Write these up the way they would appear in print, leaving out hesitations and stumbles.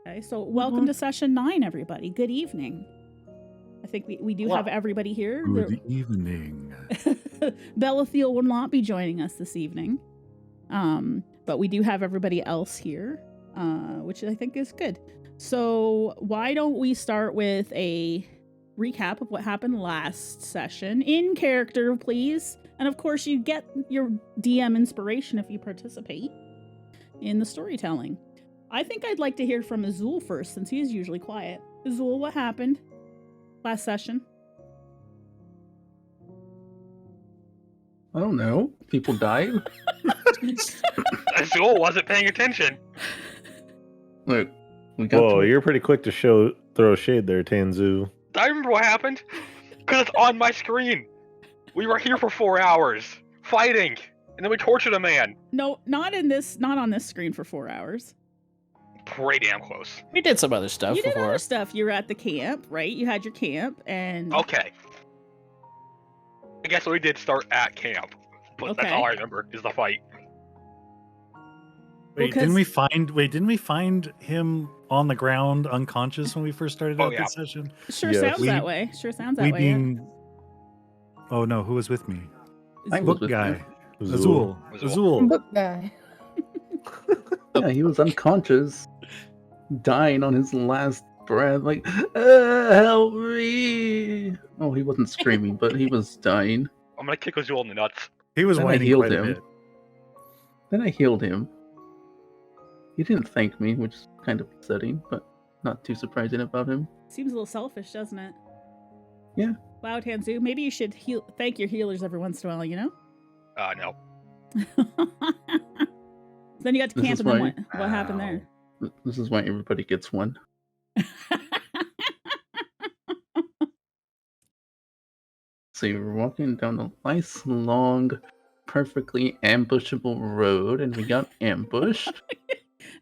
Okay, so welcome to session 9, everybody. Good evening. I think we do have everybody here. Good evening. Bellathiel will not be joining us this evening, but we do have everybody else here, which I think is good. So why don't we start with a recap of what happened last session in character, please? And of course, you get your DM inspiration if you participate in the storytelling. I think I'd like to hear from Izul first, since he's usually quiet. Izul, what happened last session? I don't know. People died. Izul wasn't paying attention. Look, we got. Whoa, you're pretty quick to throw shade there, Tanzu. I remember what happened, because it's on my screen. We were here for 4 hours, fighting, and then we tortured a man. No, not on this screen for 4 hours. Pretty damn close. We did some other stuff You before. did other stuff. You were at the camp, right? You had your camp, and... Okay. I guess we did start at camp, but that's all I remember is the fight. Wait, didn't we find him on the ground unconscious when we first started out this session? Sure sounds that way. Sure sounds that way. Oh no, who was with me? Book guy. Izul. Book guy. Yeah, he was unconscious, dying on his last breath, like, help me! Oh, he wasn't screaming, but he was dying. I'm gonna kick Izul in the nuts. He was whining quite a bit. Then I healed him. He didn't thank me, which is kind of upsetting, but not too surprising about him. Seems a little selfish, doesn't it? Yeah. Wow, Tanzu, maybe you should thank your healers every once in a while, you know? No. Then you got to camp, and then what happened there? This is why everybody gets one. So you were walking down a nice, long, perfectly ambushable road, and we got ambushed.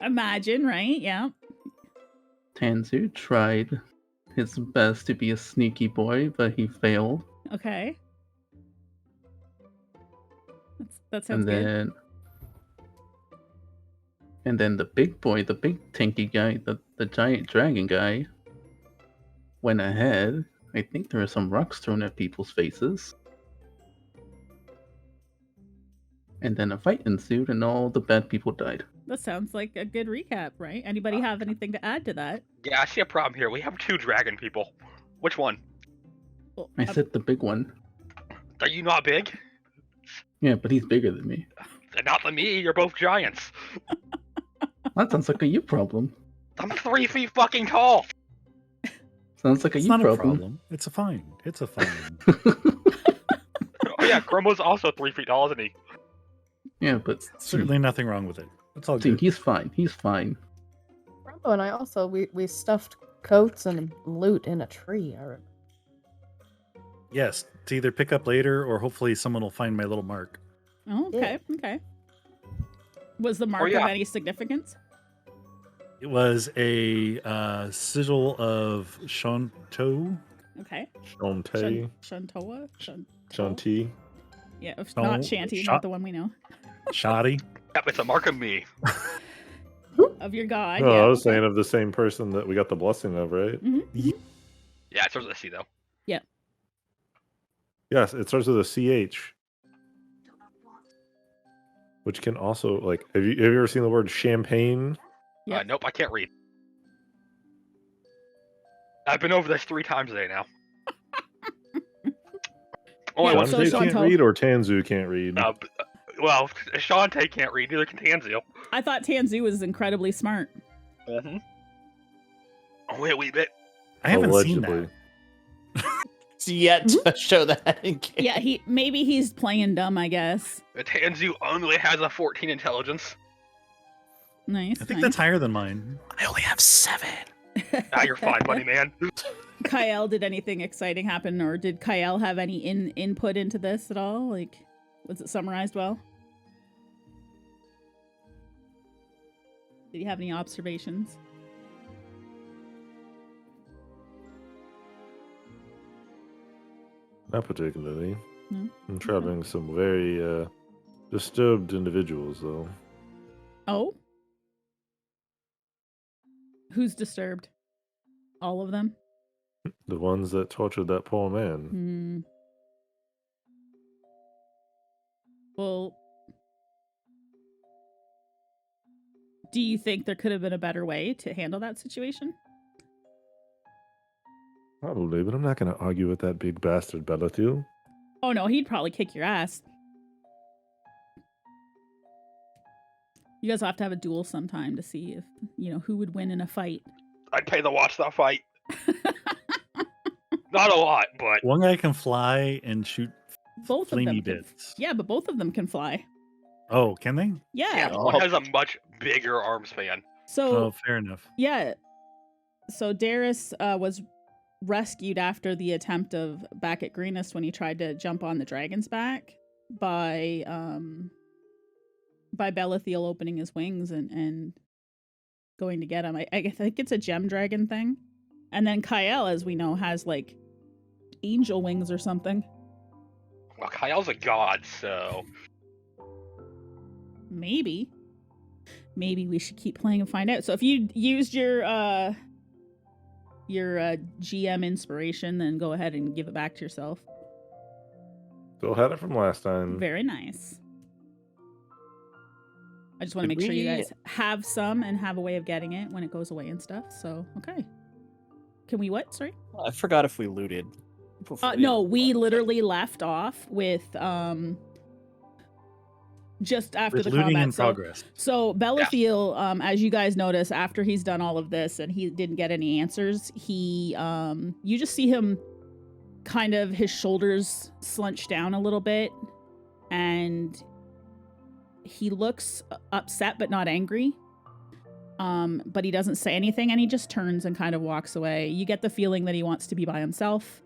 Imagine, right? Yeah. Tanzu tried his best to be a sneaky boy, but he failed. Okay. That sounds good. And then the big boy, the big tanky guy, the giant dragon guy, went ahead. I think there were some rocks thrown at people's faces. And then a fight ensued, and all the bad people died. That sounds like a good recap, right? Anybody have anything to add to that? Yeah, I see a problem here. We have 2 dragon people. Which one? Well, I said the big one. Are you not big? Yeah, but he's bigger than me. Not than me. You're both giants. That sounds like a you problem. I'm 3 feet fucking tall. Sounds like it's you not problem. A problem. It's a fine. It's a fine. Oh yeah, Chromo's also 3 feet tall, isn't he? Yeah, but certainly nothing wrong with it. It's all good. He's fine. He's fine. Rambo and I also we stuffed coats and loot in a tree. Yes, to either pick up later or hopefully someone will find my little mark. Oh, okay, okay. Was the mark of any significance? It was a sigil of Shanto. Okay. Shantae. Shantoa? Shanti. Yeah, not Shanty, not the one we know. Shoddy. Yep, it's a mark of me. Of your god. No, yeah, I was saying of the same person that we got the blessing of, right? Mm-hmm. Yeah, it starts with a C though. Yeah. Yes, it starts with a CH. Which can also, like, have you ever seen the word champagne? Yep. Nope, I can't read. I've been over this 3 times today now. Shantae can't read or Tanzu can't read? Well, Shantae can't read, neither can Tanzu. I thought Tanzu was incredibly smart. Mm-hmm. Only a wee bit. I haven't seen that. Yet to show that in game. Yeah, maybe he's playing dumb, I guess. Tanzu only has a 14 intelligence. Nice. I think that's higher than mine. I only have 7. Now you're fine, buddy, man. Kyle, did anything exciting happen, or did Kyle have any input into this at all? Like, was it summarized well? Did he have any observations? Not particularly. No? I'm traveling some very disturbed individuals, though. Oh? Who's disturbed? All of them? The ones that tortured that poor man. Hmm. Well, do you think there could have been a better way to handle that situation? Probably, but I'm not going to argue with that big bastard Bellathil. Oh no, he'd probably kick your ass. You guys will have to have a duel sometime to see if, who would win in a fight. I'd pay to watch that fight. Not a lot, but One guy can fly and shoot Both of them flamey can. bits. Yeah, but both of them can fly. Oh, can they? Yeah. one has a much bigger arm span. So Oh, fair enough. yeah. So Darius was rescued after the attempt of back at Greenest when he tried to jump on the dragon's back by Bellathil opening his wings and going to get him. I think it's a gem dragon thing. And then Kyle, as we know, has like angel wings or something. Well, Kyle's a god, so Maybe we should keep playing and find out. So if you used your GM inspiration, then go ahead and give it back to yourself. Still had it from last time. Very nice. I just want to Did make sure you we- guys have some and have a way of getting it when it goes away and stuff. So, okay. Can we what? Sorry? I forgot if we looted. before No, we left. literally left off with just after With the looting combat. in progress. So Bellathil, as you guys notice, after he's done all of this and he didn't get any answers, he you just see him kind of his shoulders slunch down a little bit, and he looks upset but not angry. But he doesn't say anything, and he just turns and kind of walks away. You get the feeling that he wants to be by himself.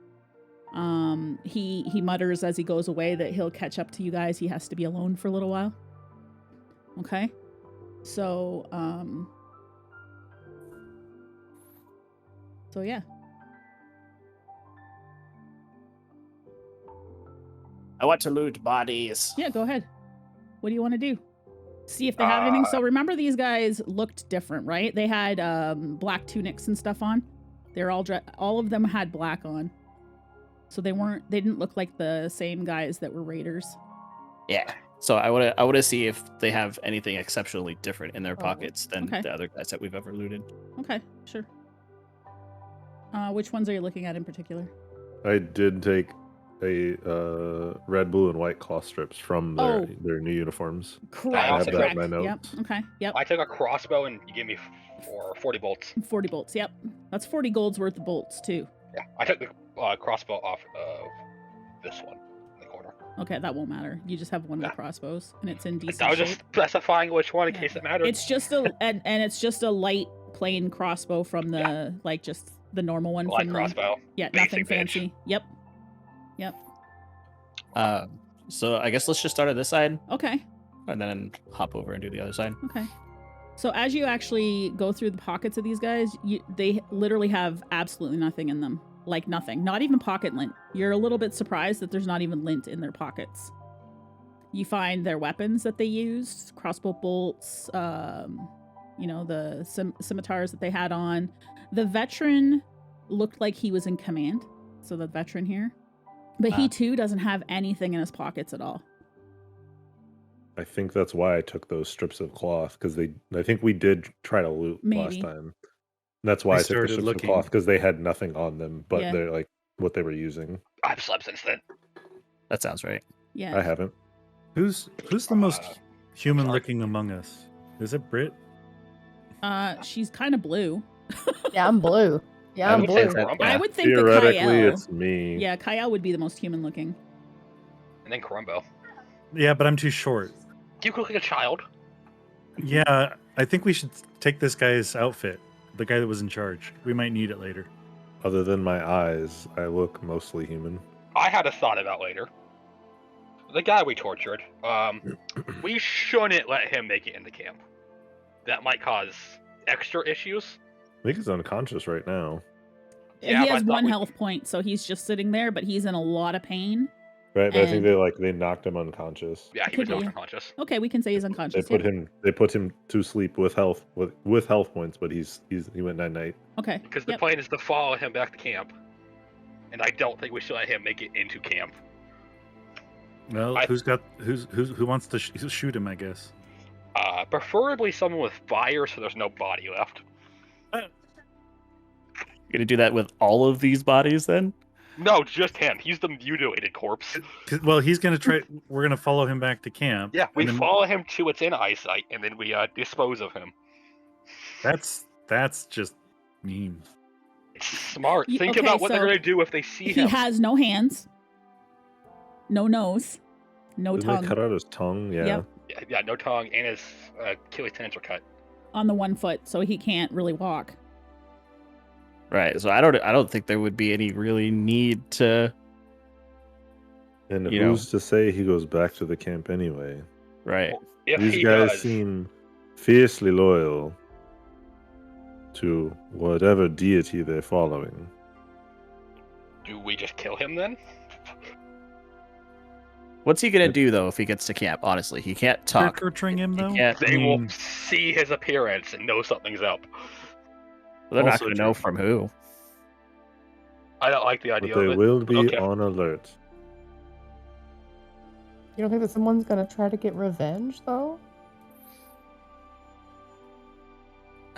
He mutters as he goes away that he'll catch up to you guys. He has to be alone for a little while. Okay. So, yeah. I want to loot bodies. Yeah, go ahead. What do you want to do? See if they have anything. So remember, these guys looked different, right? They had black tunics and stuff on. They're all of them had black on. So they didn't look like the same guys that were raiders. Yeah. So I want to see if they have anything exceptionally different in their pockets than okay. the other guys that we've ever looted. Okay, sure. Which ones are you looking at in particular? I did take a red, blue, and white cloth strips from their new uniforms. Correct. I have that in correct. my notes. Yep. Okay. Yep. I took a crossbow and you gave me 40 bolts. 40 bolts. Yep. That's 40 gold's worth of bolts too. Yeah, I took the crossbow off of this one in the corner. Okay, that won't matter. You just have one of the crossbows, and it's in decent I was shape. just specifying which one in Yeah. case it mattered. It's just and it's just a light plain crossbow from the like just the normal one. light from crossbow. Yeah, Basic nothing bitch. fancy. Yep. So I guess let's just start at this side Okay. and then hop over and do the other side. Okay. So as you actually go through the pockets of these guys, they literally have absolutely nothing in them. Like nothing. Not even pocket lint. You're a little bit surprised that there's not even lint in their pockets. You find their weapons that they used, crossbow bolts, the scimitars that they had on. The veteran looked like he was in command. So the veteran here. But he too doesn't have anything in his pockets at all. I think that's why I took those strips of cloth, because I think we did try to loot last Maybe. time. That's why I took the started strips looking. of cloth, because they had nothing on them, but Yeah. they're like what they were using. I've slept since then. That sounds right. Yeah. I haven't. Who's the most human looking among us? Is it Brit? She's kind of blue. Yeah, I'm blue. Yeah, I'm would blue. say that- I would think that Theoretically, Kyle. it's me. Yeah, Kyle would be the most human looking. And then Crumbo. Yeah, but I'm too short. Do you look like a child? Yeah, I think we should take this guy's outfit. The guy that was in charge. We might need it later. Other than my eyes, I look mostly human. I had a thought about later. The guy we tortured, we shouldn't let him make it into camp. That might cause extra issues. I think he's unconscious right now. Yeah, He but I has thought one we- health point, so he's just sitting there, but he's in a lot of pain. Right, but I think And- they knocked him unconscious. Yeah, he Could was be, knocked yeah. unconscious. Okay, we can say he's They unconscious. put Yep. him to sleep with health points, but he went night. Okay. Because the Yep. plan is to follow him back to camp. And I don't think we should let him make it into camp. Well, who wants to shoot him? I guess. Preferably someone with fire, so there's no body left. You're gonna do that with all of these bodies then? No, just him. He's the mutilated corpse. Well, he's gonna try. We're gonna follow him back to camp. Yeah, we and then- follow him to its in eyesight, and then we dispose of him. That's just mean. It's smart. Y- Think okay, about what they're so gonna do if they see He him. has no hands, no nose, no Didn't they tongue cut out his tongue? Yeah. Yep. Yeah, no tongue, and his Achilles tendons are cut. on the one foot, so he can't really walk. Right. So I don't think there would be any really need to. And You know. who's to say he goes back to the camp anyway? Right. If These he guys does, seem fiercely loyal to whatever deity they're following. do we just kill him then? What's he gonna do though if he gets to camp? Honestly, he can't talk. Torturing him He though. can't. They will see his appearance and know something's up. They're not Also gonna know true. from who. I don't like the But idea they of it. will be Okay. on alert. You don't think that someone's gonna try to get revenge though?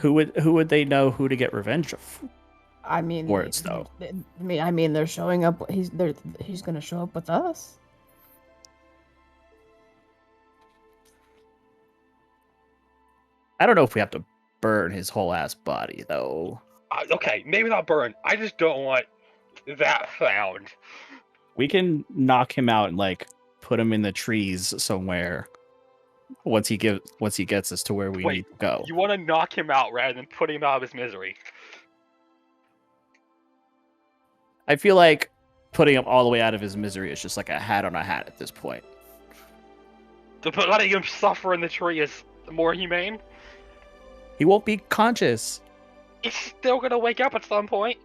Who would they know who to get revenge of? I mean, Words, though. I mean, they're showing up. He's gonna show up with us. I don't know if we have to burn his whole ass body though. Okay, maybe not burn. I just don't want that found. We can knock him out and like put him in the trees somewhere. Once he gets us to where we Wait, need to go. You want to knock him out rather than put him out of his misery. I feel like putting him all the way out of his misery is just like a hat on a hat at this point. To put letting him suffer in the tree is more humane. He won't be conscious. He's still gonna wake up at some point.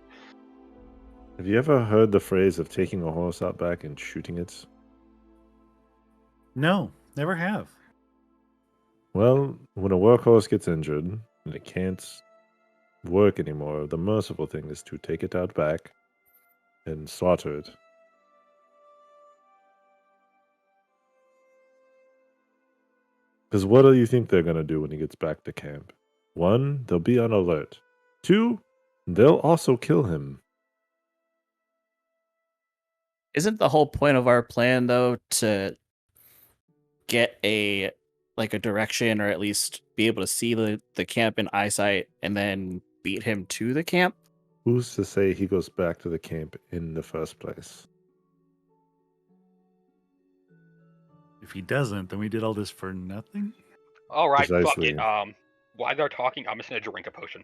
Have you ever heard the phrase of taking a horse out back and shooting it? No, never have. Well, when a workhorse gets injured and it can't work anymore, the merciful thing is to take it out back and slaughter it. Because what do you think they're going to do when he gets back to camp? 1, they'll be on alert. 2, they'll also kill him. Isn't the whole point of our plan though to get a direction or at least be able to see the camp in eyesight and then beat him to the camp? Who's to say he goes back to the camp in the first place? If he doesn't, then we did all this for nothing. All right, fuck Precisely. it. While they're talking, I'm just gonna drink a potion.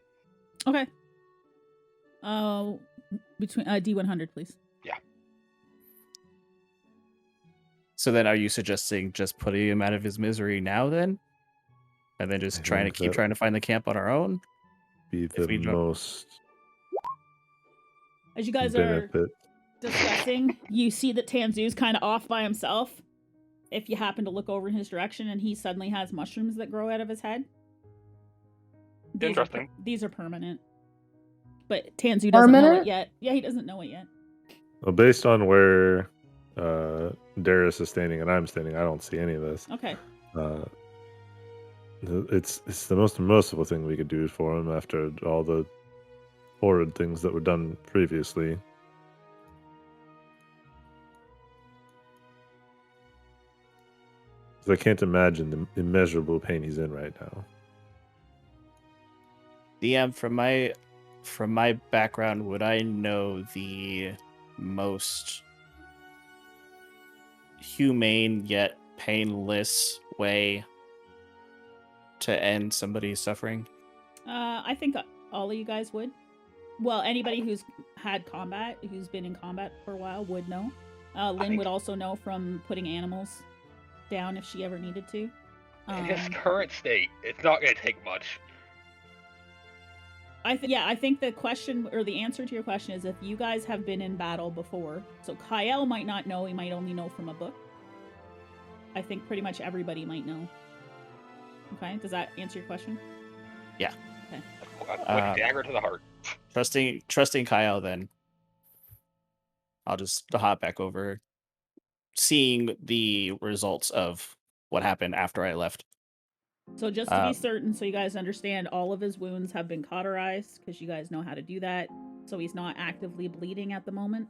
Okay. Between D100, please. So then are you suggesting just putting him out of his misery now then? And then just I trying to think keep that- trying to find the camp on our own? Be If we the don't- most As you guys are benefit. discussing, you see that Tanzu's kind of off by himself. If you happen to look over in his direction, and he suddenly has mushrooms that grow out of his head. Interesting. These are permanent. But Tanzu doesn't know it Permanent? yet. Yeah, he doesn't know it yet. Well, based on where Darius is standing and I'm standing, I don't see any of this. Okay. It's the most merciful thing we could do for him after all the horrid things that were done previously. 'Cause I can't imagine the immeasurable pain he's in right now. DM, from my background, would I know the most humane yet painless way to end somebody's suffering? I think all of you guys would. Well, anybody who's had combat, who's been in combat for a while, would know. Lynn think- would also know from putting animals down if she ever needed to. In his current state, it's not gonna take much. I think the question or the answer to your question is if you guys have been in battle before. So Kyle might not know, he might only know from a book. I think pretty much everybody might know. Okay, does that answer your question? Yeah. Okay. Dagger to the heart. Trusting Kyle, then I'll just hop back over, seeing the results of what happened after I left. So just to be certain, so you guys understand, all of his wounds have been cauterized because you guys know how to do that. So he's not actively bleeding at the moment.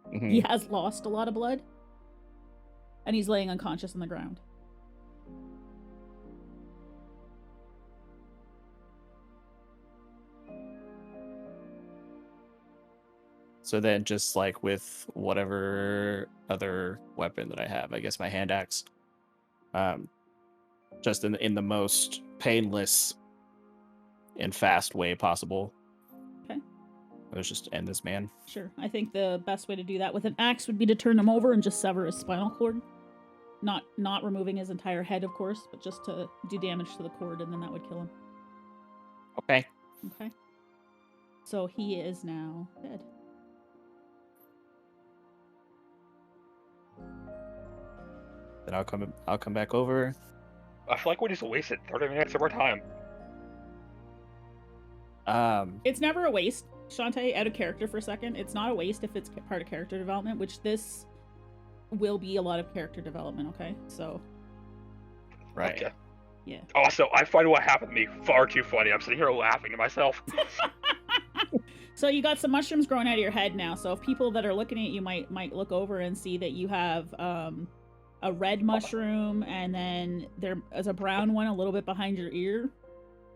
Mhm. He has lost a lot of blood, and he's laying unconscious on the ground. So then, just like with whatever other weapon that I have, I guess my hand axe, just in the most painless and fast way possible. Okay. Let's just end this man. Sure. I think the best way to do that with an axe would be to turn him over and just sever his spinal cord. Not removing his entire head, of course, but just to do damage to the cord, and then that would kill him. Okay. Okay. So he is now dead. Then I'll come back over. I feel like we just wasted 30 minutes of our time. It's never a waste, Shantae, out of character for a second. It's not a waste if it's part of character development, which this will be a lot of character development, okay? So. Right. Okay. Yeah. Also, I find what happened to me far too funny. I'm sitting here laughing to myself. So you got some mushrooms growing out of your head now. So if people that are looking at you might look over and see that you have a red mushroom, and then there is a brown one a little bit behind your ear.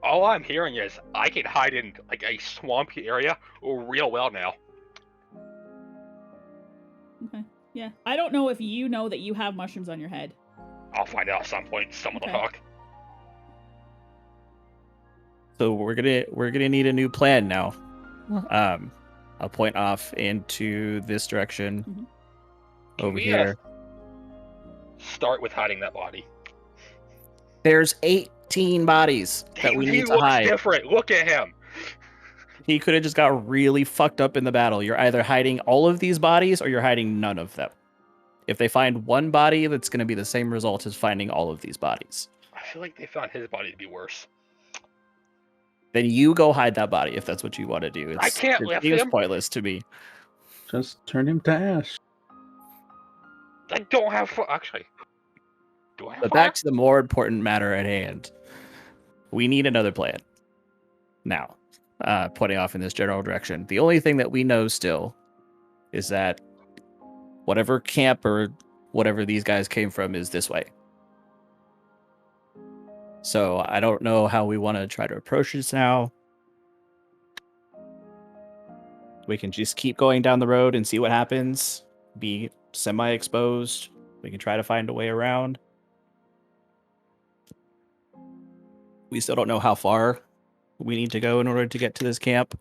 All I'm hearing is I can hide in like a swampy area real well now. Okay. Yeah. I don't know if you know that you have mushrooms on your head. I'll find out at some point. Someone will Okay. talk. So we're gonna need a new plan now. I'll point off into this direction. Mhm. Over we, here. Start with hiding that body. There's 18 bodies that we he need to looks hide. different. Look at him. He could have just got really fucked up in the battle. You're either hiding all of these bodies or you're hiding none of them. If they find one body, that's going to be the same result as finding all of these bodies. I feel like they found his body to be worse. Then you go hide that body if that's what you want to do. I can't it lift seems him. pointless to me. Just turn him to ash. I don't have actually. Do I have But fire? back to the more important matter at hand. We need another plan. Now, pointing off in this general direction. The only thing that we know still is that whatever camp or whatever these guys came from is this way. So I don't know how we want to try to approach this now. We can just keep going down the road and see what happens. Be semi-exposed. We can try to find a way around. We still don't know how far we need to go in order to get to this camp.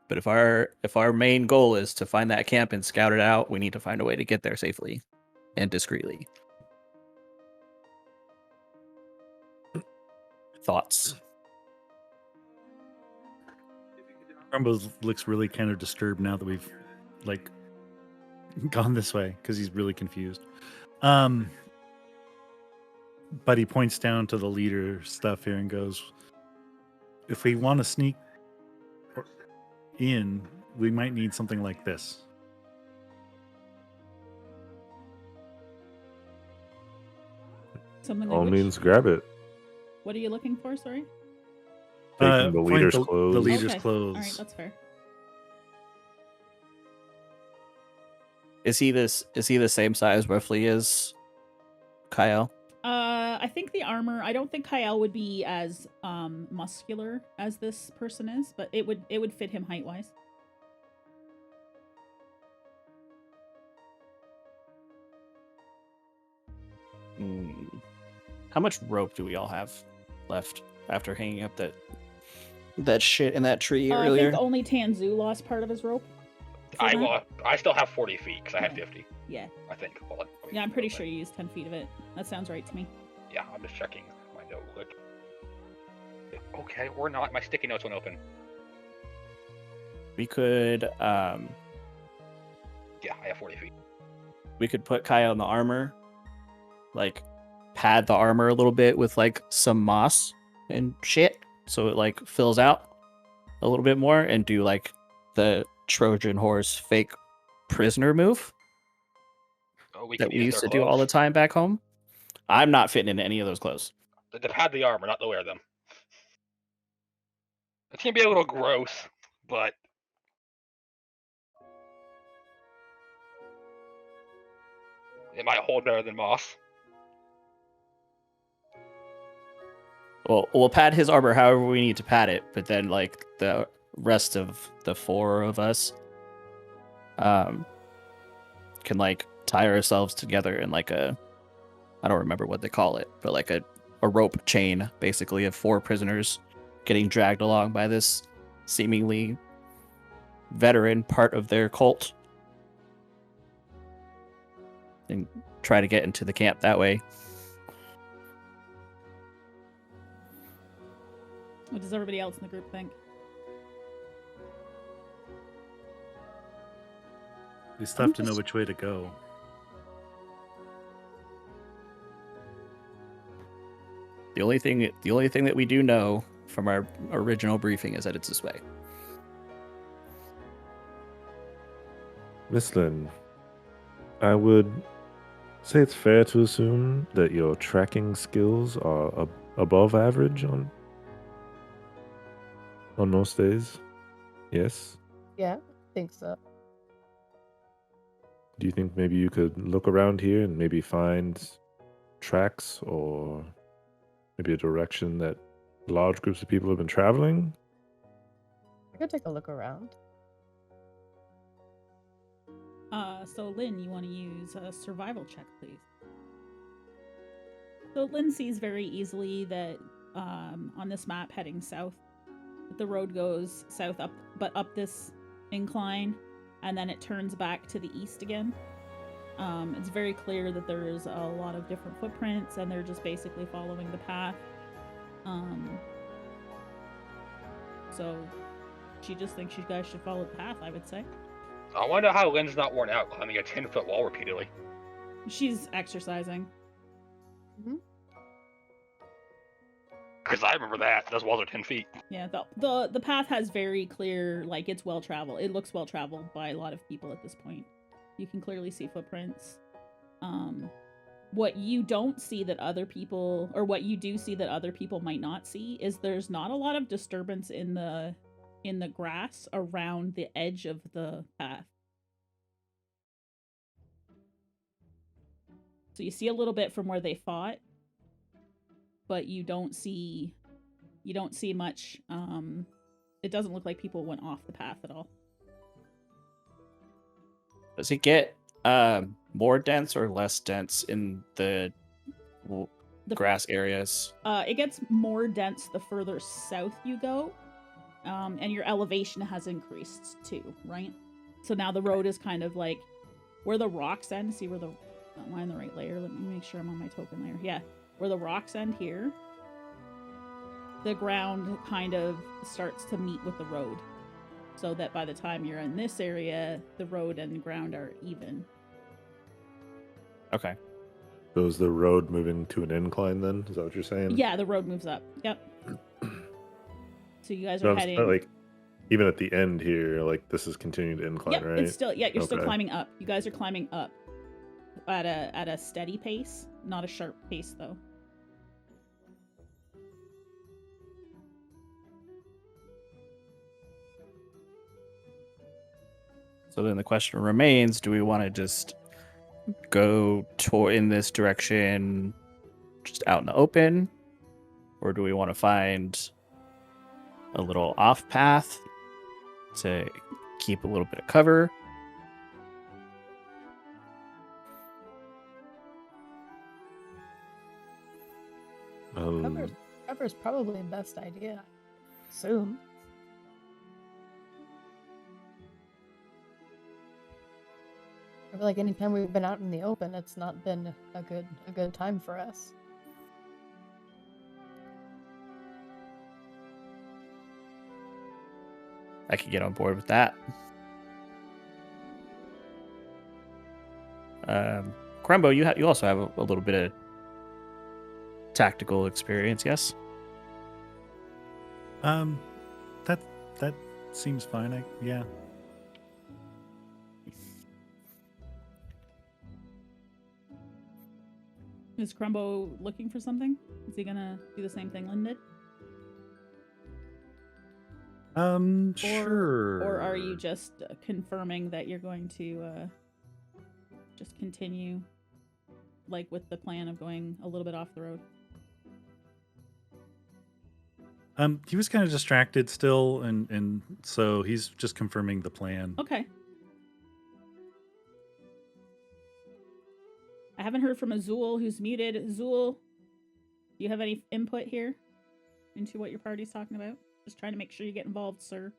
But if our main goal is to find that camp and scout it out, we need to find a way to get there safely and discreetly. Thoughts? Rumbo looks really kind of disturbed now that we've like gone this way because he's really confused. But he points down to the leader stuff here and goes, if we want to sneak in, we might need something like this. Something All like means grab it. What are you looking for? Sorry. Taking the Find leader's the clothes. leader's Okay. clothes. All right, that's fair. Is he the same size roughly as Kyle? I think the armor. I don't think Kyle would be as muscular as this person is, but it would fit him height wise. How much rope do we all have left after hanging up that shit in that tree I earlier? think only Tanzu lost part of his rope. for that. I still have 40 feet because I had Yeah. 50. Yeah. I think. Hold on, let me Yeah, I'm pretty go sure back. you used 10 feet of it. That sounds right to me. Yeah, I'm just checking my No click. Okay, or not. My sticky notes won't open. We could Yeah, I have 40 feet. we could put Kaya on the armor, like pad the armor a little bit with like some moss and shit, so it like fills out a little bit more, and do like the Trojan horse fake prisoner move Oh, we that can we use used to their do all the clothes. time back home. I'm not fitting into any of those clothes. To pad the armor, not to wear them. It's gonna be a little gross, but it might hold better than moss. Well, we'll pad his armor however we need to pad it, but then like the rest of the four of us can like tie ourselves together in like a, I don't remember what they call it, but like a rope chain, basically, of 4 prisoners getting dragged along by this seemingly veteran part of their cult, and try to get into the camp that way. What does everybody else in the group think? We still have to know which way to go. The only thing that we do know from our original briefing is that it's this way. Miss Lynn, I would say it's fair to assume that your tracking skills are above average on most days. Yes? Yeah, I think so. Do you think maybe you could look around here and maybe find tracks or maybe a direction that large groups of people have been traveling? I could take a look around. So Lynn, you want to use a survival check, please. So Lynn sees very easily that on this map heading south, the road goes south up, but up this incline, and then it turns back to the east again. It's very clear that there is a lot of different footprints, and they're just basically following the path. So she just thinks you guys should follow the path, I would say. I wonder how Lynn's not worn out climbing a 10-foot wall repeatedly. She's exercising. Because I remember that. Those walls are 10 feet. Yeah, the path has very clear, like, it's well traveled. It looks well traveled by a lot of people at this point. You can clearly see footprints. What you don't see that other people, or what you do see that other people might not see, is there's not a lot of disturbance in the grass around the edge of the path. So you see a little bit from where they fought, but you don't see much. It doesn't look like people went off the path at all. Does it get more dense or less dense in the grass areas? It gets more dense the further south you go, and your elevation has increased too, right? So now the road is kind of like where the rocks end. See where the, am I in the right layer? Let me make sure I'm on my token layer. Yeah, where the rocks end here, the ground kind of starts to meet with the road, so that by the time you're in this area, the road and the ground are even. Okay. So is the road moving to an incline then? Is that what you're saying? Yeah, the road moves up. Yep. So you guys So are I'm heading. like, even at the end here, like this is continuing to incline, Yep, right? it's still, yeah, you're still Okay. climbing up. You guys are climbing up at a steady pace, not a sharp pace though. So then the question remains, do we want to just go in this direction just out in the open? Or do we want to find a little off path to keep a little bit of cover? Cover's probably the best idea. Assume. I feel like anytime we've been out in the open, it's not been a good time for us. I could get on board with that. Crumbo, you also have a little bit of tactical experience, yes? That seems fine. Yeah. Is Crumbo looking for something? Is he gonna do the same thing Lynn did? Sure. Or are you just confirming that you're going to just continue, like, with the plan of going a little bit off the road? He was kind of distracted still, and so he's just confirming the plan. Okay. I haven't heard from Izul, who's muted. Izul, do you have any input here into what your party's talking about? Just trying to make sure you get involved, sir.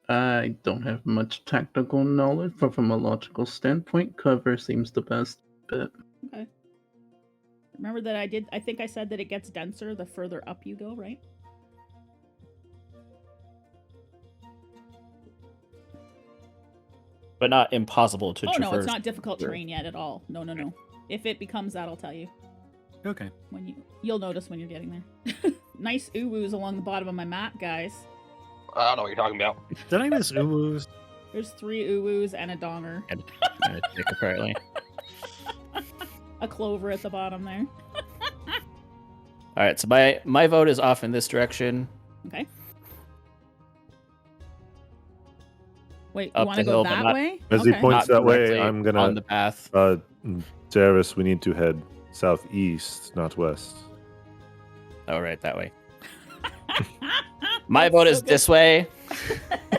I don't have much tactical knowledge, but from a logical standpoint, cover seems the best bet. Okay. Remember that I think I said that it gets denser the further up you go, right? But not impossible to traverse. No, it's not difficult terrain yet at all. No. If it becomes that, I'll tell you. Okay. When you'll notice when you're getting there. Nice uwus along the bottom of my map, guys. I don't know what you're talking about. Did I miss uwus? There's 3 uwus and a donger. And a dick, apparently. A clover at the bottom there. All right, so my vote is off in this direction. Okay. Wait, you Up want to the go hill, but that not- way? As he Okay. points Not that way, directly I'm gonna. on the path. Jarvis, we need to head southeast, not west. Oh, right, that way. My vote is this way.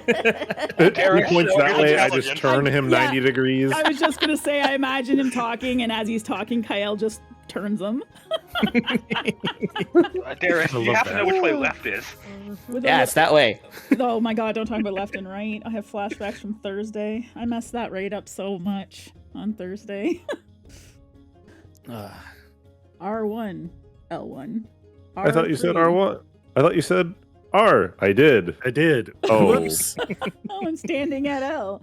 He Derek, points so that you're way. I just intelligent. turn him Yeah. 90 degrees. I was just gonna say, I imagine him talking, and as he's talking, Kyle just turns him. Derek, I you love have to know that. which way left is. With a Yeah, li- it's that way. Oh my god, don't talk about left and right. I have flashbacks from Thursday. I messed that right up so much on Thursday. R1, L1. I thought you said R3. R1. I thought you said R. I did. I did. Oh. Whoops. Oh, I'm standing at L.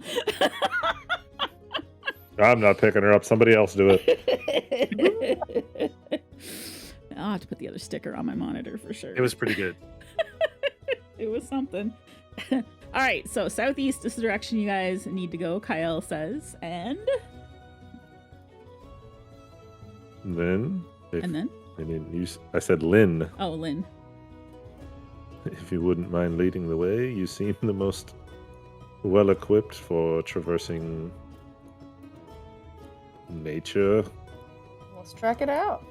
I'm not picking her up. Somebody else do it. I'll have to put the other sticker on my monitor for sure. It was pretty good. It was something. All right, so southeast is the direction you guys need to go, Kyle says. And Lynn. then? I said Lynn. Oh, Lynn. If you wouldn't mind leading the way, you seem the most well equipped for traversing nature. Let's track it out.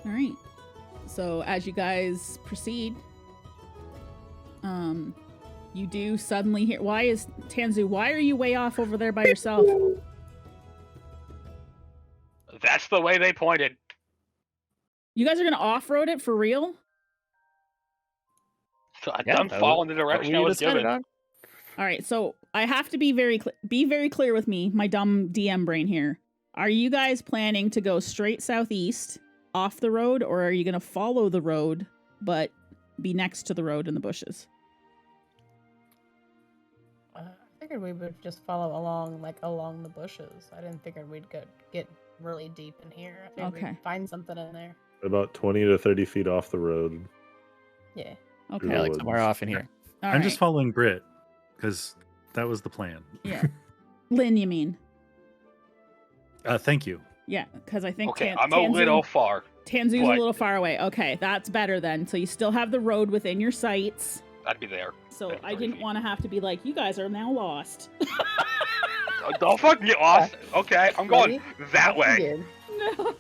All right. So as you guys proceed, you do suddenly hear. Tanzu? Why are you way off over there by yourself? That's the way they pointed. You guys are gonna off-road it for real? So I Yeah, done that fall in the direction I was given. All right. So I have to be very clear with me, my dumb DM brain here. Are you guys planning to go straight southeast off the road, or are you gonna follow the road but be next to the road in the bushes? I figured we would just follow along the bushes. I didn't figure we'd get really deep in here. I figured Okay. we'd find something in there. About 20 to 30 feet off the road. Yeah. Okay. Yeah, like somewhere off in here. All I'm just right. following Britt because that was the plan. Yeah. Lynn, you mean? Thank you. Yeah, because I think Okay, I'm a little far. Tanzu's but- a little far away. Okay, that's better then. So you still have the road within your sights. I'd be there. So Like I 30 didn't feet. want to have to be like, you guys are now lost. Don't fucking get lost. Okay, I'm going that way. Weird. No.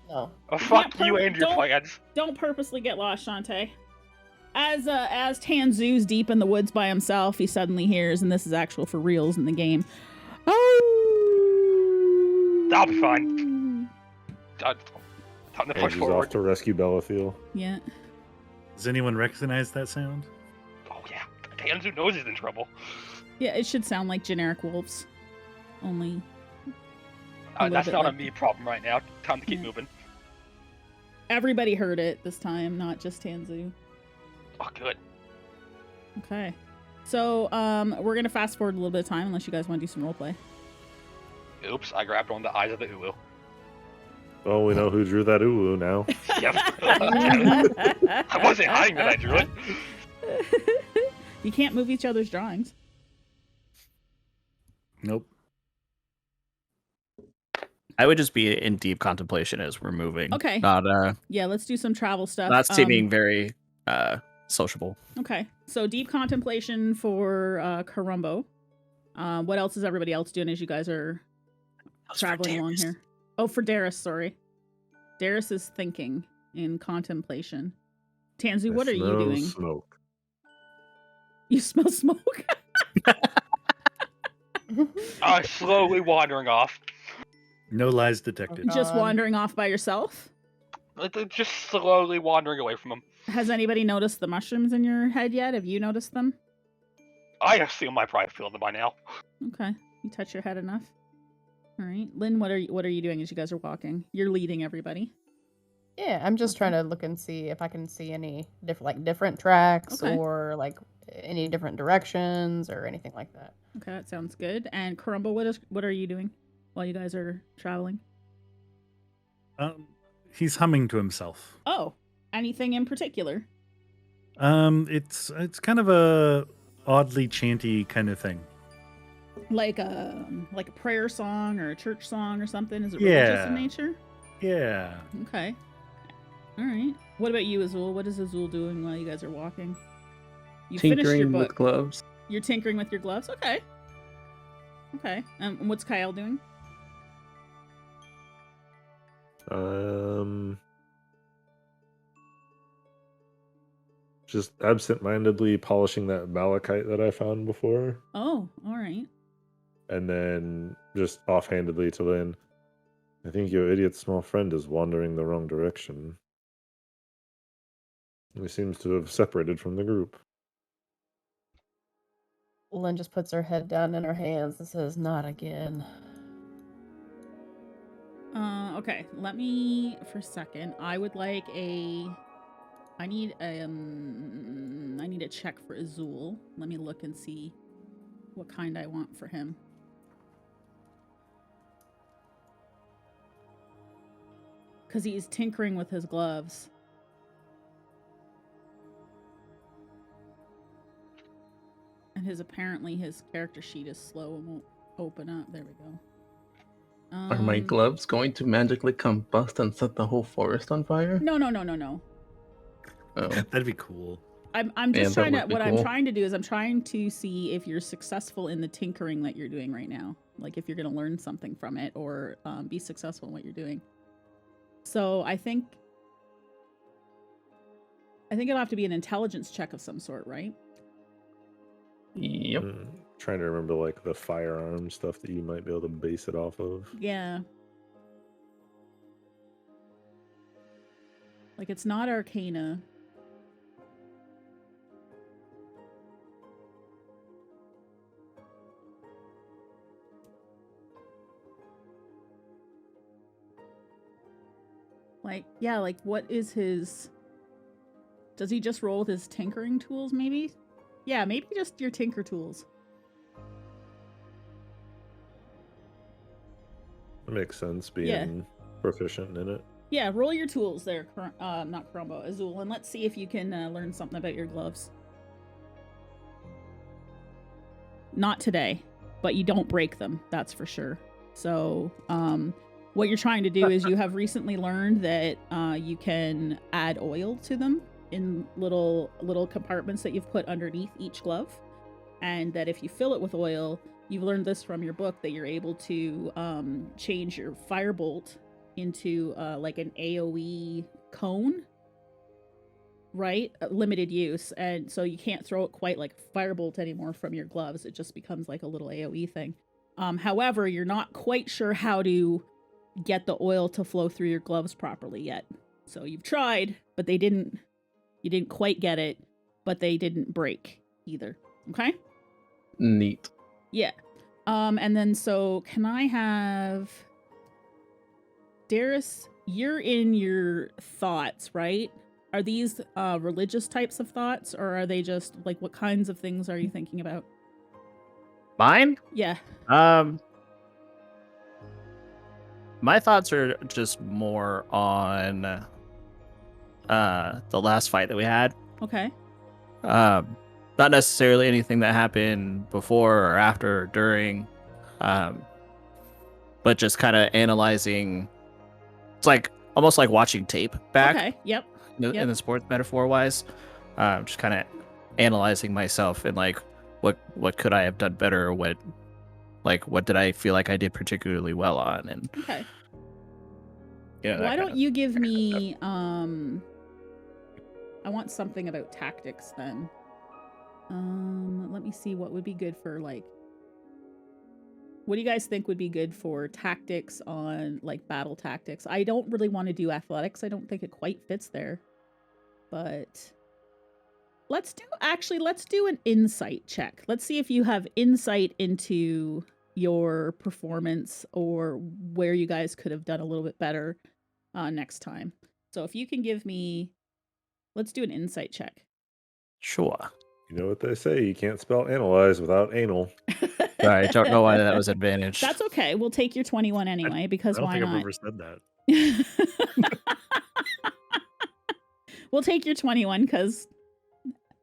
No. Oh, fuck can't you and your don't- plans. Don't purposely get lost, Shantae. As Tanzu's deep in the woods by himself, he suddenly hears, and this is actual for reals in the game. Oh. That'll be fine. Time to push Andrew's off forward. to rescue Bellathiel. Yeah. Does anyone recognize that sound? Oh yeah, Tanzu knows he's in trouble. Yeah, it should sound like generic wolves. Only a little That's bit not a like- me problem right now. Time to keep Yeah. moving. everybody heard it this time, not just Tanzu. Oh, good. Okay. So we're gonna fast forward a little bit of time unless you guys want to do some roleplay. Oops, I grabbed one of the eyes of the Ulu. Oh, we know who drew that uwu now. Yep. I wasn't hiding that I drew it. You can't move each other's drawings. Nope. I would just be in deep contemplation as we're moving. Okay. Not Yeah, let's do some travel stuff. not seeming very sociable. Okay, so deep contemplation for Karumbo. What else is everybody else doing as you guys are traveling along here? Oh, for Darius, sorry. Darius is thinking in contemplation. Tanzu, what are you Smell doing? Smoke. You smell smoke? Slowly wandering off. No lies detected. Just wandering off by yourself? Just slowly wandering away from him. Has anybody noticed the mushrooms in your head yet? Have you noticed them? I assume I probably feel them by now. Okay. You touch your head enough. All right. Lynn, what are you doing as you guys are walking? You're leading everybody. Yeah, I'm just trying to look and see if I can see any different tracks Okay. or like any different directions or anything like that. Okay, that sounds good. And Karumba, what are you doing while you guys are traveling? He's humming to himself. Oh, anything in particular? It's kind of a oddly chanty kind of thing. Like a prayer song or a church song or something? Is it religious in nature? Yeah. Okay. All right. What about you, Izul? What is Izul doing while you guys are walking? You finished your Tinkering book. with gloves. You're tinkering with your gloves? Okay. Okay. And what's Kyle doing? Just absent-mindedly polishing that malachite that I found before, Oh, all right. and then just offhandedly to Lynn, I think your idiot small friend is wandering the wrong direction. He seems to have separated from the group. Lynn just puts her head down in her hands and says, "Not again." Okay. Let me for a second. I would like I need a check for Izul. Let me look and see what kind I want for him. Because he's tinkering with his gloves. And apparently his character sheet is slow and won't open up. There we go. Are my gloves going to magically combust and set the whole forest on fire? No. Oh. That'd be cool. I'm just that trying to would be what I'm cool. trying to do is I'm trying to see if you're successful in the tinkering that you're doing right now. Like if you're gonna learn something from it or be successful in what you're doing. So I think it'll have to be an intelligence check of some sort, right? Yep. Trying to remember like the firearm stuff that you might be able to base it off of. Yeah. Like it's not Arcana. Like, yeah, like what is his... Does he just roll with his tinkering tools, maybe? Yeah, maybe just your tinker tools. It makes sense being proficient in it. Yeah, roll your tools there, not Crombo, Izul, and let's see if you can learn something about your gloves. Not today, but you don't break them, that's for sure. So, what you're trying to do is you have recently learned that you can add oil to them in little compartments that you've put underneath each glove, and that if you fill it with oil, you've learned this from your book that you're able to change your firebolt into like an AoE cone, right? Limited use, and so you can't throw it quite like firebolt anymore from your gloves. It just becomes like a little AoE thing. However, you're not quite sure how to get the oil to flow through your gloves properly yet. So you've tried, but you didn't quite get it, but they didn't break either. Okay? Neat. Yeah. And then so can I have Darius, you're in your thoughts, right? Are these religious types of thoughts, or are they just like what kinds of things are you thinking about? Mine? Yeah. My thoughts are just more on the last fight that we had. Okay. Not necessarily anything that happened before or after or during, but just kind of analyzing. It's like almost like watching tape back. Okay. Yep. In the sports metaphor wise, just kind of analyzing myself and like what could I have done better, or what did I feel like I did particularly well on, and Okay. Yeah. Why don't you give me I want something about tactics then. Let me see what would be good for like. What do you guys think would be good for tactics on like battle tactics? I don't really want to do athletics. I don't think it quite fits there. But let's do an insight check. Let's see if you have insight into your performance or where you guys could have done a little bit better next time. So if you can give me, let's do an insight check. Sure. You know what they say, you can't spell analyze without anal. I don't know why that was advantage. That's okay. We'll take your 21 anyway, because I don't why think not? I've ever said that. We'll take your 21 because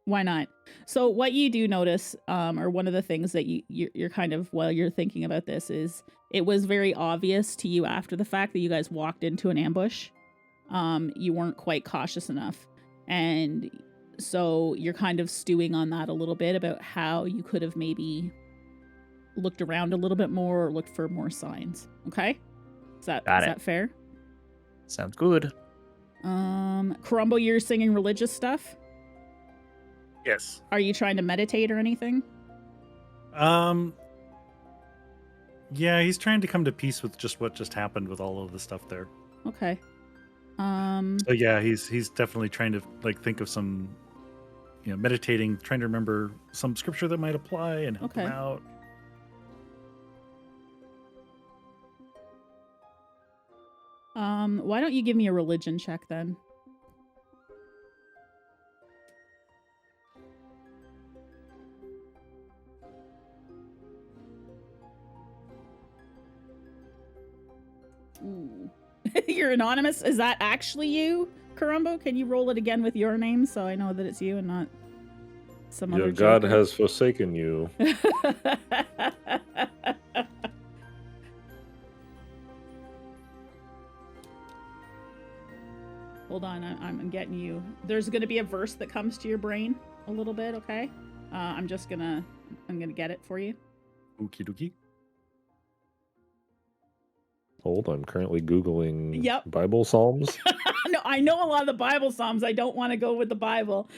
why not? So what you do notice, or one of the things that you're kind of, while you're thinking about this, is it was very obvious to you after the fact that you guys walked into an ambush. You weren't quite cautious enough. And so you're kind of stewing on that a little bit about how you could have maybe looked around a little bit more or looked for more signs. Okay? Is that fair? Sounds good. Karumbo, you're singing religious stuff? Yes. Are you trying to meditate or anything? Yeah, he's trying to come to peace with just what just happened with all of the stuff there. Okay. So yeah, he's definitely trying to like think of some, meditating, trying to remember some scripture that might apply and help him out. Why don't you give me a religion check then? Ooh. You're anonymous? Is that actually you, Karumbo? Can you roll it again with your name so I know that it's you and not some other Your God joker? has forsaken you. Hold on, I'm getting you. There's gonna be a verse that comes to your brain a little bit, okay? I'm gonna get it for you. Okie dokie. Hold, I'm currently Googling Yep. Bible Psalms. No, I know a lot of the Bible Psalms. I don't want to go with the Bible.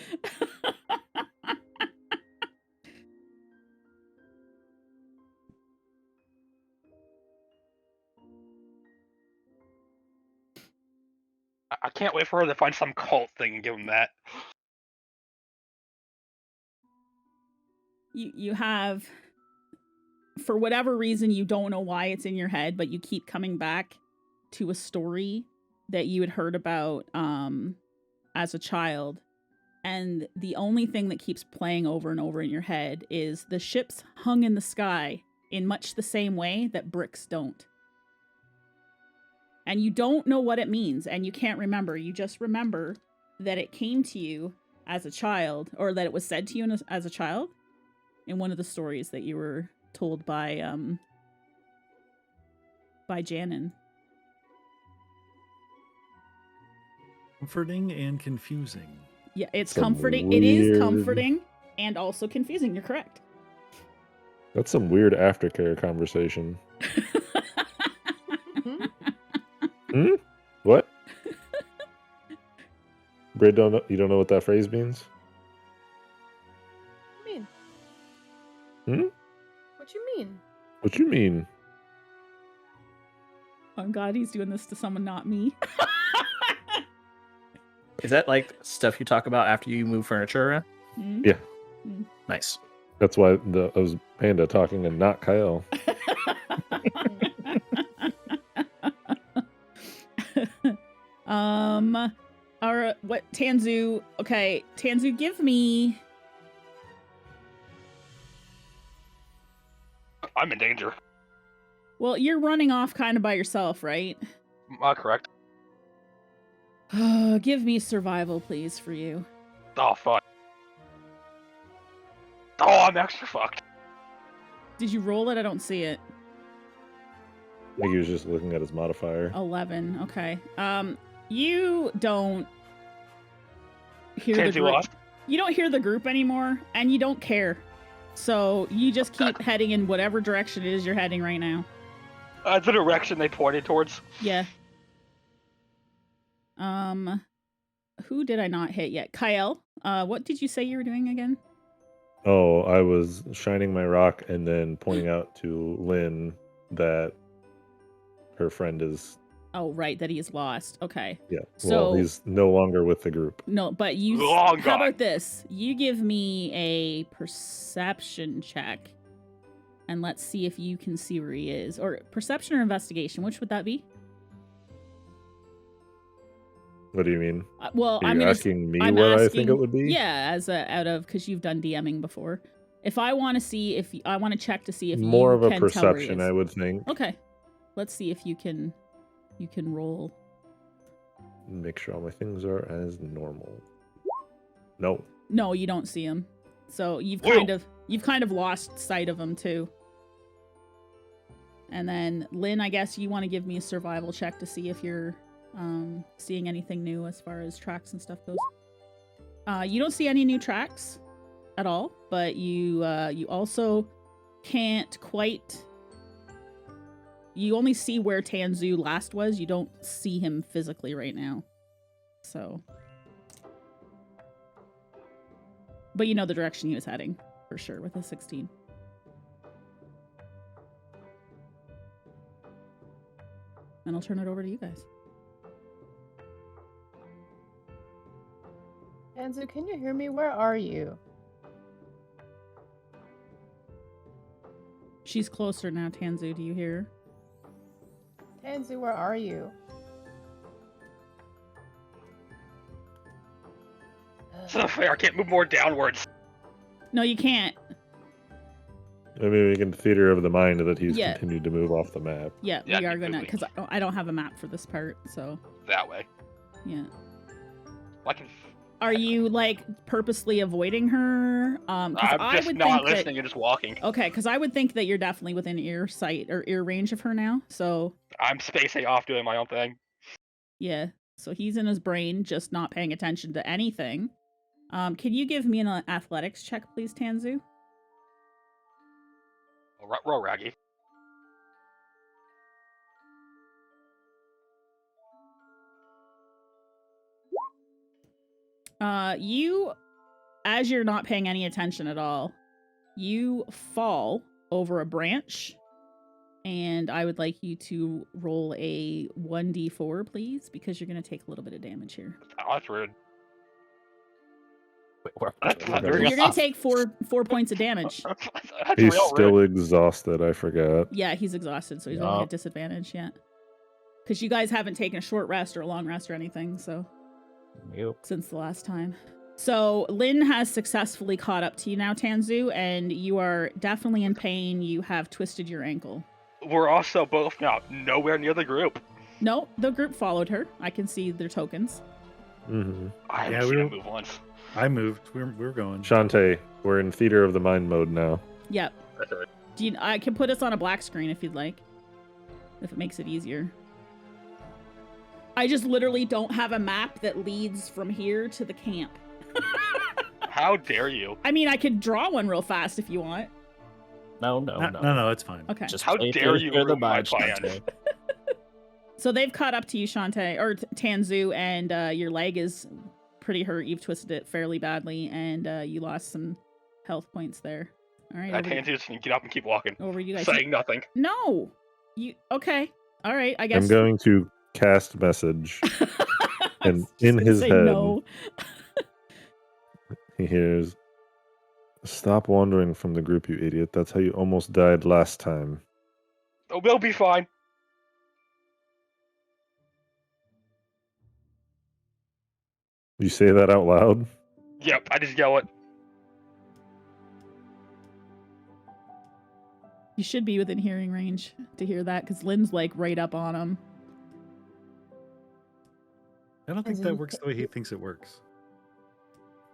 I can't wait for her to find some cult thing and give him that. You have, for whatever reason, you don't know why it's in your head, but you keep coming back to a story that you had heard about as a child. And the only thing that keeps playing over and over in your head is the ships hung in the sky in much the same way that bricks don't. And you don't know what it means, and you can't remember. You just remember that it came to you as a child, or that it was said to you as a child in one of the stories that you were told by Janin. Comforting and confusing. Yeah, it's Some comforting. It is weird- comforting and also confusing. You're correct. That's some weird aftercare conversation. Hmm? What? Braid, you don't know what that phrase means? What do you Hmm? mean? What you mean? What you mean? Oh God, he's doing this to someone, not me. Is that like stuff you talk about after you move furniture around? Hmm? Yeah. Nice. That's why I was Panda talking and not Kyle. All right, what Tanzu? Okay, Tanzu, give me. I'm in danger. Well, you're running off kind of by yourself, right? Correct. Give me survival, please, for you. Oh, fuck. Oh, I'm extra fucked. Did you roll it? I don't see it. I think he was just looking at his modifier. 11. Okay. You don't hear the Tanzu group. lost. You don't hear the group anymore, and you don't care. So you just keep heading in whatever direction it is you're heading right now. The direction they pointed towards. Yeah. Who did I not hit yet? Kyle, what did you say you were doing again? Oh, I was shining my rock and then pointing out to Lynn that her friend is... Oh, right, that he is lost. Okay. Yeah, So, well, he's no longer with the group. no, but you... Long how gone. about this? You give me a perception check, and let's see if you can see where he is. Or perception or investigation, which would that be? What do you mean? Well, Are I'm you gonna... asking me I'm what I think asking- it would be? Yeah, as a, out of... Because you've done DMing before. If I want to see if... I want to check to see if More you of a can tell where he perception, is. I would think. Okay. Let's see if you can roll. Make sure all my things are as normal. No. No, you don't see him. So you've Whoa. kind of lost sight of him too. And then Lynn, I guess you want to give me a survival check to see if you're seeing anything new as far as tracks and stuff goes. You don't see any new tracks at all, but you also can't quite... You only see where Tanzu last was. You don't see him physically right now. So... But you know the direction he was heading, for sure, with a 16. And I'll turn it over to you guys. Tanzu, can you hear me? Where are you? She's closer now, Tanzu. Do you hear her? Tanzu, where are you? It's not fair. I can't move more downwards. No, you can't. I mean, we can theater of the mind that he's Yeah. continued to move off the map. Yeah, Yeah, we are keep gonna, moving. because I don't have a map for this part, so That way. yeah. I can. Are you like purposely avoiding her? 'Cause I'm I just would not think listening and just walking. Okay, because I would think that you're definitely within ear sight or ear range of her now. So I'm spacing off doing my own thing. yeah, so he's in his brain, just not paying attention to anything. Can you give me an athletics check, please, Tanzu? Roll Raggy. You, as you're not paying any attention at all, you fall over a branch, and I would like you to roll a 1d4, please, because you're going to take a little bit of damage here. Oh, that's rude. That's not You're very going to take four points of damage. That's He's real still rude. exhausted, I forgot. Yeah, he's exhausted, so he's Yeah. only at disadvantage yet. Because you guys haven't taken a short rest or a long rest or anything, so Yep. since the last time. So Lynn has successfully caught up to you now, Tanzu, and you are definitely in pain. You have twisted your ankle. We're also both now nowhere near the group. No, the group followed her. I can see their tokens. Mm-hmm. I haven't Yeah, seen we him were- move once. I moved. We're going. Shantae, we're in theater of the mind mode now. Yep. That's alright. I can put us on a black screen if you'd like, if it makes it easier. I just literally don't have a map that leads from here to the camp. How dare you? I mean, I could draw one real fast if you want. No, No, it's fine. Okay. Just How play dare theater you of the ruin my mind, plan? Shantae. So they've caught up to you, Shantae, or Tanzu, and your leg is pretty hurt. You've twisted it fairly badly, and you lost some health points there. All right. I can't just get up and keep walking, Over you guys. saying nothing. No. You okay? All right. I guess. I'm going to cast message, I and was just in gonna his say head, no. he hears, "Stop wandering from the group, you idiot. That's how you almost died last time." Oh, we'll be fine. You say that out loud? Yep, I just yell it. You should be within hearing range to hear that, because Lynn's like right up on him. I don't think that works the way he thinks it works.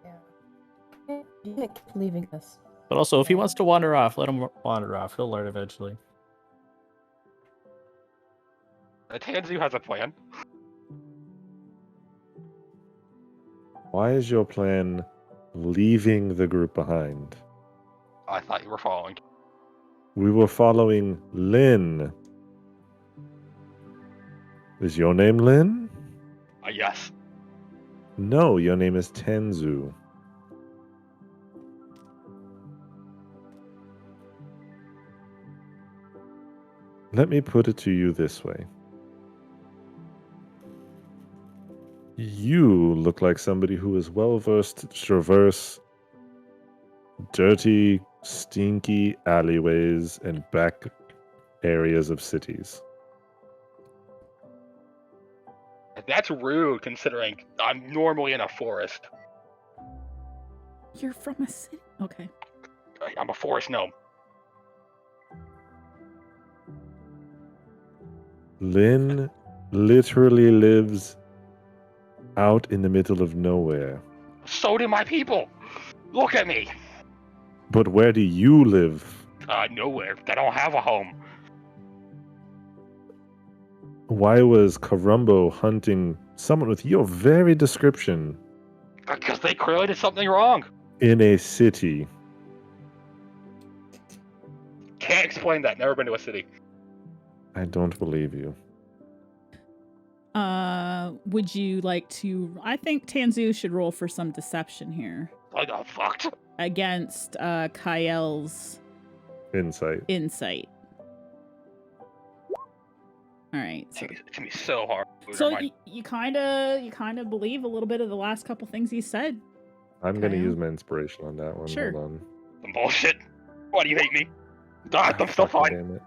Yeah. You can't keep leaving us. But also, if he wants to wander off, let him wander off. He'll learn eventually. Tanzu has a plan. Why is your plan leaving the group behind? I thought you were following. We were following Lynn. Is your name Lynn? Yes. No, your name is Tanzu. Let me put it to you this way. You look like somebody who is well versed to traverse dirty, stinky alleyways and back areas of cities. That's rude, considering I'm normally in a forest. You're from a city. Okay. I'm a forest gnome. Lynn literally lives out in the middle of nowhere. So do my people. Look at me. But where do you live? Nowhere. They don't have a home. Why was Karumbo hunting someone with your very description Because they clearly did something wrong. in a city? Can't explain that. Never been to a city. I don't believe you. Would you like to? I think Tanzu should roll for some deception here I got fucked. against Kael's Insight. insight. All right. So, It's gonna be so hard. so you kind of believe a little bit of the last couple things he said. I'm going to Okay. use my inspiration on that one. Sure. Hold on. Some bullshit. Why do you hate me? I'm still Fucking fine. damn it.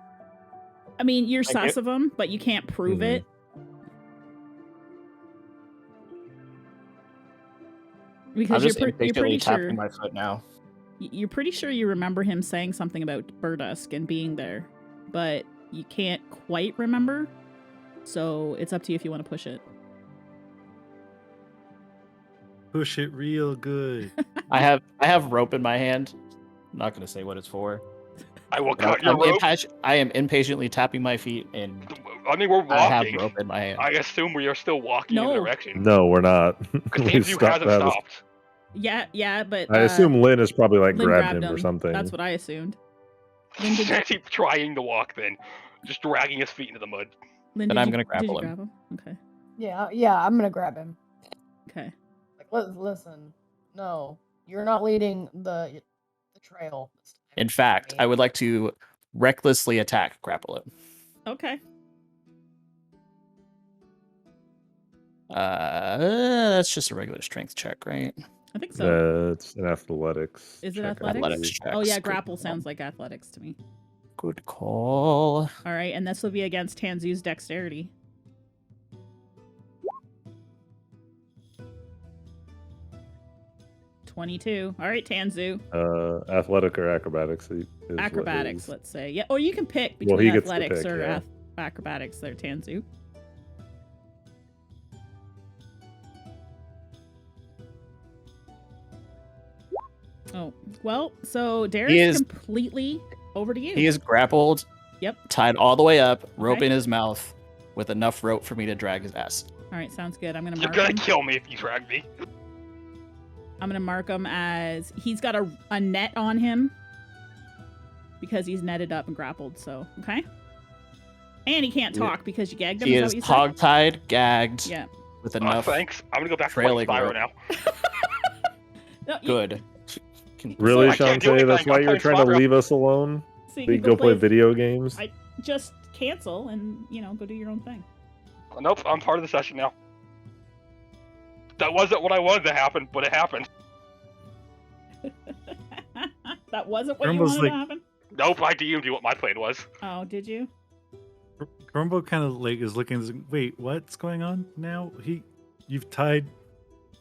I mean, you're Thank you. sus of him, but you can't prove Mhm. it. I'm Because just you're impatiently pretty tapping sure my foot now. you're pretty sure you remember him saying something about Burdusk and being there, but you can't quite remember. So it's up to you if you want to push it. Push it real good. I have rope in my hand. I'm not gonna say what it's for. I will But cut your rope. I am impatiently tapping my feet, and I mean, we're I have walking. rope in my hand. I assume we are still walking in No. the direction. No, we're not. Because We Tanzu stopped hasn't to have a- stopped. Yeah, but I assume Lynn has probably like Lynn grabbed him or something. That's what I assumed. Lynn, did you, Can't keep trying to walk then. Just dragging his feet into the mud. Lynn, Then did I'm you- gonna did you grapple him. grab him? Okay. Yeah, I'm gonna grab him. Okay. Like, listen, no, you're not leading the trail. this time. In fact, I would like to recklessly attack grapple him. Okay. That's just a regular strength check, right? I think so. It's an athletics. Is it check, I athletics? Athletics believe. Oh yeah, checks. grapple sounds like athletics to me. Good call. All right, and this will be against Tanzu's dexterity. $22. All right, Tanzu. Athletic or acrobatics? Is what Acrobatics, his- let's say. Yeah, or you can pick Well, between he gets to athletics pick, or yeah. acrobatics there, Tanzu. Oh, well, so Darius is- completely over to you. He is grappled. Yep. Tied all the way up, rope Okay. in his mouth, with enough rope for me to drag his ass. All right, sounds good. I'm gonna You're mark gonna him. kill me if you drag me. I'm gonna mark him as he's got a net on him because he's netted up and grappled. So okay, and he can't Yeah. talk because you gagged him. He Is is that what you hog-tied, gagged, said? Yeah. with enough. Thanks. I'm gonna go back to trailing playing Spyro rope. now. No, you- Good. Can- Really, I can't do Shantae? That's anything, why I'm you're playing trying to Spyro. leave us alone? so you So you can go play video games? Just cancel and go do your own thing. Nope, I'm part of the session now. That wasn't what I wanted to happen, but it happened. That wasn't what you Grumbles wanted to like- happen. Nope, I DM'd what my plan was. Oh, did you? Grumbo kind of like is looking. Wait, what's going on now? You've tied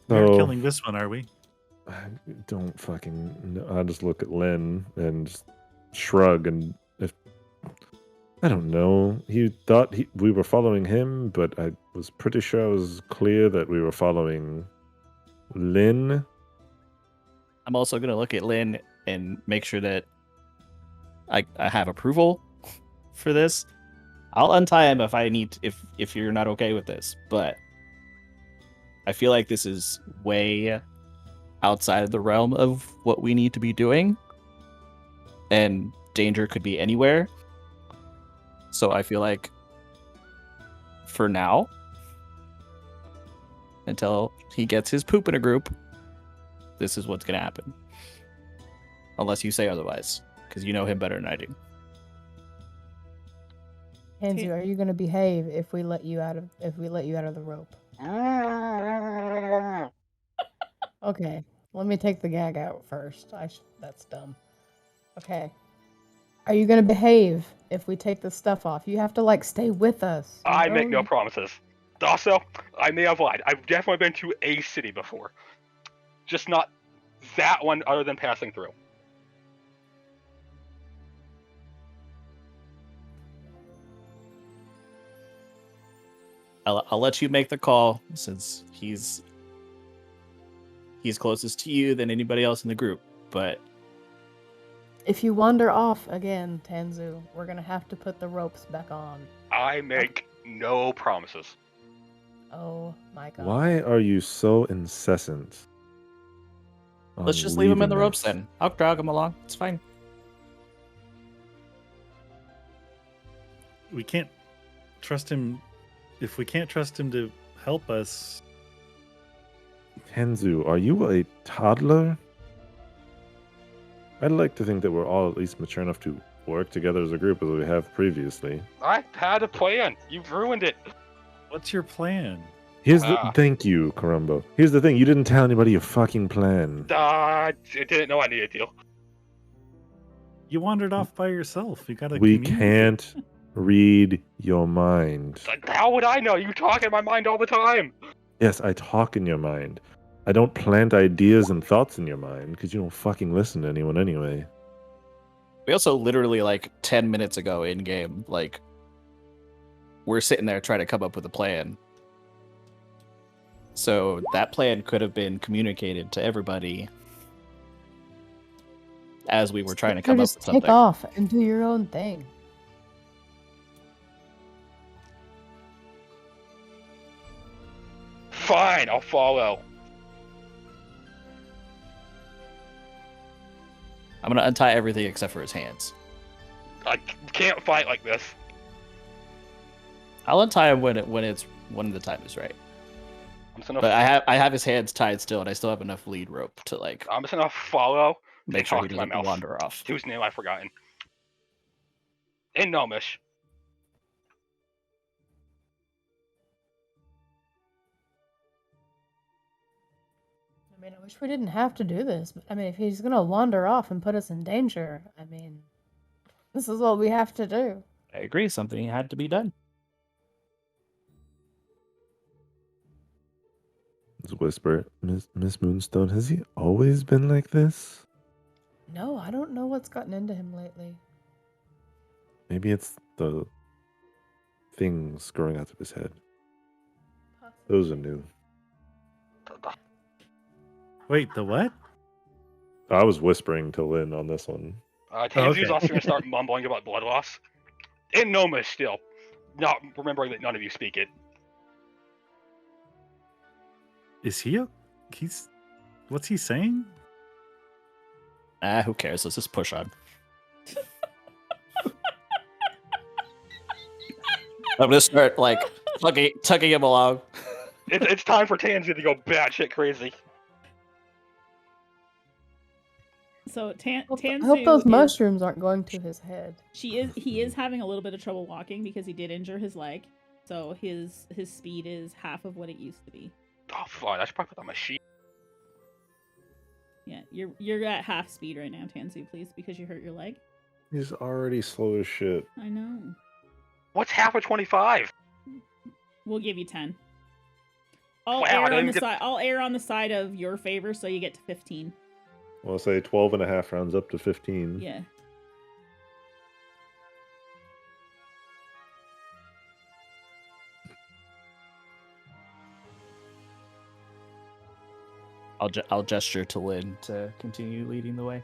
We aren't So, killing this one, are we? I don't fucking know. I just look at Lynn and just shrug, and I don't know. He thought we were following him, but I was pretty sure it was clear that we were following Lynn. I'm also gonna look at Lynn and make sure that I have approval for this. I'll untie him if I need if you're not okay with this, but I feel like this is way outside of the realm of what we need to be doing, and danger could be anywhere. So I feel like for now, until he gets his poop in a group, this is what's gonna happen. Unless you say otherwise, because you know him better than I do. Tanzu, are you gonna behave if we let you out of the rope? Okay, let me take the gag out first. That's dumb. Okay. Are you gonna behave if we take the stuff off? You have to like stay with us. I make no promises. Also, I may have lied. I've definitely been to a city before. Just not that one other than passing through. I'll let you make the call since he's closest to you than anybody else in the group. But if you wander off again, Tanzu, we're gonna have to put the ropes back on. I make no promises. Oh my god. Why are you so incessant? let's just leave him in the ropes then. I'll drag him along. It's fine. We can't trust him. If we can't trust him to help us, Tanzu, are you a toddler? I'd like to think that we're all at least mature enough to work together as a group as we have previously. I had a plan. You've ruined it. what's your plan? Thank you, Karumbo. Here's the thing, you didn't tell anybody your fucking plan. I didn't know I needed to. You wandered off by yourself. You gotta. We communicate. can't read your mind. How would I know? You talk in my mind all the time. Yes, I talk in your mind. I don't plant ideas and thoughts in your mind because you don't fucking listen to anyone anyway. We also literally like 10 minutes ago in game, like we're sitting there trying to come up with a plan. So that plan could have been communicated to everybody as we were trying to come up with Just something. take off and do your own thing. Fine, I'll follow. I'm gonna untie everything except for his hands. I can't fight like this. I'll untie him when the time is right. I'm just gonna. But I have his hands tied still, and I still have enough lead rope to like I'm just gonna follow. make sure he talk to my doesn't mouth. wander off. Whose name I've forgotten. In Gnomish. I mean, I wish we didn't have to do this, but I mean, if he's gonna wander off and put us in danger, I mean, this is what we have to do. I agree. Something had to be done. Let's whisper, Miss Moonstone, has he always been like this? No, I don't know what's gotten into him lately. Maybe it's the things growing out of his head. Those are new. Wait, the what? I was whispering to Lynn on this one. Tanzu's okay. also gonna start mumbling about blood loss. In Gnomish still. Not remembering that none of you speak it. Is he? He's. What's he saying? Who cares? Let's just push on. I'm gonna start like tugging him along. It's time for Tanzu to go batshit crazy. So I Tanzu hope those is- mushrooms aren't going to his head. He is having a little bit of trouble walking because he did injure his leg. So his speed is half of what it used to be. Oh, fine. I should probably put on my sheet. Yeah, you're at half speed right now, Tanzu, please, because you hurt your leg. He's already slow as shit. I know. What's half of 25? We'll give you 10. I'll Wow, I err didn't on the get- side. I'll err on the side of your favor, so you get to 15. I'll say 12 and a half rounds up to 15. Yeah. I'll gesture to Lynn to continue leading the way.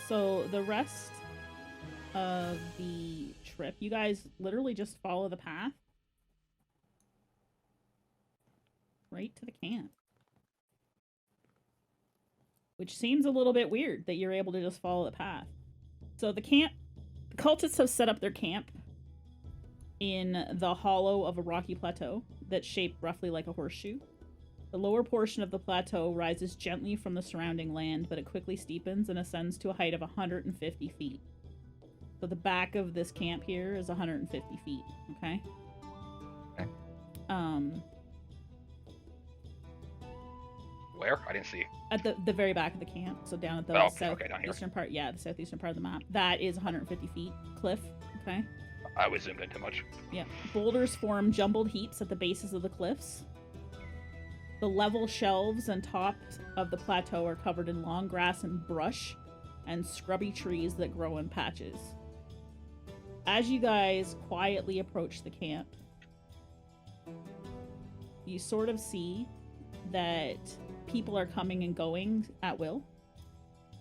So the rest of the trip, you guys literally just follow the path right to the camp. Which seems a little bit weird that you're able to just follow the path. So the cultists have set up their camp in the hollow of a rocky plateau that's shaped roughly like a horseshoe. The lower portion of the plateau rises gently from the surrounding land, but it quickly steepens and ascends to a height of 150 feet. So the back of this camp here is 150 feet, okay? Okay. Where? I didn't see. At the very back of the camp, so down at the Oh, okay, down here. southeastern part, yeah, the southeastern part of the map. That is 150 feet cliff, okay? I was zoomed in too much. Yeah. Boulders form jumbled heaps at the bases of the cliffs. The level shelves and tops of the plateau are covered in long grass and brush and scrubby trees that grow in patches. As you guys quietly approach the camp, you sort of see that people are coming and going at will,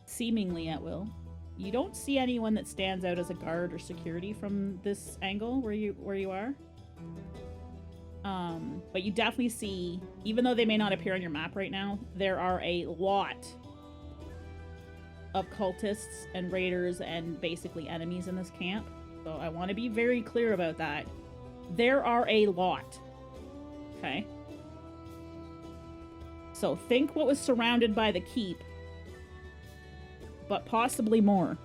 seemingly at will. You don't see anyone that stands out as a guard or security from this angle where you are. But you definitely see, even though they may not appear on your map right now, there are a lot of cultists and raiders and basically enemies in this camp. So I want to be very clear about that. There are a lot. Okay? So think what was surrounded by the keep, but possibly more.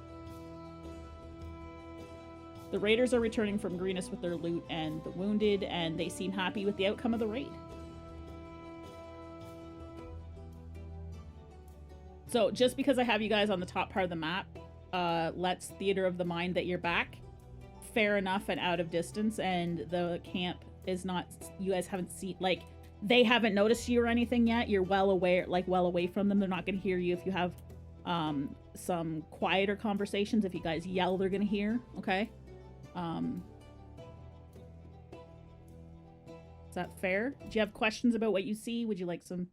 The raiders are returning from Greenest with their loot and the wounded, and they seem happy with the outcome of the raid. So just because I have you guys on the top part of the map, lets Theater of the Mind that you're back fair enough and out of distance, and the camp is not, you guys haven't seen, like, they haven't noticed you or anything yet. You're well aware, like, well away from them. They're not going to hear you if you have some quieter conversations. If you guys yell, they're going to hear, okay? Is that fair? Do you have questions about what you see? Would you like some?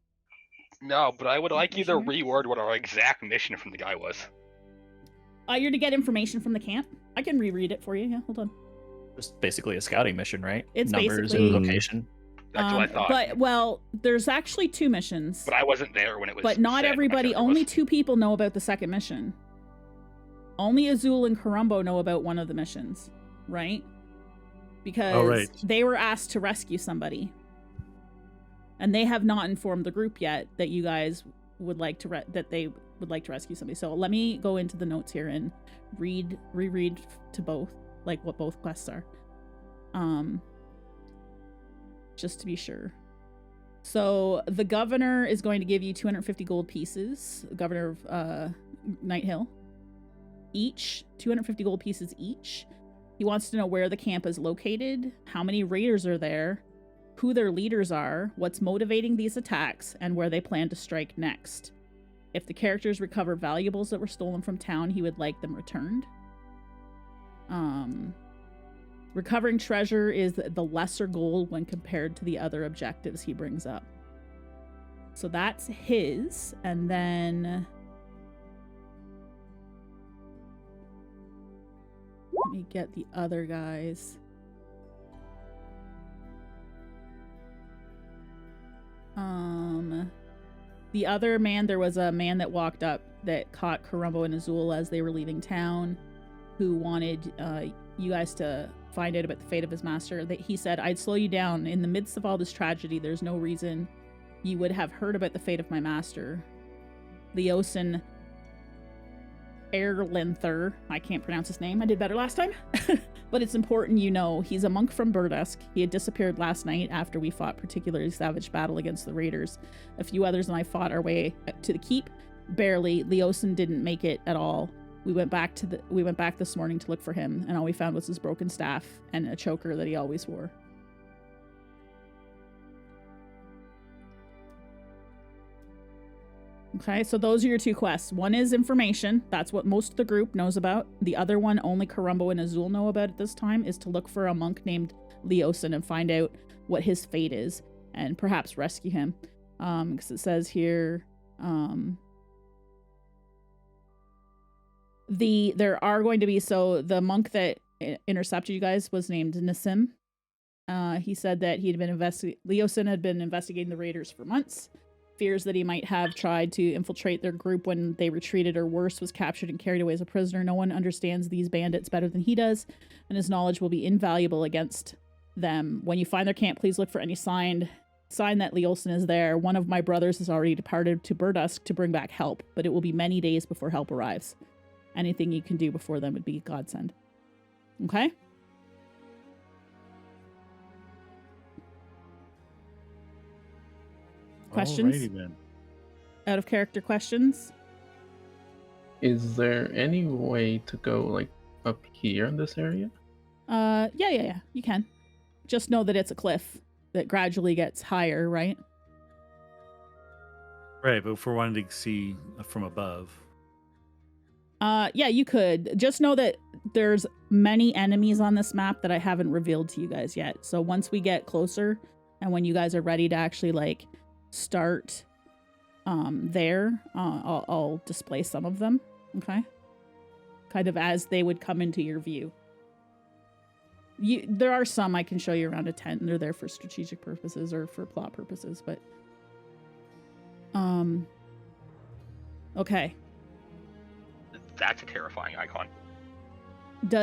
No, but I would like you to Information reword what our exact mission from the guy was. You're to get information from the camp. I can reread it for you. Yeah, hold on. Just basically a scouting mission, right? It's Numbers basically- and location. That's what I thought. But, well, there's actually 2 missions. But I wasn't there when it was. But not said. everybody, I can't only remember 2 people know about the second mission. Only Izul and Karumbo know about one of the missions, right? Because right. they were asked to rescue somebody. And they have not informed the group yet that you guys would like to that they would like to rescue somebody. So let me go into the notes here and reread to both, like what both quests are. Just to be sure. So the governor is going to give you 250 gold pieces. The governor of Night Hill. Each 250 gold pieces each. He wants to know where the camp is located, how many raiders are there, who their leaders are, what's motivating these attacks, and where they plan to strike next. If the characters recover valuables that were stolen from town, he would like them returned. Recovering treasure is the lesser goal when compared to the other objectives he brings up. So that's his, and then let me get the other guys. The other man, there was a man that walked up that caught Karumbo and Izul as they were leaving town, who wanted you guys to find out about the fate of his master. That he said, I'd slow you down. In the midst of all this tragedy, there's no reason you would have heard about the fate of my master. Leosin Erlinther. I can't pronounce his name. I did better last time. But it's important you know. He's a monk from Burdusk. He had disappeared last night after we fought particularly savage battle against the raiders. A few others and I fought our way to the keep. Barely. Leosin didn't make it at all. We went back this morning to look for him, and all we found was his broken staff and a choker that he always wore. Okay, so those are your 2 quests. One is information. That's what most of the group knows about. The other one only Karumbo and Izul know about at this time is to look for a monk named Leosin and find out what his fate is and perhaps rescue him. Because it says here, there are going to be, so the monk that intercepted you guys was named Nassim. He said that Leosin had been investigating the raiders for months. Fears that he might have tried to infiltrate their group when they retreated, or worse, was captured and carried away as a prisoner. No one understands these bandits better than he does, and his knowledge will be invaluable against them. When you find their camp, please look for any sign that Leosin is there. One of my brothers has already departed to Burdusk to bring back help, but it will be many days before help arrives. Anything you can do before then would be a godsend. Okay? Questions? Alrighty, then. Out of character questions? Is there any way to go like up here in this area? Yeah. You can. Just know that it's a cliff that gradually gets higher, right? Right, but if we're wanting to see from above. Yeah, you could. Just know that there's many enemies on this map that I haven't revealed to you guys yet. So once we get closer and when you guys are ready to actually like start there, I'll display some of them. Okay? Kind of as they would come into your view. There are some I can show you around a tent, and they're there for strategic purposes or for plot purposes, but okay. That's a terrifying icon. Do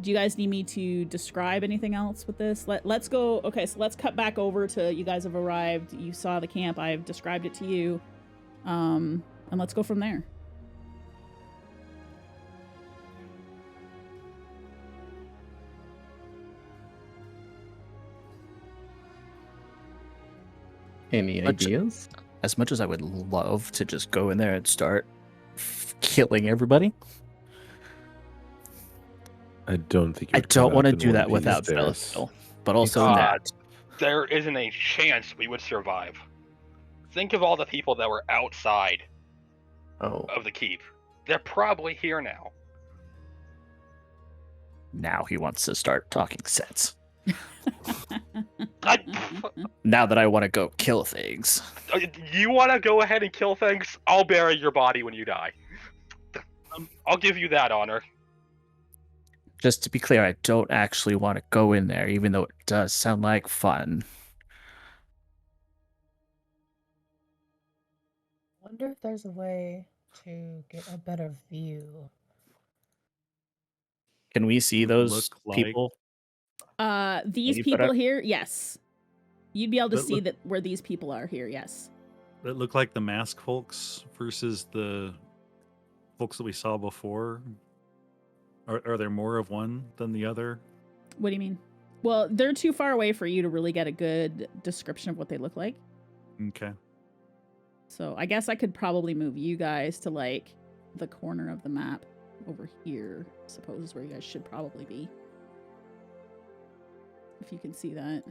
you guys need me to describe anything else with this? Let's go. Okay, so let's cut back over to you guys have arrived. You saw the camp. I've described it to you. And let's go from there. Any ideas? As much as I would love to just go in there and start killing everybody, I don't think. I don't want to do that without Belethil. But also that there isn't a chance we would survive. Think of all the people that were outside of the keep. They're probably here now. Now he wants to start talking sense. I, Now that I want to go kill things. You want to go ahead and kill things? I'll bury your body when you die. I'll give you that honor. Just to be clear, I don't actually want to go in there, even though it does sound like fun. Wonder if there's a way to get a better view. Can we see those people? These Maybe people better? here, yes. You'd be able to That see look- that where these people are here, yes. That look like the mask folks versus the folks that we saw before. Are there more of one than the other? What do you mean? Well, they're too far away for you to really get a good description of what they look like. Okay. So I guess I could probably move you guys to like the corner of the map over here, I suppose is where you guys should probably be. If you can see that.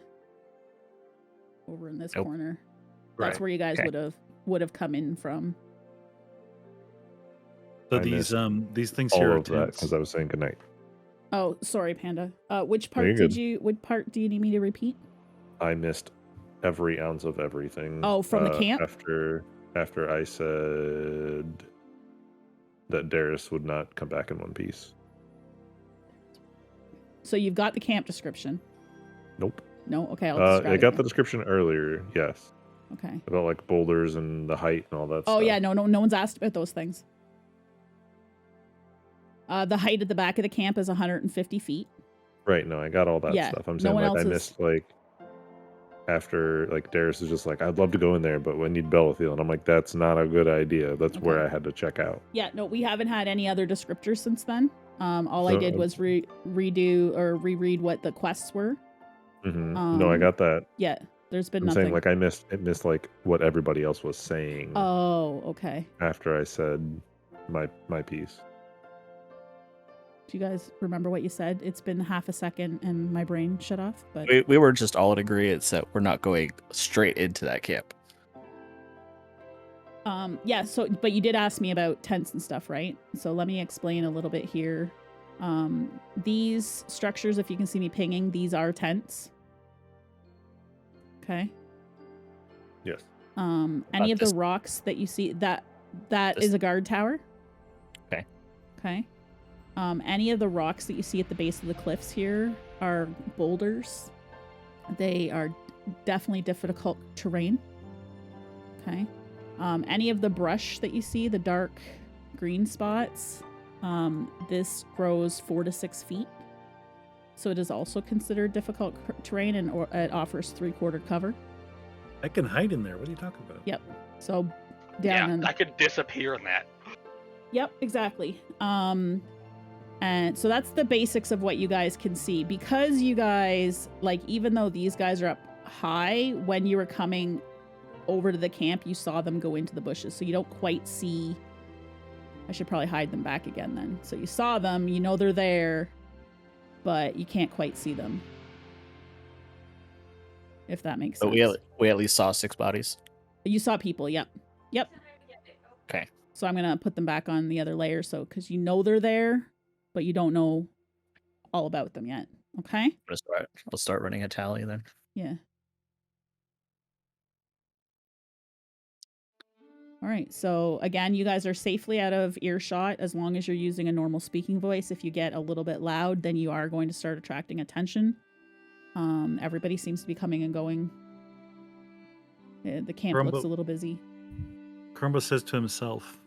Over in this Nope. corner. That's Right. where you guys Okay. would have come in from. So I these things all here are of that tents. because I was saying goodnight. Oh, sorry, Panda. Which part you're good. what part do you need me to repeat? I missed every ounce of everything. Oh, from the camp? After I said that Darius would not come back in one piece. So you've got the camp description. Nope. No? Okay, I'll describe I it got the then. description earlier. Yes, Okay. about like boulders and the height and all that. Oh stuff. yeah, no one's asked about those things. The height at the back of the camp is 150 feet. Right. No, I got all that Yeah, stuff. I'm no saying one like I else is- missed like after like Darius is just like I'd love to go in there, but we need Belethil, and I'm like that's not a good idea. That's where Okay. I had to check out. Yeah, no, we haven't had any other descriptors since then. All I So, did was redo or reread what the quests were. No, I got that. Yeah, there's been I'm nothing. saying like I missed like what everybody else was saying Oh, okay. after I said my piece. Do you guys remember what you said? It's been half a second and my brain shut off. But We were just all in agreement that we're not going straight into that camp. yeah. So, but you did ask me about tents and stuff, right? So let me explain a little bit here. These structures, if you can see me pinging, these are tents. Okay. Yes. Any of the rocks that you see, that is a guard tower. Okay. Okay. Any of the rocks that you see at the base of the cliffs here are boulders. They are definitely difficult terrain. Okay. Any of the brush that you see, the dark green spots, this grows 4 to 6 feet. So it is also considered difficult terrain, and it offers 3/4 cover. I can hide in there. What are you talking about? Yep. So down. Yeah, I could disappear in that. Yep, exactly. And so that's the basics of what you guys can see. Because you guys, like, even though these guys are up high, when you were coming over to the camp, you saw them go into the bushes. So you don't quite see. I should probably hide them back again then. So you saw them, you know they're there, but you can't quite see them. If that makes sense. But we at least saw 6 bodies. You saw people, yep. Yep. Okay. So I'm going to put them back on the other layer, so because you know they're there, but you don't know all about them yet. Okay? I'll start running a tally then. Yeah. All right. So again, you guys are safely out of earshot as long as you're using a normal speaking voice. If you get a little bit loud, then you are going to start attracting attention. Everybody seems to be coming and going. The camp looks a little busy. Crumbo says to himself,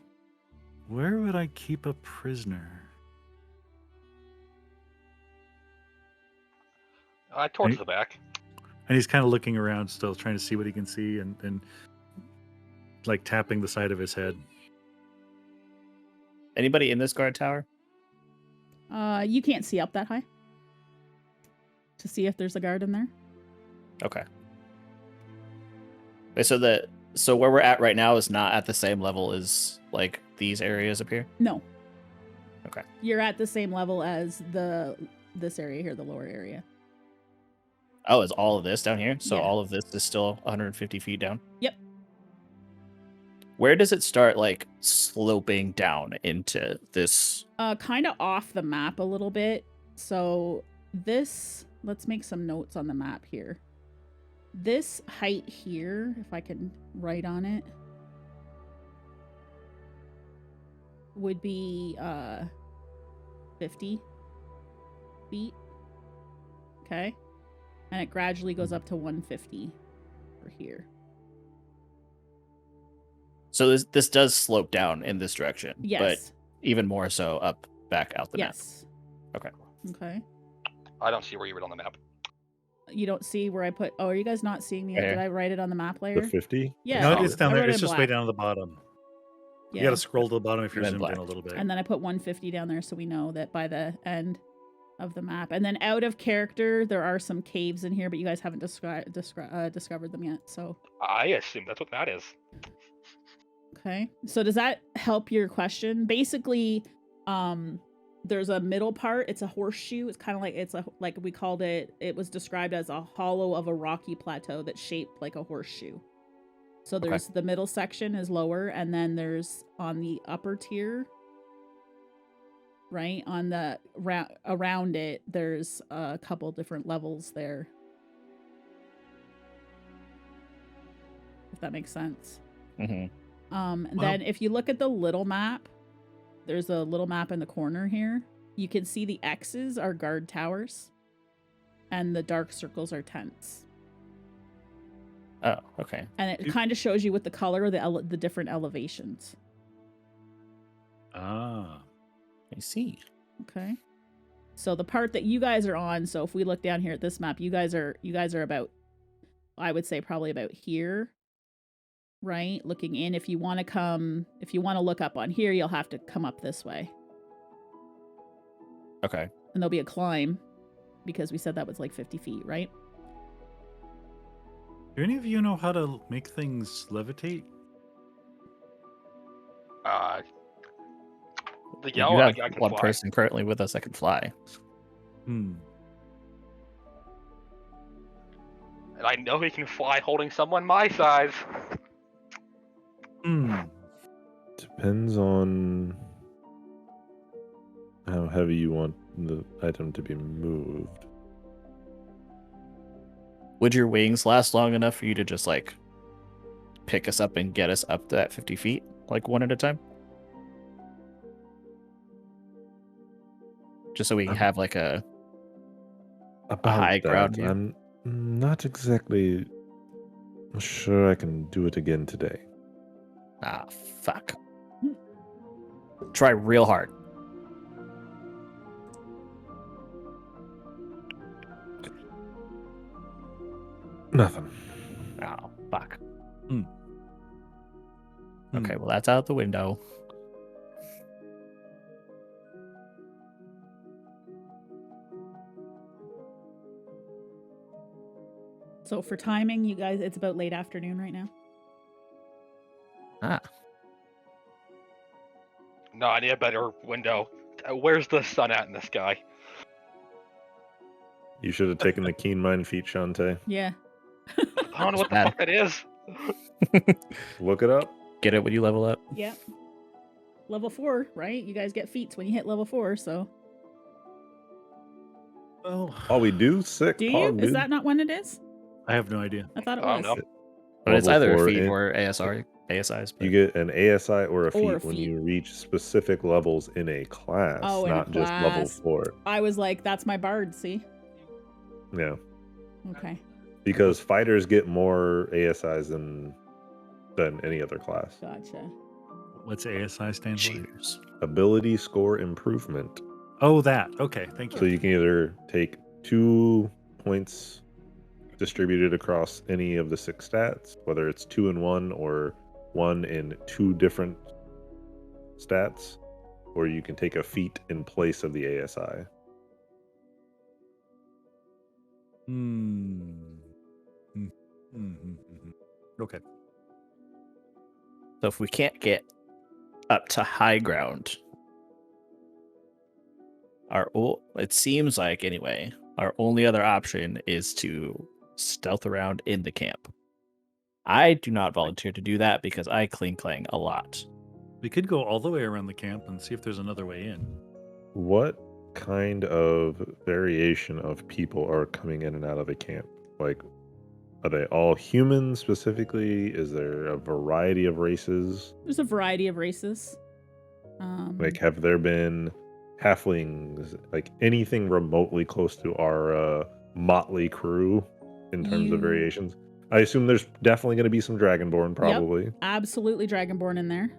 "Where would I keep a prisoner?" Towards the back. And he's kind of looking around still, trying to see what he can see, and like tapping the side of his head. Anybody in this guard tower? You can't see up that high to see if there's a guard in there. Okay. So where we're at right now is not at the same level as like these areas up here? No. Okay. You're at the same level as this area here, the lower area. Oh, is all of this down here? So Yeah. all of this is still 150 feet down? Yep. Where does it start, like, sloping down into this? Kind of off the map a little bit. So this, let's make some notes on the map here. This height here, if I can write on it, would be 50 feet. Okay. And it gradually goes up to 150 for here. So this does slope down in this direction. Yes. But even more so up back out the map. Yes. Okay. Okay. I don't see where you were on the map. You don't see where I put... Oh, are you guys not seeing me? Right Did here. I write it on the map layer? The 50? Yeah. No, it's down I there. wrote it It's in just way black. down at the bottom. Yeah. You got to scroll to the bottom if you're And then zoomed in black. a little bit. And then I put 150 down there so we know that by the end of the map. And then out of character, there are some caves in here, but you guys haven't discovered them yet. So I assume that's what that is. okay. So does that help your question? Basically, there's a middle part. It's a horseshoe. It's kind of like we called it. It was described as a hollow of a rocky plateau that's shaped like a horseshoe. So there's the middle section is lower, and then there's on the upper tier, right on the around it, there's a couple different levels there. If that makes sense. Mm-hmm. And then if you look at the little map, there's a little map in the corner here. You can see the X's are guard towers, and the dark circles are tents. Oh, okay. And it kind of shows you with the color the different elevations. Ah. I see. Okay. So the part that you guys are on, so if we look down here at this map, you guys are about, I would say probably about here, right? Looking in. If you want to look up on here, you'll have to come up this way. Okay. And there'll be a climb because we said that was like 50 feet, right? Do any of you know how to make things levitate? We Yeah, do I have can one fly. person currently with us that can fly. Hmm. And I know he can fly holding someone my size. Hmm. Depends on how heavy you want the item to be moved. Would your wings last long enough for you to just like pick us up and get us up to that 50 feet, like one at a time? Just so we can have like a About high that, ground view. I'm not exactly sure I can do it again today. Ah, fuck. Try real hard. Nothing. Oh, fuck. Hmm. Okay, well, that's out the window. So for timing, you guys, it's about late afternoon right now. Ah, No, I need a better window. Where's the sun at in the sky? You should have taken the keen mind feat, Shantae. Yeah. I don't know what the bad. fuck that is. Look it up. get it when you level up. Yeah. Level 4, right? You guys get feats when you hit level 4, so. Well, Oh, we do? Sick. Do you? Pog, Is dude. that not when it is? I have no idea. I thought it I was. don't know. But it's Level either a 4 feat in- or ASIs. But You get an ASI or a feat Or a when feat. you reach specific levels in a class, Oh, in a not just level class. 4. I was like, that's my bard, see? Yeah, Okay. because fighters get more ASIs than any other class. Gotcha. What's ASI stand for? cheers. Ability score improvement. Oh, that. Okay, thank So you. you can either take 2 points distributed across any of the 6 stats, whether it's 2 in 1 or 1 in 2 different stats, or you can take a feat in place of the ASI. Hmm. Hmm. Hmm, hmm, hmm, hmm. Okay. So if we can't get up to high ground, it seems like anyway, our only other option is to stealth around in the camp. I do not volunteer to do that because I clang a lot. We could go all the way around the camp and see if there's another way in. What kind of variation of people are coming in and out of a camp? Like, are they all humans specifically? Is there a variety of races? There's a variety of races. Like, have there been halflings, like anything remotely close to our motley crew in terms of You- variations? I assume there's definitely going to be some Dragonborn, probably. absolutely Dragonborn in there.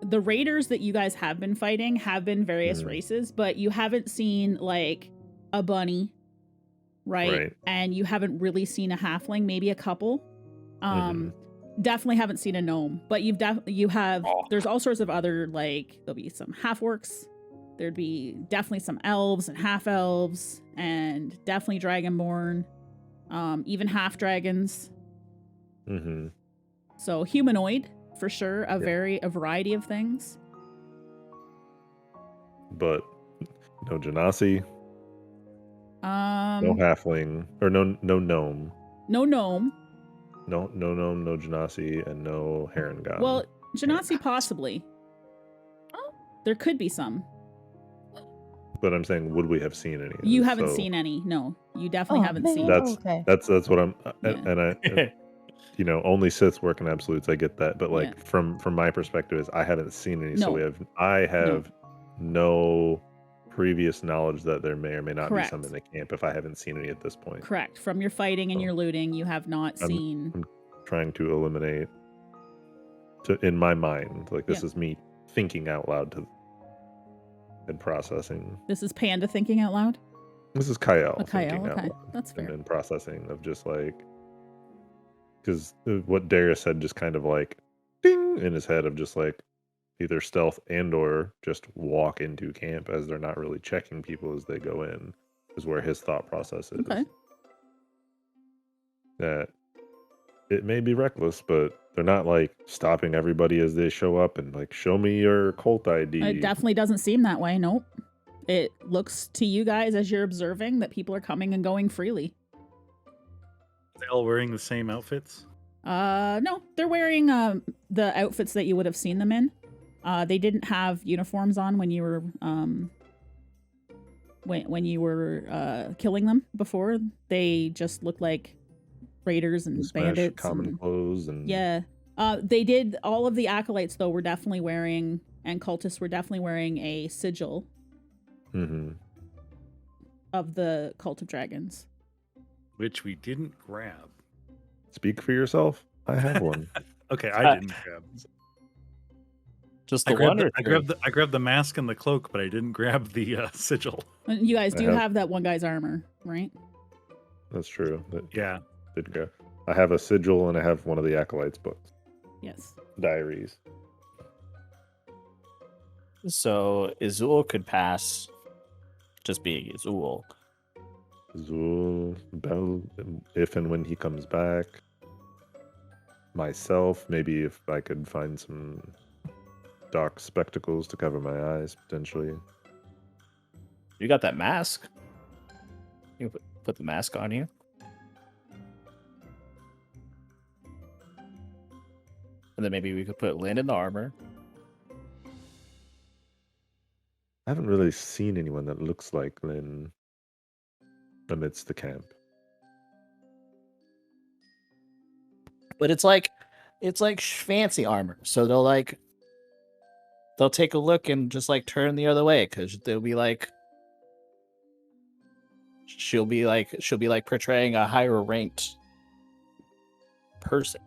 The raiders that you guys have been fighting have been various races, but you haven't seen like a bunny, right? And you haven't really seen a halfling, maybe a couple. Definitely haven't seen a gnome, but there's all sorts of other, like, there'll be some half orcs, there'd be definitely some elves and half elves, and definitely Dragonborn, even half dragons. So humanoid for sure, a variety of things. But no Genasi, no No halfling, or no gnome. No gnome. No gnome, no Genasi, and no Heron God. Well, Genasi possibly. There could be some. But I'm saying, would we have seen any? You haven't seen any. No, you definitely haven't man. seen. Okay. That's what I'm, Yeah. and I, only Siths work in absolutes. I get that, but like from my perspective, is I haven't seen any. So I have no previous knowledge that there may or may not be some in the camp if I haven't seen any at this point. Correct. From your fighting and your looting, you have not seen. I'm trying to eliminate, in my mind, like this is me thinking out loud and processing. This is Panda thinking out loud? This is Kyle Kyle, thinking out okay. loud. That's fair. And processing of just like, because what Darius said just kind of like ding in his head of just like either stealth and or just walk into camp as they're not really checking people as they go in is where his thought process is. Okay. That it may be reckless, but They're not like stopping everybody as they show up and like, show me your cult ID. It definitely doesn't seem that way. Nope. It looks to you guys as you're observing that people are coming and going freely. Are they all wearing the same outfits? No, they're wearing the outfits that you would have seen them in. They didn't have uniforms on when you were when you were killing them before. They just looked like raiders and bandits. Common clothes and yeah. They did, all of the acolytes though were definitely wearing, and cultists were definitely wearing a sigil of the Cult of Dragons. Which we didn't grab. Speak for yourself. I have one. Okay, I didn't grab. Just the one, or I grabbed the mask and the cloak, but I didn't grab the sigil. You guys do have that one guy's armor, right? That's true. Yeah. Did go. I have a sigil and I have one of the acolytes books. Yes. Diaries. So Izul could pass, just being Izul. Izul, Bell, if and when he comes back. Myself, maybe if I could find some dark spectacles to cover my eyes, potentially. You got that mask? You put the mask on you? And then maybe we could put Lynn in the armor. I haven't really seen anyone that looks like Lynn amidst the camp. But it's like fancy armor. So they'll take a look and just like turn the other way, because they'll be like, she'll be like portraying a higher ranked person.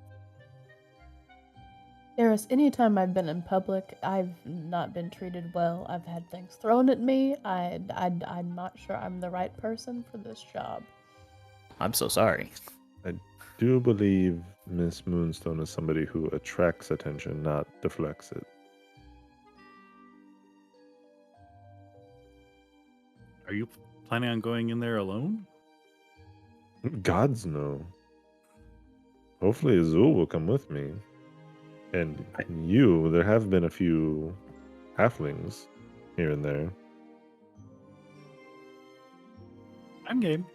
Eris, anytime I've been in public, I've not been treated well. I've had things thrown at me. I'm not sure I'm the right person for this job. I'm so sorry. I do believe Miss Moonstone is somebody who attracts attention, not deflects it. Are you planning on going in there alone? Gods know. Hopefully Izul will come with me. And there have been a few halflings here and there. I'm game.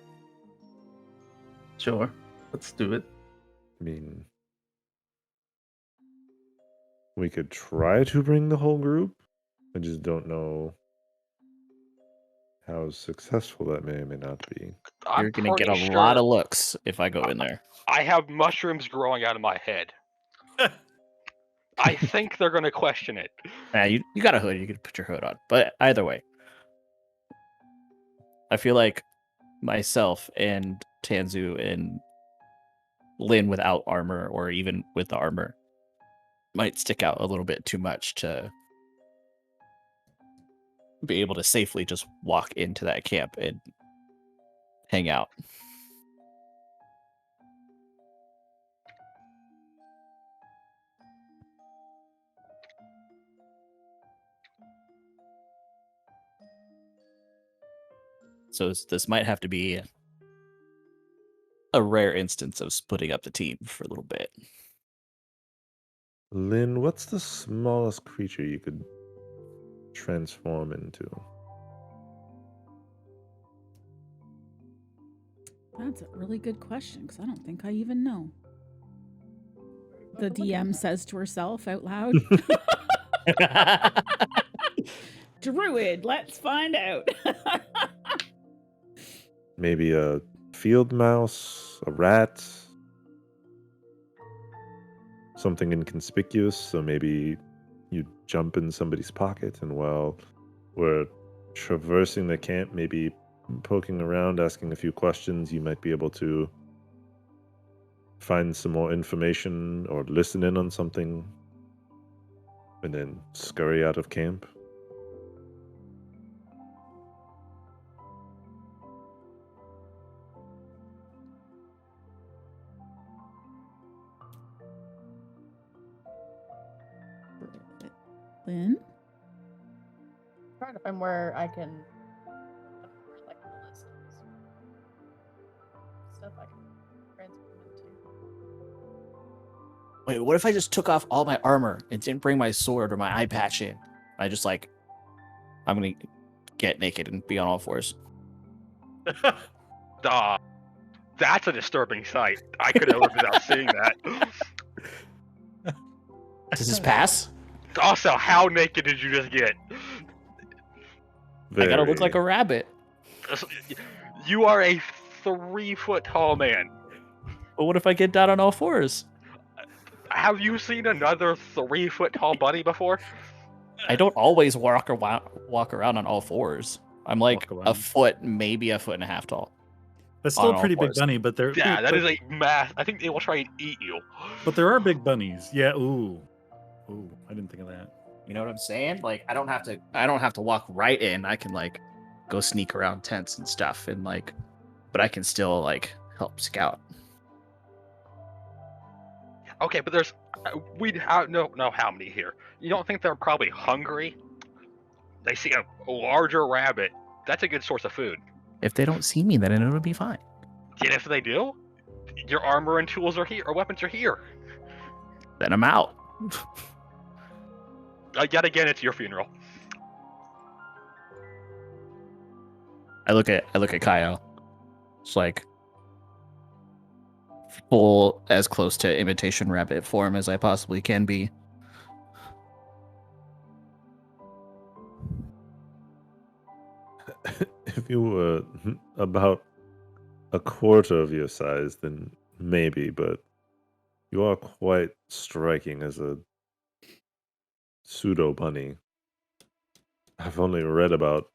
Sure, let's do it. I mean, we could try to bring the whole group. I just don't know how successful that may or may not be. You're going to get a lot of looks if I go in there. I have mushrooms growing out of my head. I think they're going to question it. You got a hood. You can put your hood on. But either way, I feel like myself and Tanzu and Lynn without armor, or even with the armor, might stick out a little bit too much to be able to safely just walk into that camp and hang out. So this might have to be a rare instance of splitting up the team for a little bit. Lynn, what's the smallest creature you could transform into? That's a really good question, because I don't think I even know. The DM says to herself out loud. Druid, let's find out. Maybe a field mouse, a rat, something inconspicuous. So maybe you jump in somebody's pocket, and while we're traversing the camp, maybe poking around, asking a few questions, you might be able to find some more information or listen in on something, and then scurry out of camp. Lynn? Trying to find where I can like the list is. Stuff I can transform wait, what if I just took off all my armor and didn't bring my sword or my eye patch in? I just like, I'm gonna get naked and be on all fours. That's a disturbing sight. I could have lived without seeing that. Does this pass? Also, how naked did you just get? I gotta look like a rabbit. You are a 3-foot tall man. But what if I get down on all fours? Have you seen another 3-foot tall bunny before? I don't always walk around on all fours. I'm like a foot, maybe a foot and a half tall. That's still a pretty big bunny, but they're that is a mass. I think they will try and eat you. But there are big bunnies. Yeah. Ooh, I didn't think of that. You know what I'm saying? Like I don't have to walk right in. I can like go sneak around tents and stuff, and like, but I can still like help scout. Okay, but there's we don't know how many here. You don't think they're probably hungry? They see a larger rabbit. That's a good source of food. If they don't see me, then it'll be fine. And if they do, your armor and tools are here, or weapons are here. Then I'm out. Yet again, it's your funeral. I look at Kyle. It's like full as close to imitation rabbit form as I possibly can be. If you were about a quarter of your size, then maybe, but you are quite striking as a pseudo bunny. I've only read about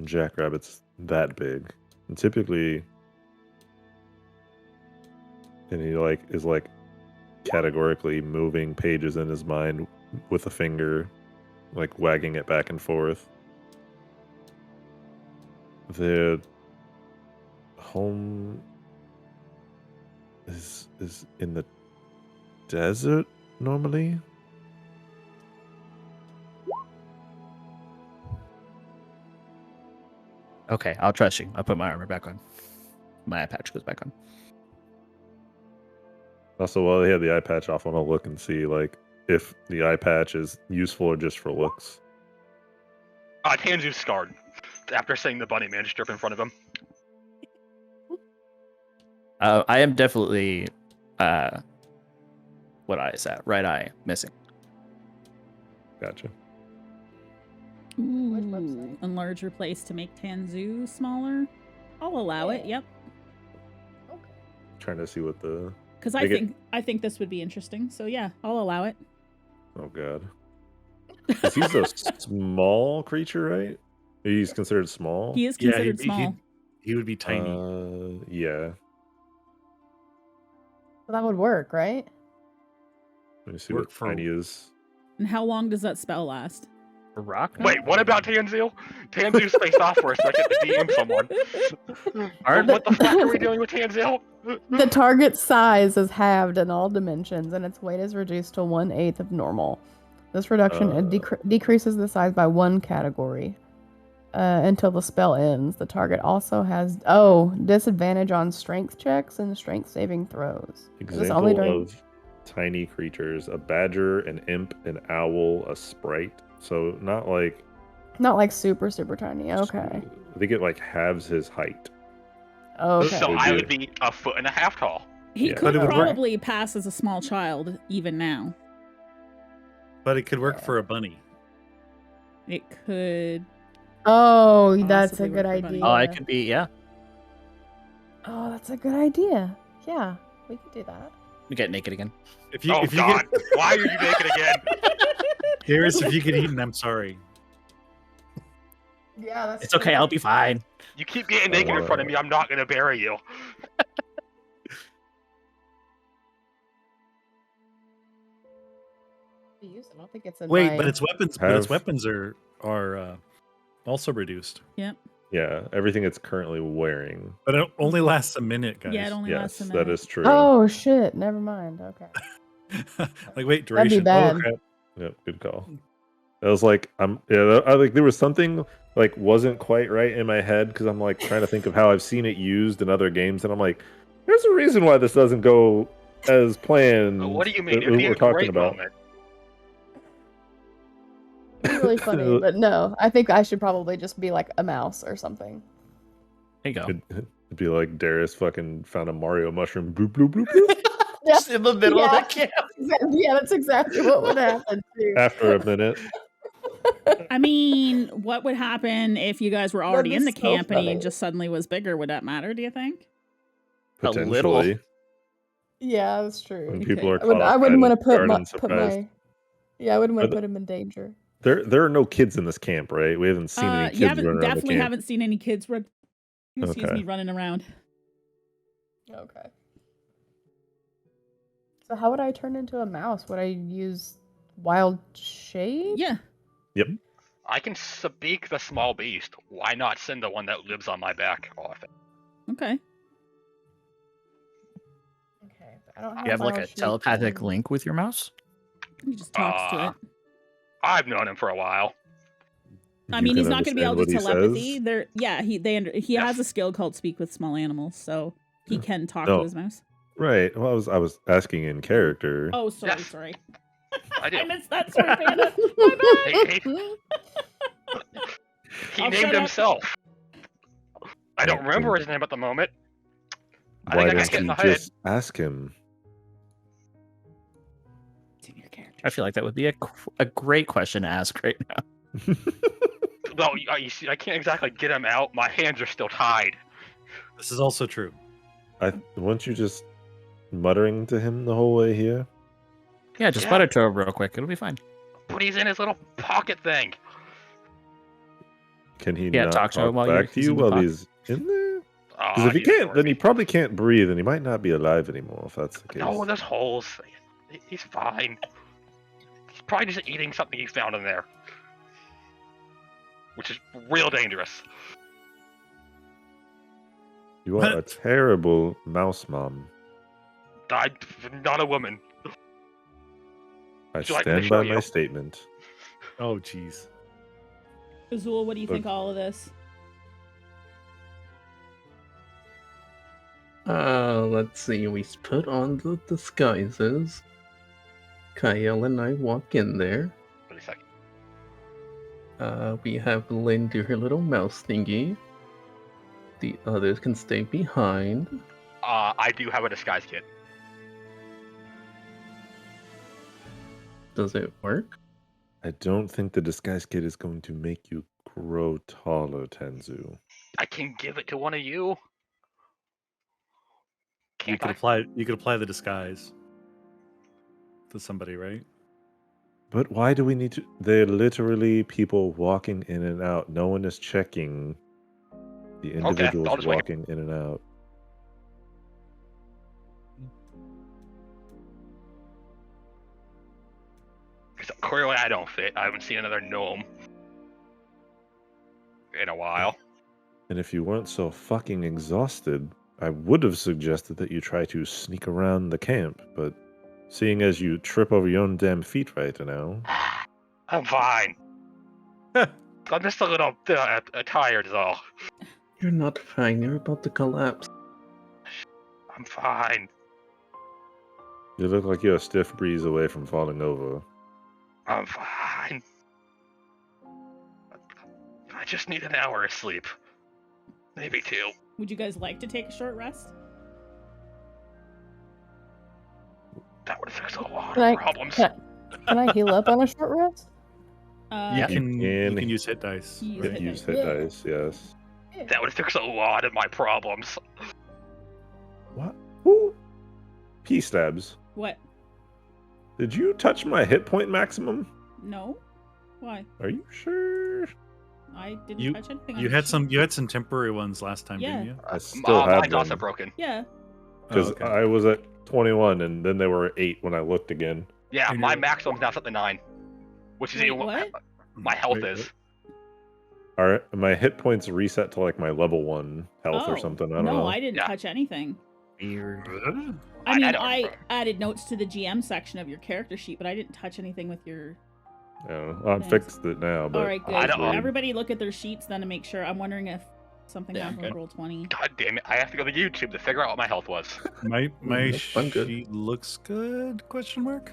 jackrabbits that big, and typically, and he is categorically moving pages in his mind with a finger, like wagging it back and forth. Their home is in the desert normally. Okay, I'll trust you. I'll put my armor back on. My eye patch goes back on. Also, while they have the eye patch off, I want to look and see like if the eye patch is useful or just for looks. Tanzu's scarred after seeing the bunny man strip in front of him. I am definitely what eye is that? Right eye missing. Gotcha. Ooh, enlarge your place to make Tanzu smaller. I'll allow it. Yep. Okay. Trying to see what the Because I think this would be interesting. So yeah, I'll allow it. oh god, he's a small creature, right? He's considered small. He is considered small. He would be tiny. Yeah. So that would work, right? Let me see what tiny is. And how long does that spell last? A rock? Wait, what about Tanzu? Tanzu spaced off for a second to DM someone. What the fuck are we doing with Tanzu? The target size is halved in all dimensions, and its weight is reduced to 1/8 of normal. This reduction decreases the size by 1 category until the spell ends. The target also has disadvantage on strength checks and strength saving throws. Example of tiny creatures: a badger, an imp, an owl, a sprite. So not like super tiny. Okay. I think it like halves his height. Okay. So I would be 1.5 feet tall. He could probably pass as a small child even now. But it could work for a bunny. It could. Oh, that's a possibly good work for bunny. idea. Oh, I could be, yeah. Oh, that's a good idea. Yeah, we could do that. We get naked again. If you God, why are you naked again? Garrus, if you get eaten, I'm sorry. Yeah, that's. It's okay, I'll be fine. You keep getting naked in front of me, I'm not gonna bury you. I don't think it's in Wait, my- but its weapons. But its weapons are also reduced. Yep. Yeah, everything it's currently wearing. But it only lasts a minute, guys. Yeah, it only lasts a minute. That is true. Oh shit! Never mind. Okay. Like wait, That'd be duration. bad. Oh crap. Yep, good call. I was like, there was something like wasn't quite right in my head because I'm like trying to think of how I've seen it used in other games, and I'm like, there's a reason why this doesn't go as planned. What do you mean? that It'd be we're a talking great about. moment. It's really funny, but no. I think I should probably just be like a mouse or something. There you go. It'd be like Darius fucking found a Mario mushroom. Bloop, bloop, bloop, bloop. Just in the middle of Yeah. the camp. Yeah, that's exactly what would happen too. After a minute. I mean, what would happen if you guys were That'd already be in the so camp and he funny. just suddenly was bigger? Would that matter, do you think? A little. Potentially. Yeah, that's true. When Okay. people are I, would, caught I off wouldn't guard want to put and surprised. yeah, I wouldn't want But- to put him in danger. There are no kids in this camp, right? We haven't seen any kids running around the definitely camp. haven't seen any kids Okay. running around. Okay. So how would I turn into a mouse? Would I use wild shape? Yeah. I can speak the small beast. Why not send the one that lives on my back off it? Okay. Okay, but I don't have You have like wild a shape telepathic on- link with your mouse? He just talks to it. I've known him for a while. I You mean, can he's not going to be able to understand what he telepathy. says? He has a skill called speak with small animals, so he Yeah. can talk No. to his mouse. Right. Well, I was asking in character. Oh, sorry, Yes. sorry. I do. I missed that. Sorry, Panda. My bad. He I'll named shut up. himself. I don't remember his name at the moment. I Why think I got don't hit in you the head. just ask him? It's in your character. I feel like that would be a great question to ask right now. Well, you see, I can't exactly get him out. My hands are still tied. This is also true. Weren't you just muttering to him the whole way here? Yeah, just Yeah. butter to him real quick. It'll be fine. But he's in his little pocket thing. Can he Yeah, not talk to him while back to he's you in the while pocket. he's in there? Ah, Because if he he's can't, ignoring then me. he probably can't breathe, and he might not be alive anymore. If that's the case. No, there's holes. He's fine. He's probably just eating something he found in there. Which is real dangerous. You are a terrible mouse mom. I'm not a woman. I Would you like me to stand show by my you? statement. Oh, jeez. Izul, what do you Look. think of all of this? Let's see. We put on the disguises. Kyle and I walk in there. Wait a second. We have Lynn do her little mouse thingy. The others can stay behind. I do have a disguise kit. Does it work? I don't think the disguise kit is going to make you grow taller, Tanzu. I can give it to one of you. You Can't could I? apply. You could apply the disguise to somebody, right? But why do we need to? They're literally people walking in and out. No one is checking the I'll individuals just wait. walking in and out. Because clearly I don't fit. I haven't seen another gnome in a while. And if you weren't so fucking exhausted, I would have suggested that you try to sneak around the camp, but seeing as you trip over your own damn feet right now, I'm fine. I'm just a little tired is all. You're not fine. You're about to collapse. I'm fine. you look like you're a stiff breeze away from falling over. I'm fine. I just need an hour of sleep. Maybe 2. Would you guys like to take a short rest? That would fix a lot Can of I- problems. Can I heal up on a short rest? Uh, You Yeah. can. You can- can use hit dice. Use right? hit Use dice. hit Yeah. dice, yes. That would fix a lot of my problems. What? Who? pStabs. What? Did you touch my hit point maximum? No. Why? Are you sure? I didn't You- touch anything. on You the had sheet. some. You had some temporary ones last time, Yeah. didn't you? I still have Mine's also them. broken. Yeah. Because okay. I was at 21 and then they were at 8 when I looked again. Yeah, I my know. maximum's now set to 9. Which is Wait, even what? my health Wait, is. Alright, my hit points reset to like my level 1 health or Oh, something. I don't no, know. I didn't Yeah. touch anything. Weird. what? I mean, I don't I remember. added notes to the GM section of your character sheet, but I didn't touch anything with your. Yeah, I Thanks. fixed it now, but All right, good. I don't- Everybody look at their sheets then to make sure. I'm wondering if Something Yeah, happened good. with roll 20. God damn it! I have to go to YouTube to figure out what my health was. My Nope, I'm good. sheet looks good? Question mark.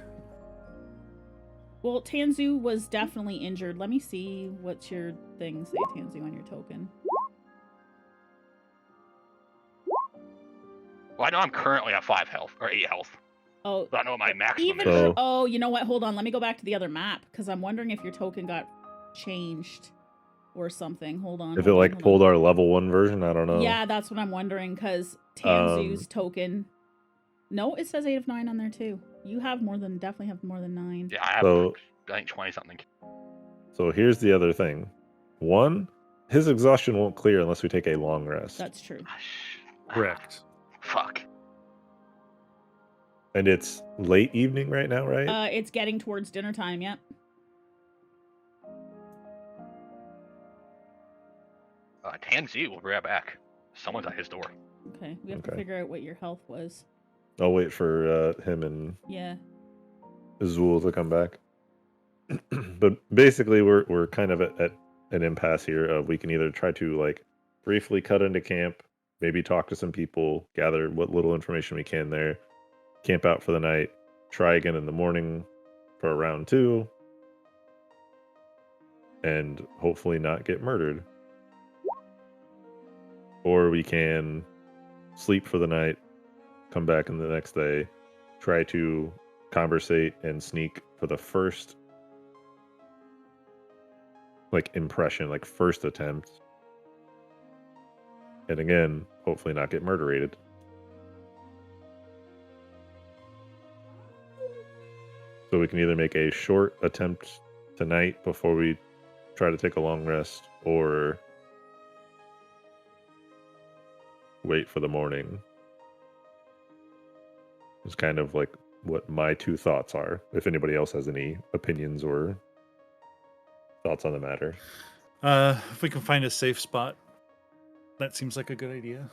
Well, Tanzu was definitely injured. Let me see what's your thing say, Tanzu, on your token. Well, I know I'm currently at 5 health or 8 health. Oh, I don't know what my maximum even is. So- oh, you know what? Hold on. Let me go back to the other map because I'm wondering if your token got changed or something. Hold on. If it hold on, like hold pulled on. our level 1 version, I don't know. Yeah, that's what I'm wondering because Tanzu's token. No, it says 8 of 9 on there too. You have definitely have more than 9. Yeah, I have So I think 20 something. so here's the other thing. One, his exhaustion won't clear unless we take a long rest. That's true. Correct. Fuck. And it's late evening right now, right? It's getting towards dinner time. Yep. Tanzu will be right back. Someone's at his door. Okay, we have to Okay. figure out what your health was. I'll wait for him and Yeah. Izul to come back. But basically, we're kind of at an impasse here. We can either try to like briefly cut into camp, maybe talk to some people, gather what little information we can there, camp out for the night, try again in the morning for round 2, and hopefully not get murdered. Or we can sleep for the night, come back in the next day, try to conversate and sneak for the first like impression, like first attempt. And again, hopefully not get murderated. So we can either make a short attempt tonight before we try to take a long rest, or wait for the morning. It's kind of like what my 2 thoughts are. If anybody else has any opinions or thoughts on the matter. If we can find a safe spot, that seems like a good idea.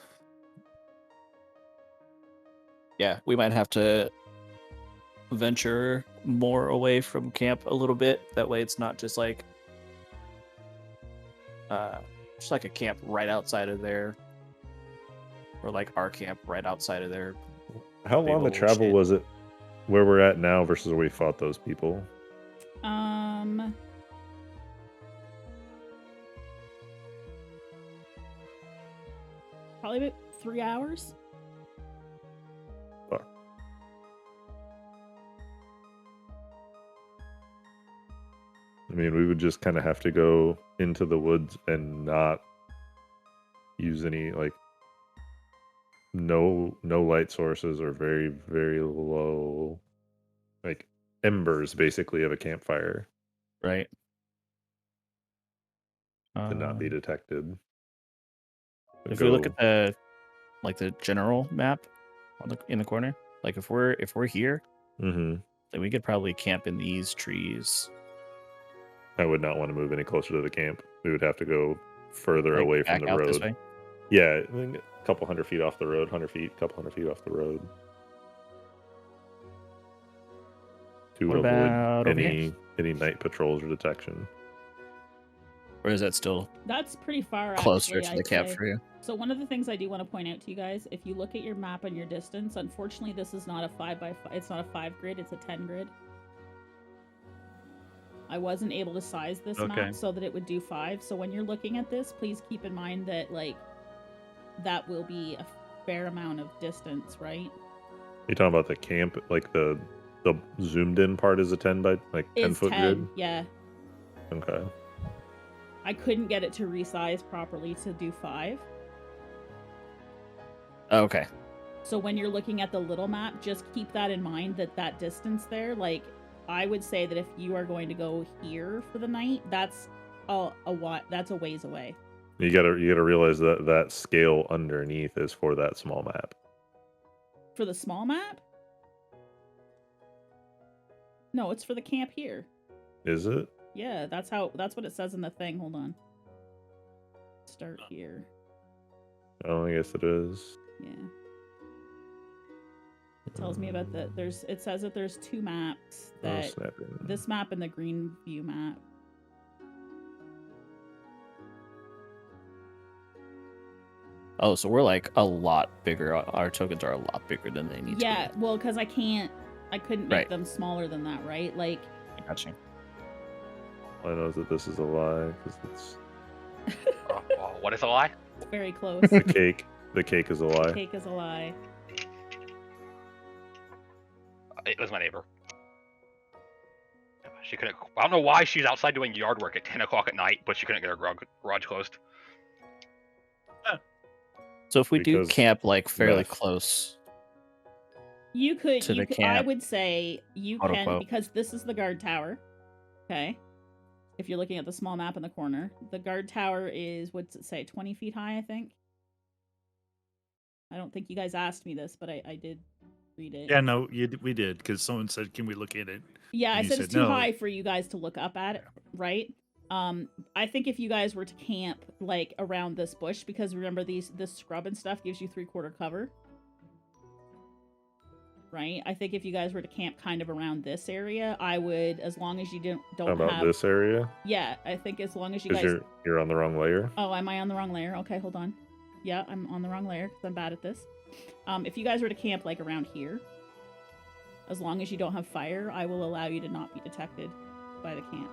Yeah, we might have to venture more away from camp a little bit. That way it's not just like a camp right outside of there. Or like our camp right outside of there. How Big long the old travel shit. was it where we're at now versus where we fought those people? Probably about 3 hours. Fuck. I mean, we would just kind of have to go into the woods and not use any like no light sources or very, very low like embers basically of a campfire Right. to not be detected. If we look at the general map in the corner, like if we're here, Mm-hmm. then we could probably camp in these trees. I would not want to move any closer to the camp. We would have to go further Like, away from back the out this road. way. Yeah, I think a couple 100 feet off the road, 100 feet, couple 100 feet off the road. To What about avoid over here? any night patrols or detection. Or is that still That's pretty far. closer actually, to the I'd camp say. for you? So one of the things I do want to point out to you guys, if you look at your map and your distance, unfortunately this is not a 5x5. It's not a 5 grid. It's a 10 grid. I wasn't able to size this Okay. map so that it would do 5. So when you're looking at this, please keep in mind that like that will be a fair amount of distance, right? You're talking about the camp, like the zoomed in part is a 10 by like 10 Is foot 10, grid. yeah. Okay. I couldn't get it to resize properly to do 5. Okay. So when you're looking at the little map, just keep that in mind, that distance there, like I would say that if you are going to go here for the night, that's that's a ways away. You gotta realize that scale underneath is for that small map. For the small map? No, it's for the camp here. Is it? Yeah, that's what it says in the thing. Hold on. Start here. Oh, I guess it is. Yeah. It tells me about it says that there's 2 maps, that snapping. this map and the green view map. Oh, so we're like a lot bigger. Our tokens are a lot bigger than they need to Yeah, well, because I couldn't make Right. them smaller than that, right? Like, be. Gotcha. I know that this is a lie because it's What is a lie? very close. the cake. The cake is a lie. Cake is a lie. It was my neighbor. She couldn't. I don't know why she's outside doing yard work at 10 o'clock at night, but she couldn't get her garage closed. So if we do Because camp like fairly meth. close, You could, To the I camp, would say you quote, can, unquote. because this is the guard tower. Okay. If you're looking at the small map in the corner, the guard tower is, what's it say, 20 feet high, I think? I don't think you guys asked me this, but I did read it. Yeah, no, we did because someone said, "Can we look at it?" Yeah, I And you said it's said too no. high for you guys to look up at it, right? I think if you guys were to camp like around this bush, because remember this scrub and stuff gives you 3/4 cover. Right? I think if you guys were to camp kind of around this area, I would, as long as you How don't about have this area? Yeah, I think as long as you Because guys you're on the wrong layer. Oh, am I on the wrong layer? Okay, hold on. Yeah, I'm on the wrong layer because I'm bad at this. If you guys were to camp like around here, as long as you don't have fire, I will allow you to not be detected by the camp.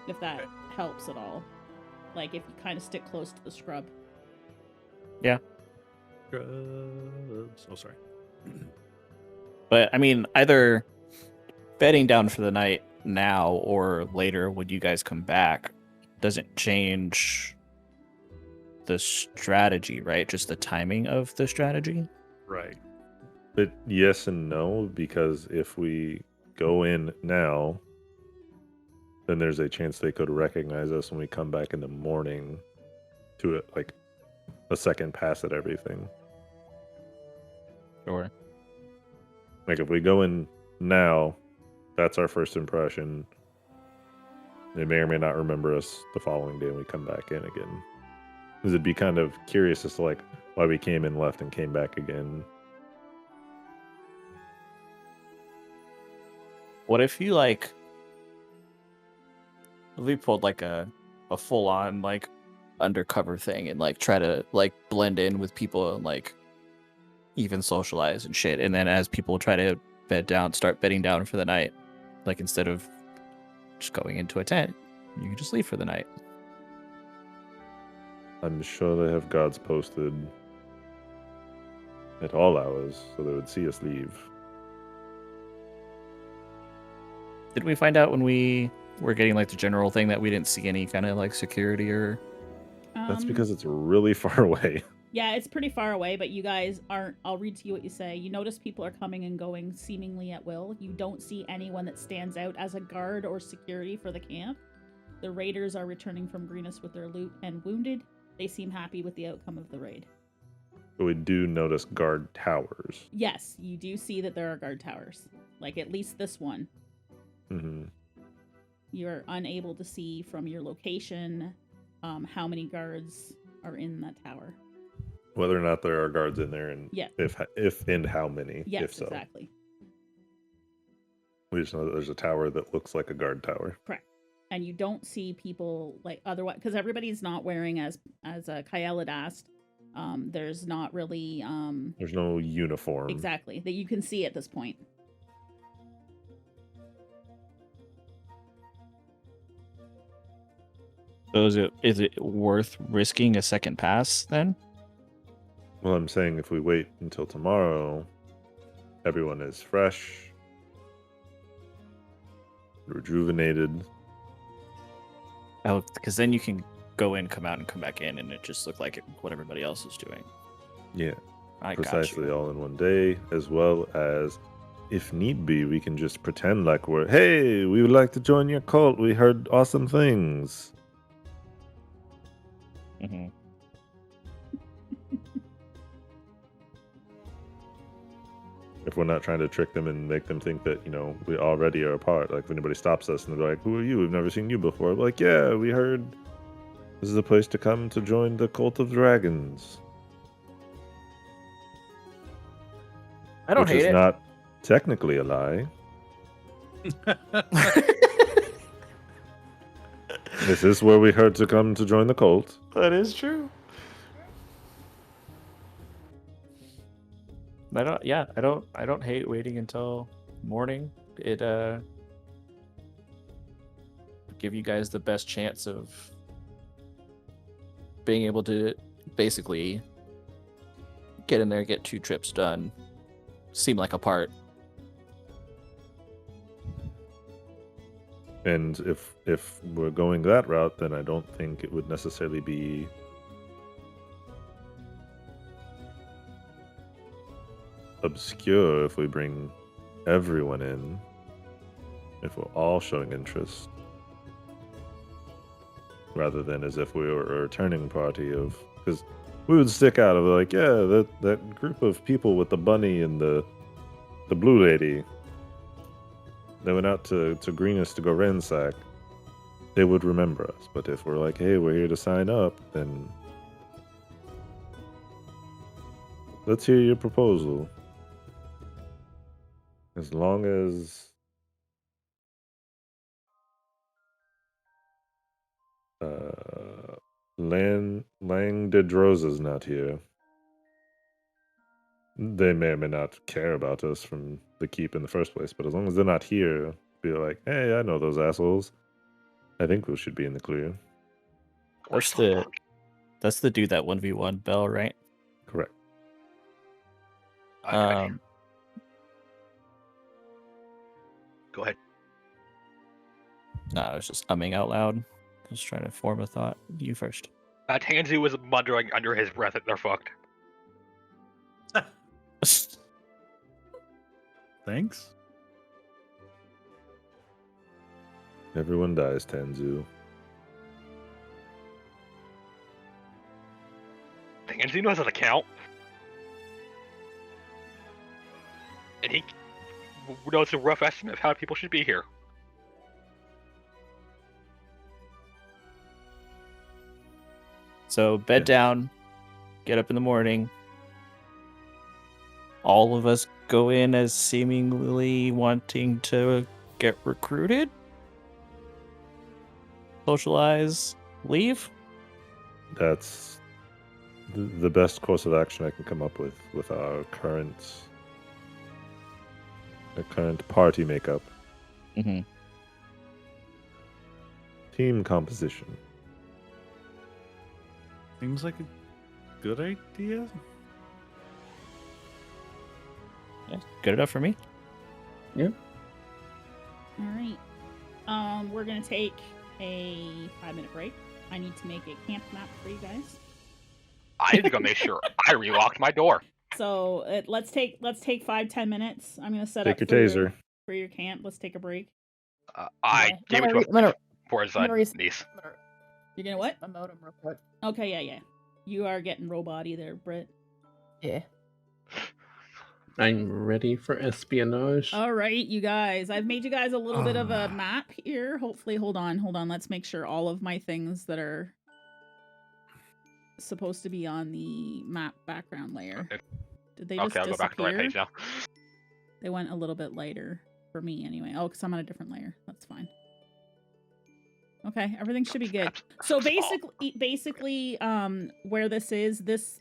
If that helps at all. Like if you kind of stick close to the scrub. Oh, sorry. but I mean, either bedding down for the night now or later when you guys come back doesn't change the strategy, right? Just the timing of the strategy. Right. But yes and no, because if we go in now, then there's a chance they could recognize us when we come back in the morning to it, like a second pass at everything. Sure. Like if we go in now, that's our first impression. They may or may not remember us the following day when we come back in again. Because it'd be kind of curious as to like why we came in, left, and came back again. What if you we pulled like a full on like undercover thing and like try to like blend in with people and like even socialize and shit, and then as people try to start bedding down for the night, like instead of just going into a tent, you can just leave for the night. I'm sure they have guards posted at all hours, so they would see us leave. Did we find out when we were getting like the general thing that we didn't see any kind of like security or? That's because it's really far away. Yeah, it's pretty far away, but you guys aren't. I'll read to you what you say. You notice people are coming and going seemingly at will. You don't see anyone that stands out as a guard or security for the camp. The raiders are returning from Greenest with their loot and wounded. They seem happy with the outcome of the raid. But we do notice guard towers. Yes, you do see that there are guard towers. Like at least this one. Mm-hmm. You're unable to see from your location how many guards are in that tower. Whether or not there are guards in there, and Yeah. if and how many, Yes, if so. exactly. We just know that there's a tower that looks like a guard tower. Correct. And you don't see people like otherwise, because everybody's not wearing as Kyle had asked. There's not really There's no uniform. exactly that you can see at this point. So is it worth risking a second pass then? Well, I'm saying if we wait until tomorrow, everyone is fresh, rejuvenated. Oh, because then you can go in, come out, and come back in, and it just looked like what everybody else is doing. Yeah, I got precisely you. all in one day, as well as, if need be, we can just pretend like hey, we would like to join your cult. We heard awesome things. Mm-hmm. If we're not trying to trick them and make them think that, we already are a part. Like if anybody stops us and they're like, who are you? We've never seen you before. We're like, yeah, we heard this is a place to come to join the Cult of Dragons. I don't which hate is it. not technically a lie. This is where we heard to come to join the cult. That is true. I don't hate waiting until morning. It give you guys the best chance of being able to basically get in there, get 2 trips done, seem like a part. And if we're going that route, then I don't think it would necessarily be obscure if we bring everyone in, if we're all showing interest, rather than as if we were a returning party of, because we would stick out of like, yeah, that group of people with the bunny and the blue lady, they went out to Greenest to go ransack, they would remember us. But if we're like, hey, we're here to sign up, then let's hear your proposal. As long as Lang de Droza's not here. They may or may not care about us from the keep in the first place, but as long as they're not here, be like, hey, I know those assholes. I think we should be in the clear. That's the dude that 1v1 Bell, right? Correct. Okay. Go ahead. No, I was just umming out loud. Just trying to form a thought. You first. Tanzu was muttering under his breath that they're fucked. Thanks. Everyone dies, Tanzu. Tanzu knows how to count. And he knows a rough estimate of how people should be here. So bed down, get up in the morning. All of us go in as seemingly wanting to get recruited, socialize, leave. That's the best course of action I can come up with our current party makeup. Mm-hmm. Team composition. Seems like a good idea. Yeah, good enough for me. Yep. All right. We're gonna take a 5-minute break. I need to make a camp map for you guys. I need to go make sure I relocked my door. So let's take 5-10 minutes. I'm gonna set Take up your taser. for your camp. Let's take a break. I gave it to him for his niece. You're gonna what? My modem real quick. Okay, yeah. You are getting robot-y there, Britt. Yeah. I'm ready for espionage. All right, you guys. I've made you guys a little bit of a map here. Hopefully, hold on. Let's make sure all of my things that are supposed to be on the map background layer. Okay. Did they just I'll go back to the right page now. They went a little bit lighter for me anyway. Oh, because I'm on a different layer. That's fine. Okay, everything should be good. So basically, where this is, this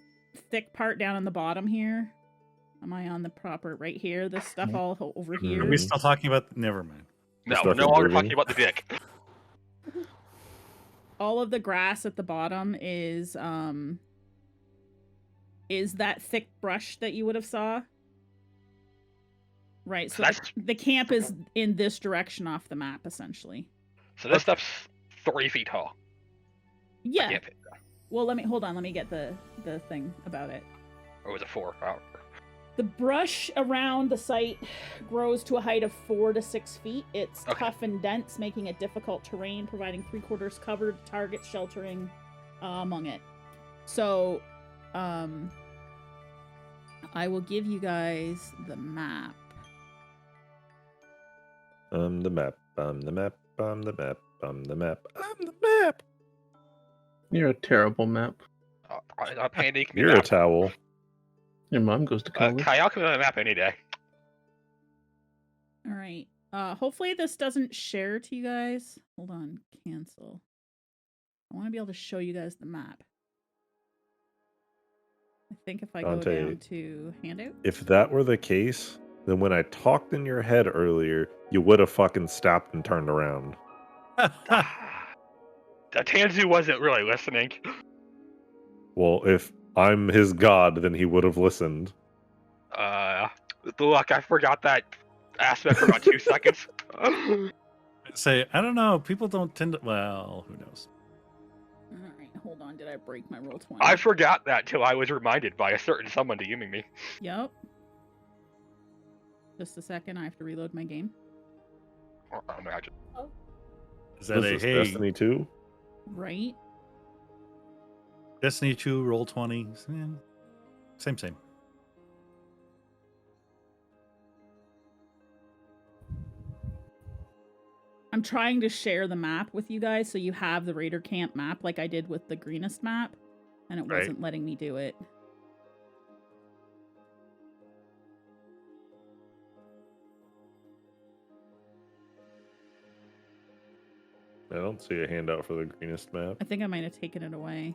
thick part down on the bottom here. Am I on the proper right here? This stuff all over here. Are we still talking about? Never mind. No, we're no longer talking about the dick. All of the grass at the bottom is that thick brush that you would have saw. Right, so the camp is in this direction off the map, essentially. So this stuff's 3 feet tall. Yeah. Well, let me get the thing about it. Or was it 4? The brush around the site grows to a height of 4 to 6 feet. It's tough and dense, making it difficult terrain, providing 3/4 covered target sheltering among it. So, I will give you guys the map. The map. The map. The map. The map. The map. You're a terrible map. You're a towel. Your mom goes to college. Kyle can be on the map any day. All right. Hopefully this doesn't share to you guys. Hold on. Cancel. I want to be able to show you guys the map. I think if I Dante, go down to handout. If that were the case, then when I talked in your head earlier, you would have fucking stopped and turned around. The Tanzu wasn't really listening. Well, if I'm his god, then he would have listened. Look, I forgot that aspect for about 2 seconds. Say, I don't know. People don't tend to. Well, who knows? All right, hold on. Did I break my roll 20? I forgot that till I was reminded by a certain someone DMing me. Yep. Just a second. I have to reload my game. Imagine. Is that Was a this hey? Destiny 2? Right. Destiny 2, roll 20. Same. I'm trying to share the map with you guys so you have the Raider Camp map like I did with the Greenest map, and it Right. wasn't letting me do it. I don't see a handout for the Greenest map. I think I might have taken it away.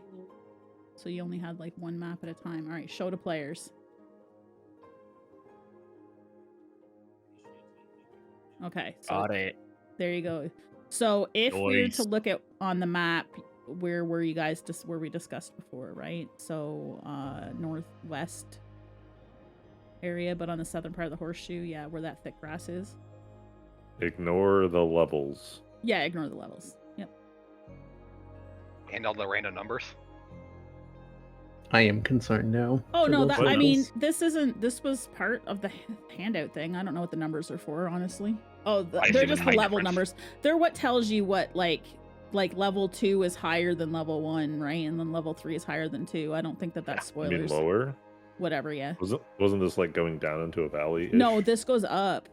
So you only had like one map at a time. All right, show to players. Okay, so Got it. there you go. So if we're to Nice. look at on the map, where were you guys just where we discussed before, right? So northwest area, but on the southern part of the horseshoe, yeah, where that thick grass is. Ignore the levels. Yeah, ignore the levels. Yep. And all the random numbers. I am concerned now. Oh for no, those that I mean, levels. this was part of the handout thing. I don't know what the numbers are for, honestly. Oh, I they're assume just it's the height level difference. numbers. They're what tells you what like level 2 is higher than level 1, right? And then level 3 is higher than 2. I don't think that that's You mean spoilers. lower? Whatever, yeah. Wasn't this like going down into a valley? No, this goes up.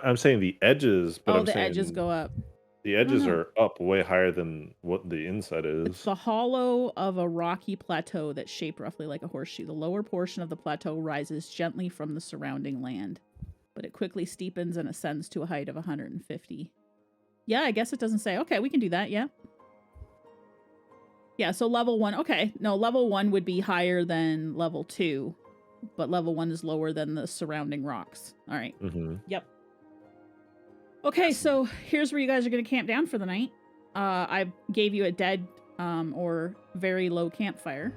I'm saying the edges, but Oh, I'm the saying edges go up. the edges no. are up way higher than what the inside It's is. the hollow of a rocky plateau that's shaped roughly like a horseshoe. The lower portion of the plateau rises gently from the surrounding land, but it quickly steepens and ascends to a height of 150. Yeah, I guess it doesn't say. Okay, we can do that, yeah. Yeah, so level 1. Okay, no, level 1 would be higher than level 2, but level 1 is lower than the surrounding rocks. All right. Mm-hmm. Yep. Okay, so here's where you guys are going to camp down for the night. I gave you a dead or very low campfire.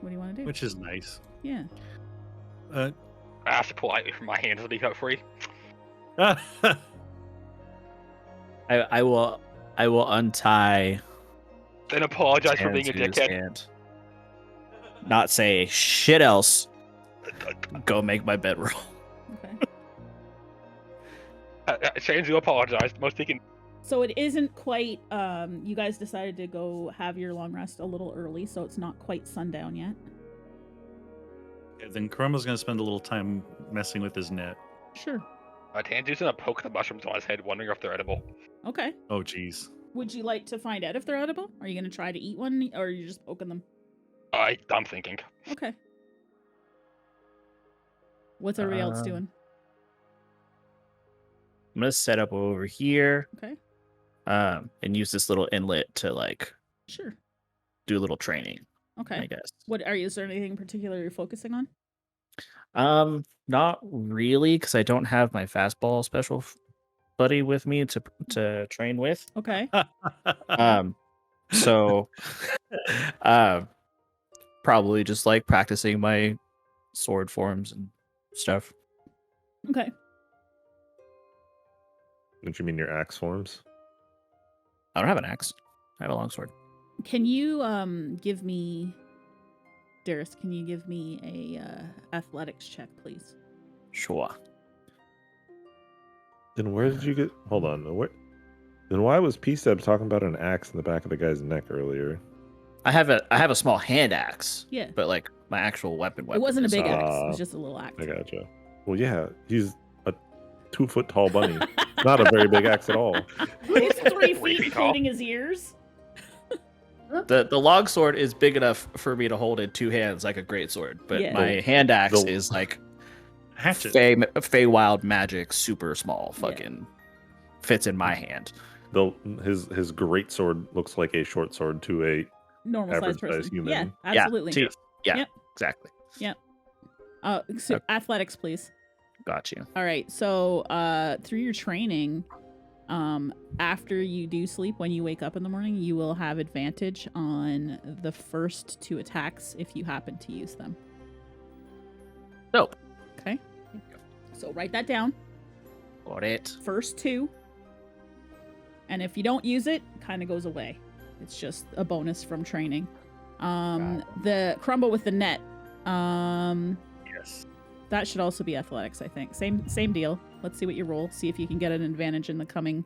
What do you want to do? Which is nice. Yeah. I asked politely for my hands to be cut free. I will untie Then apologize for being a Tanzu's dickhead. hand. Not say shit else. Go make my bedroll. Okay. Tanzu apologized. Most he can. So it isn't quite, you guys decided to go have your long rest a little early, so it's not quite sundown yet. Then Chroma's going to spend a little time messing with his net. Sure. Tanzu's gonna poke the mushrooms on his head, wondering if they're edible. Okay. Oh, jeez. Would you like to find out if they're edible? Are you going to try to eat one, or are you just poking them? I'm thinking. Okay. What's everybody else doing? I'm gonna set up over here, Okay. and use this little inlet to like Sure. do a little training, Okay. I guess. Is there anything in particular you're focusing on? Not really, because I don't have my fastball special buddy with me to train with. Okay. So, probably just like practicing my sword forms and stuff. Okay. Don't you mean your axe forms? I don't have an axe. I have a longsword. Can you give me, Darius? Can you give me a athletics check, please? Sure. Then where did you get? Hold on. Then why was pStabs talking about an axe in the back of the guy's neck earlier? I have a small hand axe, Yeah. but like my actual weapon. It wasn't a is big not. axe. It was just a little axe. I gotcha. Well, yeah, he's a 2-foot tall bunny. Not a very big axe at all. He's 3 3 feet, feet tall. including his ears. The longsword is big enough for me to hold in two hands like a greatsword, but Yeah. my hand axe The- is like Hatchet. Feywild magic, super small, fucking fits in my hand. His great sword looks like a short sword to a Normal average sized person. size human. Yeah, absolutely. Yeah, Yep. exactly. So athletics, please. Got you. All right. So through your training, after you do sleep, when you wake up in the morning, you will have advantage on the first 2 attacks if you happen to use them. Dope. Okay. So write that down. Got it. First 2. And if you don't use it, kind of goes away. It's just a bonus from training. The crumble with the net. Yes. That should also be athletics, I think. Same deal. Let's see what you roll. See if you can get an advantage in the coming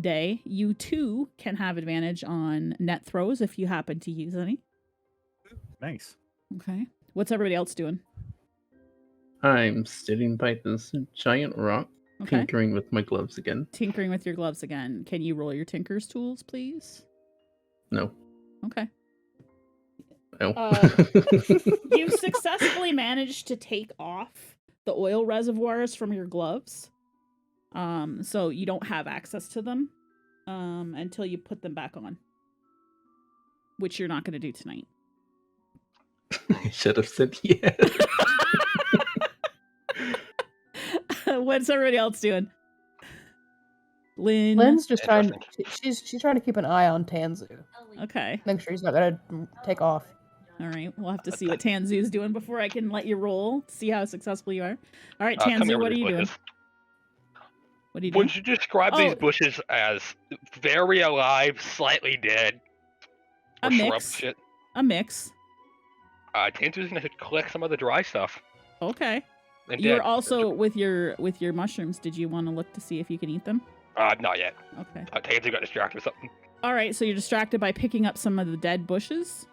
day. You too can have advantage on net throws if you happen to use any. Nice. Okay. What's everybody else doing? I'm sitting by this giant rock, Okay. tinkering with my gloves again. Tinkering with your gloves again. Can you roll your tinker's tools, please? No. Okay. No. You've successfully managed to take off the oil reservoirs from your gloves. So you don't have access to them until you put them back on. Which you're not going to do tonight. I should have said yes. What's everybody else doing? Lynn's just trying. She's trying to keep an eye on Tanzu. Okay. Make sure he's not gonna take off. All right. We'll have to see what Tanzu's doing before I can let you roll. See how successful you are. All right, Come Tanzu, here what with are you these doing? bushes. What are you doing? Would you describe these bushes as very alive, slightly dead, A or shrub mix. shit? A mix. Tanzu's gonna collect some of the dry stuff. Okay. And You're dead. also with your mushrooms. Did you want to look to see if you can eat them? Not yet. Okay. Tanzu got distracted with something. All right. So you're distracted by picking up some of the dead bushes.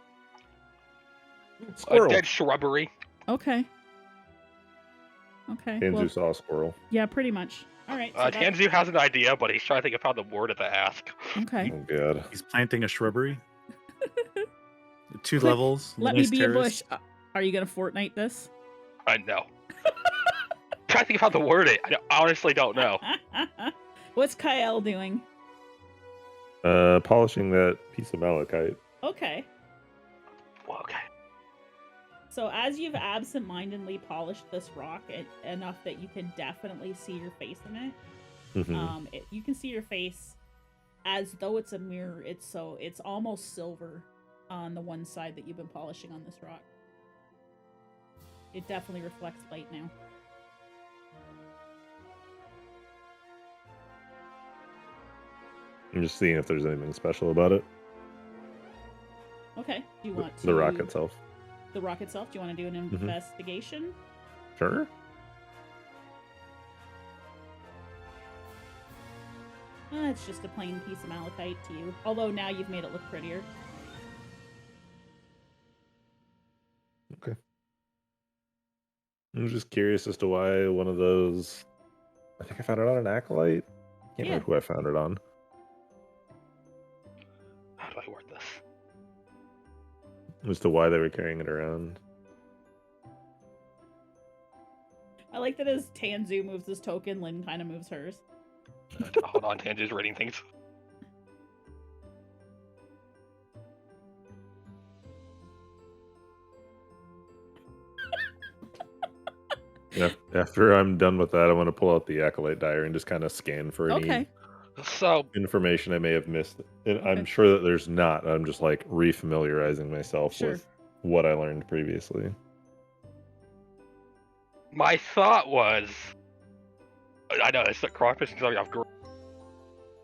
Squirrel. Dead shrubbery. Okay. Okay. Tanzu Well, saw a squirrel. yeah, pretty much. All right. So that- Tanzu has an idea, but he's trying to think of how the word to ask. okay. Oh god. He's planting a shrubbery. 2 Quick, levels. Let nice me be terrace. a bush. Are you gonna Fortnite this? No. Trying to think of how to word it. I honestly don't know. What's Kyle doing? Polishing that piece of malachite. Okay. Well, okay. So as you've absent-mindedly polished this rock enough that you can definitely see your face in it, Mhm. You can see your face as though it's a mirror. It's almost silver on the one side that you've been polishing on this rock. It definitely reflects light now. I'm just seeing if there's anything special about it. Okay. Do you want to... The rock itself. The rock itself? Do you want to do an investigation? Sure. It's just a plain piece of malachite to you. Although now you've made it look prettier. Okay. I'm just curious as to why one of those. I think I found it on an acolyte. Can't remember who I found it on. How do I word this? As to why they were carrying it around. I like that as Tanzu moves his token, Lynn kind of moves hers. Hold on, Tanzu's reading things. Yeah. After I'm done with that, I want to pull out the acolyte diary and just kind of scan for any Okay. So, information I may have missed. And Okay. I'm sure that there's not. I'm just like refamiliarizing myself Sure. with what I learned previously. my thought was, I know it's the crawfish is off.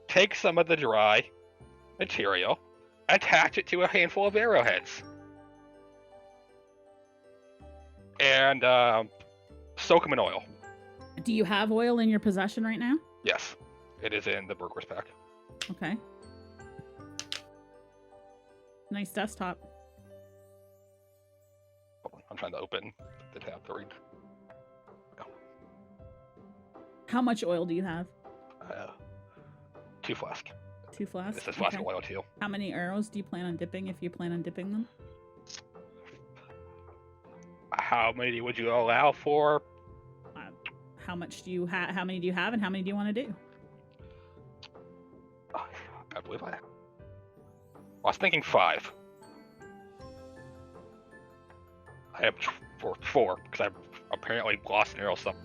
Take some of the dry material, attach it to a handful of arrowheads, and soak them in oil. Do you have oil in your possession right now? Yes, it is in the burger's pack. Okay. Nice desktop. Hold on, I'm trying to open the tab to read. How much oil do you have? 2 flasks. 2 flasks? This is flask Okay. of oil too. How many arrows do you plan on dipping if you plan on dipping them? How many would you allow for? How much do you have? How many do you have, and how many do you want to do? I believe I have. I was thinking 5. I have 4 because I've apparently lost an arrow somewhere.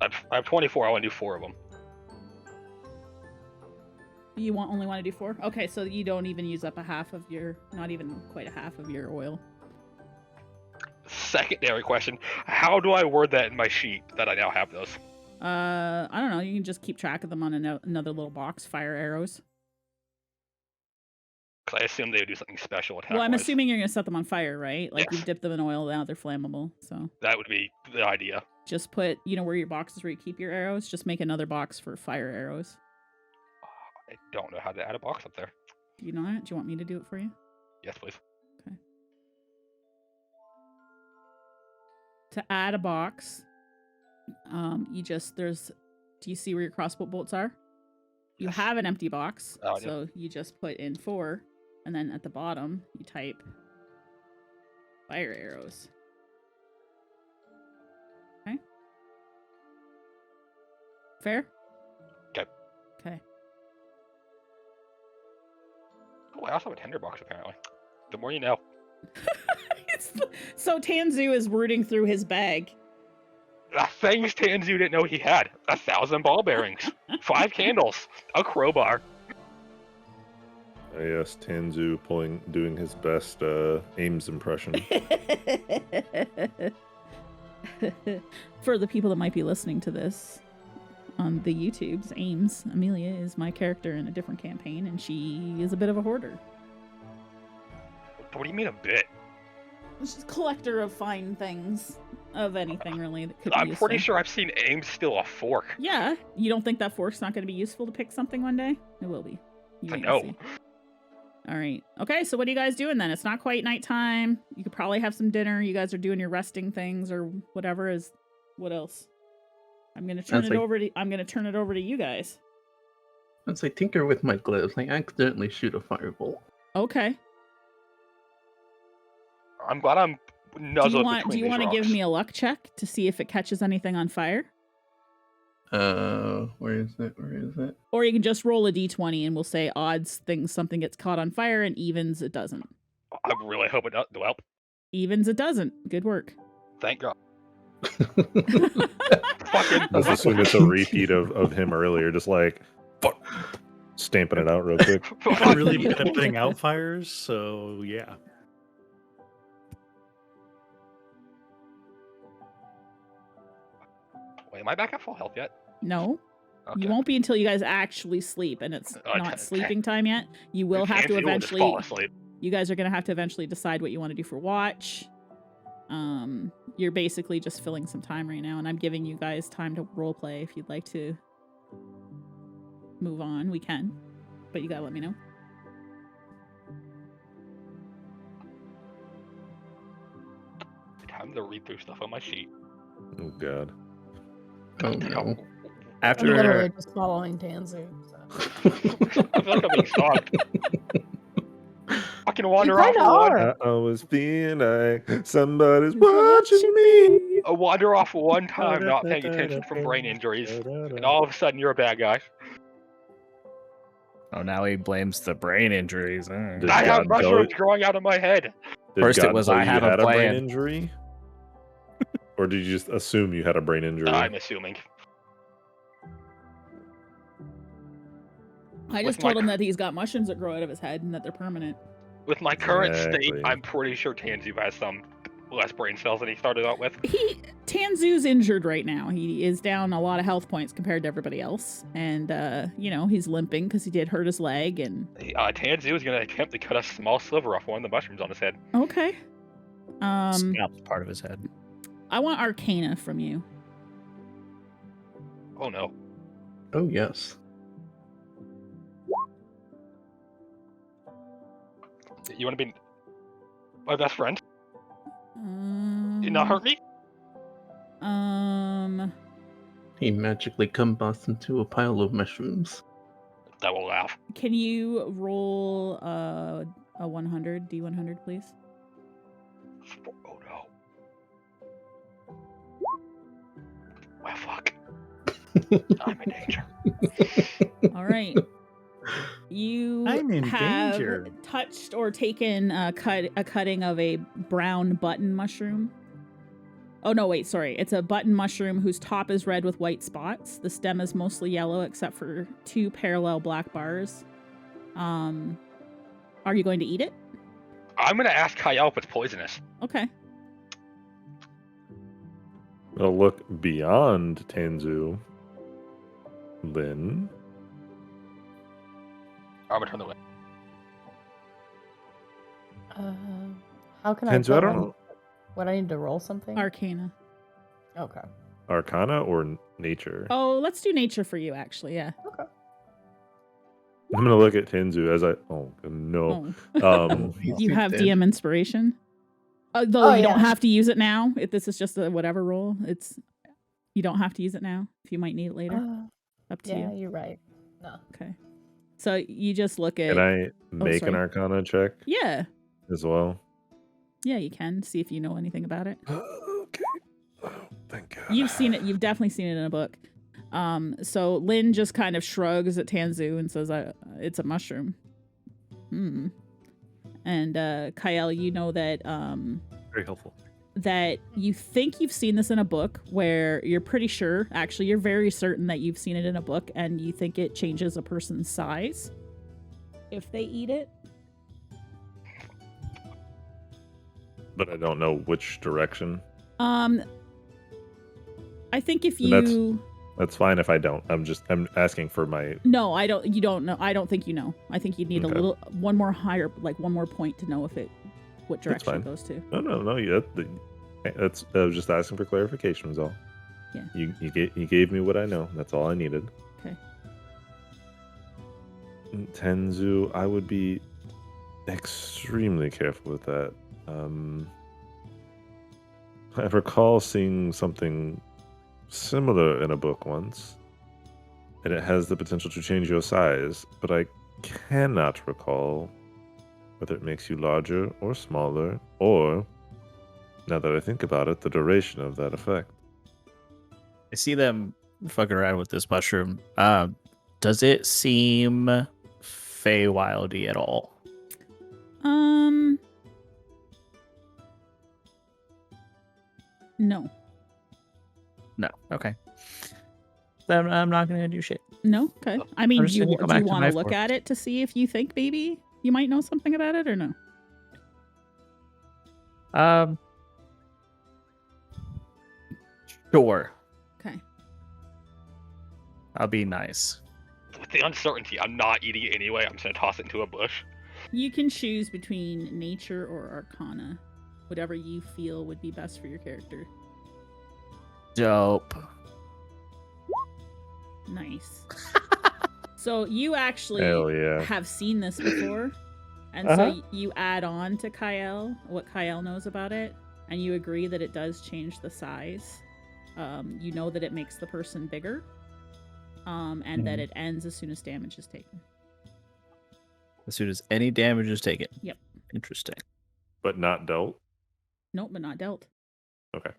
I have 24. I want to do 4 of them. You only want to do 4? Okay, so you don't even use up a half of your, not even quite a half of your oil. Secondary question: how do I word that in my sheet that I now have those? I don't know. You can just keep track of them on another little box. Fire arrows. Because I assume they would do something special. Well, I'm assuming you're gonna set them on fire, right? Like Yes. you dip them in oil, now they're flammable. So that would be the idea. just put, where your box is where you keep your arrows. Just make another box for fire arrows. I don't know how to add a box up there. Do you know that? Do you want me to do it for you? Yes, please. Okay. To add a box, do you see where your crossbow bolts are? You Yes. have an empty box, Oh, I do. so you just put in 4, and then at the bottom you type fire arrows. Okay. Fair? Okay. Okay. Oh, I also have a tinderbox apparently. The more you know. So Tanzu is rooting through his bag. Things Tanzu didn't know he had: 1,000 ball bearings, 5 candles, a crowbar. Yes, Tanzu doing his best Ames impression. For the people that might be listening to this on the YouTubes, Ames, Amelia is my character in a different campaign, and she is a bit of a hoarder. What do you mean a bit? She's a collector of fine things, of anything really that could be I'm useful. pretty sure I've seen Ames steal a fork. Yeah, you don't think that fork's not going to be useful to pick something one day? It will be. You I wait and know. see. All right. Okay, so what are you guys doing then? It's not quite nighttime. You could probably have some dinner. You guys are doing your resting things or whatever is. What else? I'm gonna turn it over to you guys. As I tinker with my gloves, I accidentally shoot a firebolt. Okay. I'm glad I'm nuzzled between Do you these want to rocks. give me a luck check to see if it catches anything on fire? Where is it? Where is it? Or you can just roll a d20 and we'll say odds something gets caught on fire, and evens it doesn't. I really hope it does. Well, Evens it doesn't. Good work. thank God. Fucking. Let's assume it's a repeat of him earlier, just like fuck, stamping it out real quick. I'm really good at putting out fires, so yeah. Wait, am I back at full health yet? No. Okay. You won't be until you guys actually sleep, and it's not Okay. sleeping time yet. You will have to Fancy will just eventually. fall asleep. You guys are going to have to eventually decide what you want to do for watch. You're basically just filling some time right now, and I'm giving you guys time to roleplay. If you'd like to move on, we can, but you gotta let me know. Time to read through stuff on my sheet. Oh god. Oh no. I'm After literally just following Tanzu. So. I feel like I'm being stalked. I can wander You off kinda one. are. I always feel like somebody's watching me. Wander off one time, not paying attention from brain injuries, and all of a sudden you're a bad guy. Oh, now he blames the brain injuries. Did I have God tell mushrooms you- growing out of my head. Did First it God was, tell I you have a had a brain plan. injury? Or did you just assume you had a brain injury? I'm assuming. I With just my told him that he's got mushrooms that grow out of his head and that they're permanent. With my current state, Exactly. I'm pretty sure Tanzu has some less brain cells than he started out with. Tanzu's injured right now. He is down a lot of health points compared to everybody else, and he's limping because he did hurt his leg. And Tanzu is going to attempt to cut a small sliver off one of the mushrooms on his head. okay, Scalped part of his head. I want Arcana from you. Oh no. Oh yes. You want to be my best friend? You You not hurt me? He magically combusts into a pile of mushrooms. That will laugh. Can you roll a 100 D100, please? Oh no. Well, fuck. I'm in danger. right. You I'm in have danger. touched or taken a cutting of a brown button mushroom. Oh, no, wait, sorry. It's a button mushroom whose top is red with white spots. The stem is mostly yellow except for 2 parallel black bars. Are you going to eat it? I'm going to ask Kyle if it's poisonous. Okay. I'll look beyond Tanzu. Lynn. I'm going to turn the way. How can I Tanzu, tell I don't when- know. What, I need to roll something? Arcana. Okay. Arcana or nature? Oh, let's do nature for you, actually, yeah. Okay. I'm gonna look at Tanzu as I. Oh no. Oh. You have DM inspiration? Though you don't have to use it now. If this is just a whatever roll, you don't have to use it now. If you might need it later. Up to Yeah, you. you're right. No. Okay. So you just look at... Can I make an sorry. Arcana check Yeah. as well? Yeah, you can. See if you know anything about it. Okay. Oh, thank God. You've seen it. You've definitely seen it in a book. So Lynn just kind of shrugs at Tanzu and says, it's a mushroom. And Kyle, you know that... Very helpful. that you think you've seen this in a book where you're pretty sure, actually, you're very certain that you've seen it in a book and you think it changes a person's size if they eat it. But I don't know which direction. I think if And you... That's fine if I don't. I'm asking for my. No, you don't know. I don't think you know. I think you need Okay. one more point to know what That's direction it fine. goes to. No. Yeah, that's. I was just asking for clarification. Was all. Yeah. You gave me what I know. That's all I needed. Okay. Tanzu, I would be extremely careful with that. I recall seeing something similar in a book once, and it has the potential to change your size, but I cannot recall whether it makes you larger or smaller, or, now that I think about it, the duration of that effect. I see them fucking around with this mushroom. Does it seem Feywildy at all? No. No. Okay. Then I'm not gonna do shit. No? Okay. I mean, I'm do just you gonna go back to want my to look fork. at it to see if you think maybe you might know something about it or no? Sure. Okay. I'll be nice. With the uncertainty, I'm not eating it anyway. I'm just going to toss it into a bush. You can choose between nature or arcana. Whatever you feel would be best for your character. Dope. Nice. So you actually Hell yeah. have seen this before. And Uh-huh. so you add on to Kyle what Kyle knows about it. And you agree that it does change the size. You know that it makes the person bigger. And that it ends as soon as damage is taken. As soon as any damage is taken. Yep. Interesting. But not dealt? Nope, but not dealt. Okay.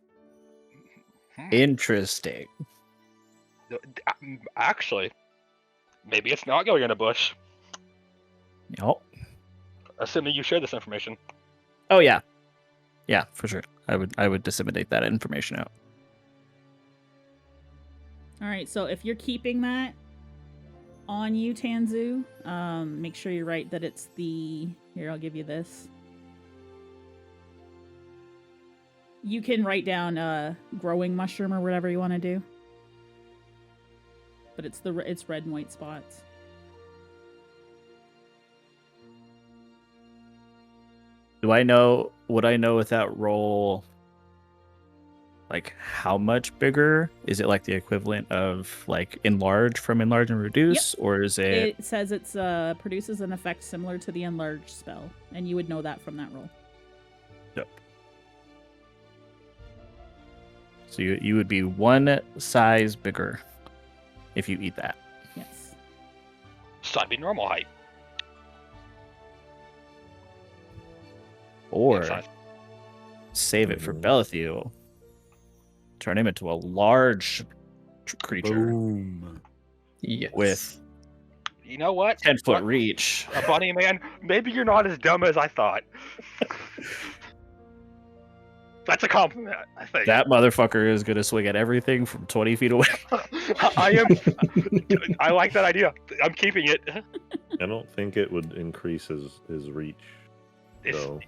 Interesting. Actually, maybe it's not going in a bush. Oh. Assuming you share this information. Oh yeah. Yeah, for sure. I would disseminate that information out. All right, so if you're keeping that on you, Tanzu, make sure you write that it's the... Here, I'll give you this. You can write down growing mushroom or whatever you want to do. But it's red and white spots. Would I know with that roll, like how much bigger? Is it like the equivalent of like enlarge from enlarge and reduce? Or is it... It says it's produces an effect similar to the enlarge spell. And you would know that from that roll. Yep. So you would be one size bigger if you eat that. Yes. So I'd be normal height. Or Size. save it for Belithiel. Turn him into a large creature Boom. Yes. with You know what? 10-foot reach. A bunny man, maybe you're not as dumb as I thought. That's a compliment, I think. That motherfucker is gonna swing at everything from 20 feet away. I like that idea. I'm keeping it. I don't think it would increase his reach. So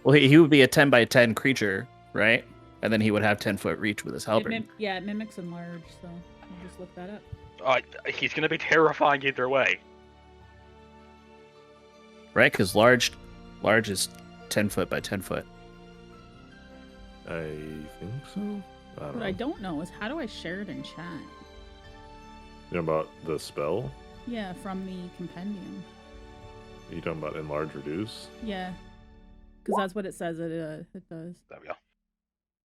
Well, he would be a 10 by 10 creature, right? And then he would have 10-foot reach with his halberd. It mimics enlarge, so you just look that up. He's gonna be terrifying either way. Right? Because large is 10 foot by 10 foot. I think so. What I don't know is how do I share it in chat? You know about the spell? Yeah, from the compendium. Are you talking about enlarge reduce? Yeah, because that's what it says it does. There we go.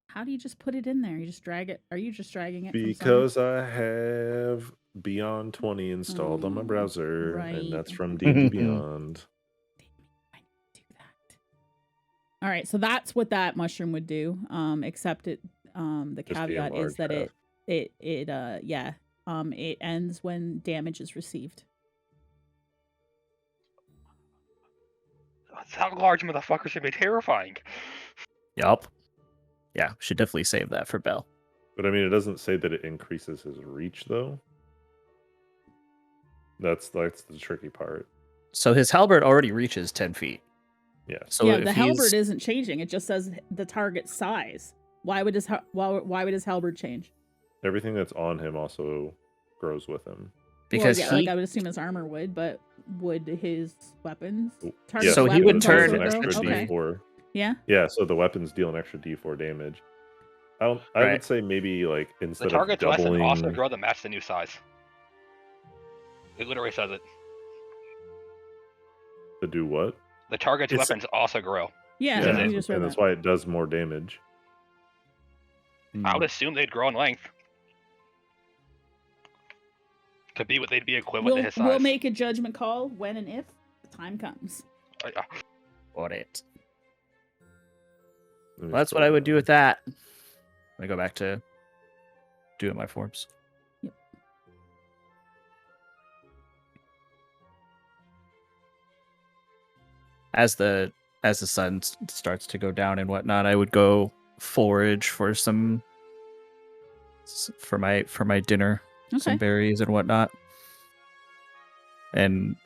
How do you just put it in there? You just drag it? Are you just dragging it? Because I have Beyond 20 installed on my browser, and that's from D&D Beyond. All right, so that's what that mushroom would do. Except it, the Just the caveat is that enlarge it ends when damage is received. That large motherfucker should be terrifying. Yup. Yeah, should definitely save that for Bell. But I mean, it doesn't say that it increases his reach, though. That's the tricky part. So his halberd already reaches 10 feet. Yeah. So yeah, the halberd isn't changing. It just says the target size. Why would his halberd change? Everything that's on him also grows with him. Because like I would assume his armor would, but would his weapons? So he would turn an extra D4. Yeah. Yeah. So the weapons deal an extra D4 damage. I would say maybe like instead the target's of doubling... weapon also grow to match the new size. It literally says it. To do what? The target's weapons also grow. Yeah, and that's why it does more damage. I would assume they'd grow in length. To be what they'd be equivalent to his size. We'll make a judgment call when and if the time comes. Got it. Well, that's what I would do with that. Let me go back to doing my forms. Yep. As the sun starts to go down and whatnot, I would go forage for my dinner, some berries and whatnot. And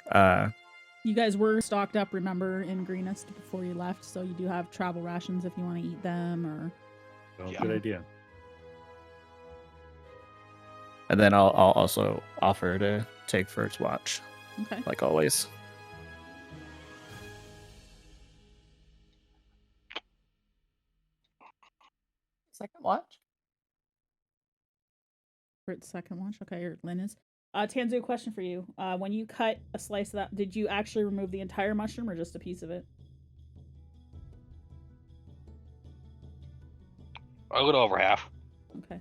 you guys were stocked up, remember, in Greenest before you left, so you do have travel rations if you want to eat them or. Good idea. And then I'll also offer to take first watch. Okay. Like always. Second watch? For its second watch? Okay, or Lynn is. Tanzu, question for you. When you cut a slice of that, did you actually remove the entire mushroom or just a piece of it? A little over half. Okay.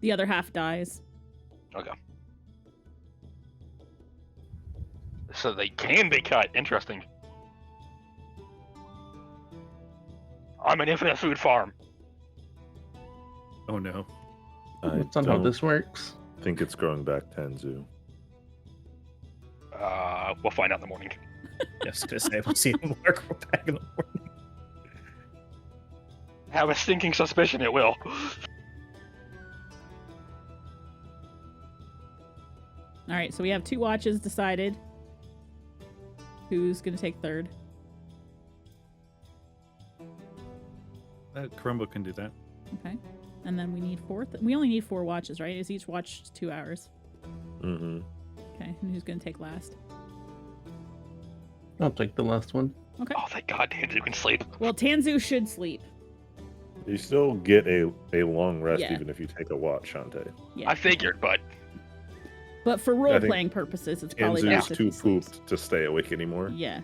The other half dies. Okay. So they can be cut. Interesting. I'm an infinite food farm. Oh no. That's not how this works. I think it's growing back, Tanzu. We'll find out in the morning. I was gonna say we'll see them work back in the morning. Have a stinking suspicion it will. All right, so we have 2 watches decided. Who's gonna take third? Karumbo can do that. Okay. And then we need 4th. We only need 4 watches, right? Is each watch 2 hours? Mm-hmm. Okay, and who's gonna take last? I'll take the last one. Okay. Oh, thank God, Tanzu can sleep. Well, Tanzu should sleep. You still get a long rest Yeah. even if you take a watch, Shantae. Yeah. I figured, but But for role-playing purposes, it's probably best Tanzu's if too he sleeps. pooped to stay awake anymore. Yeah.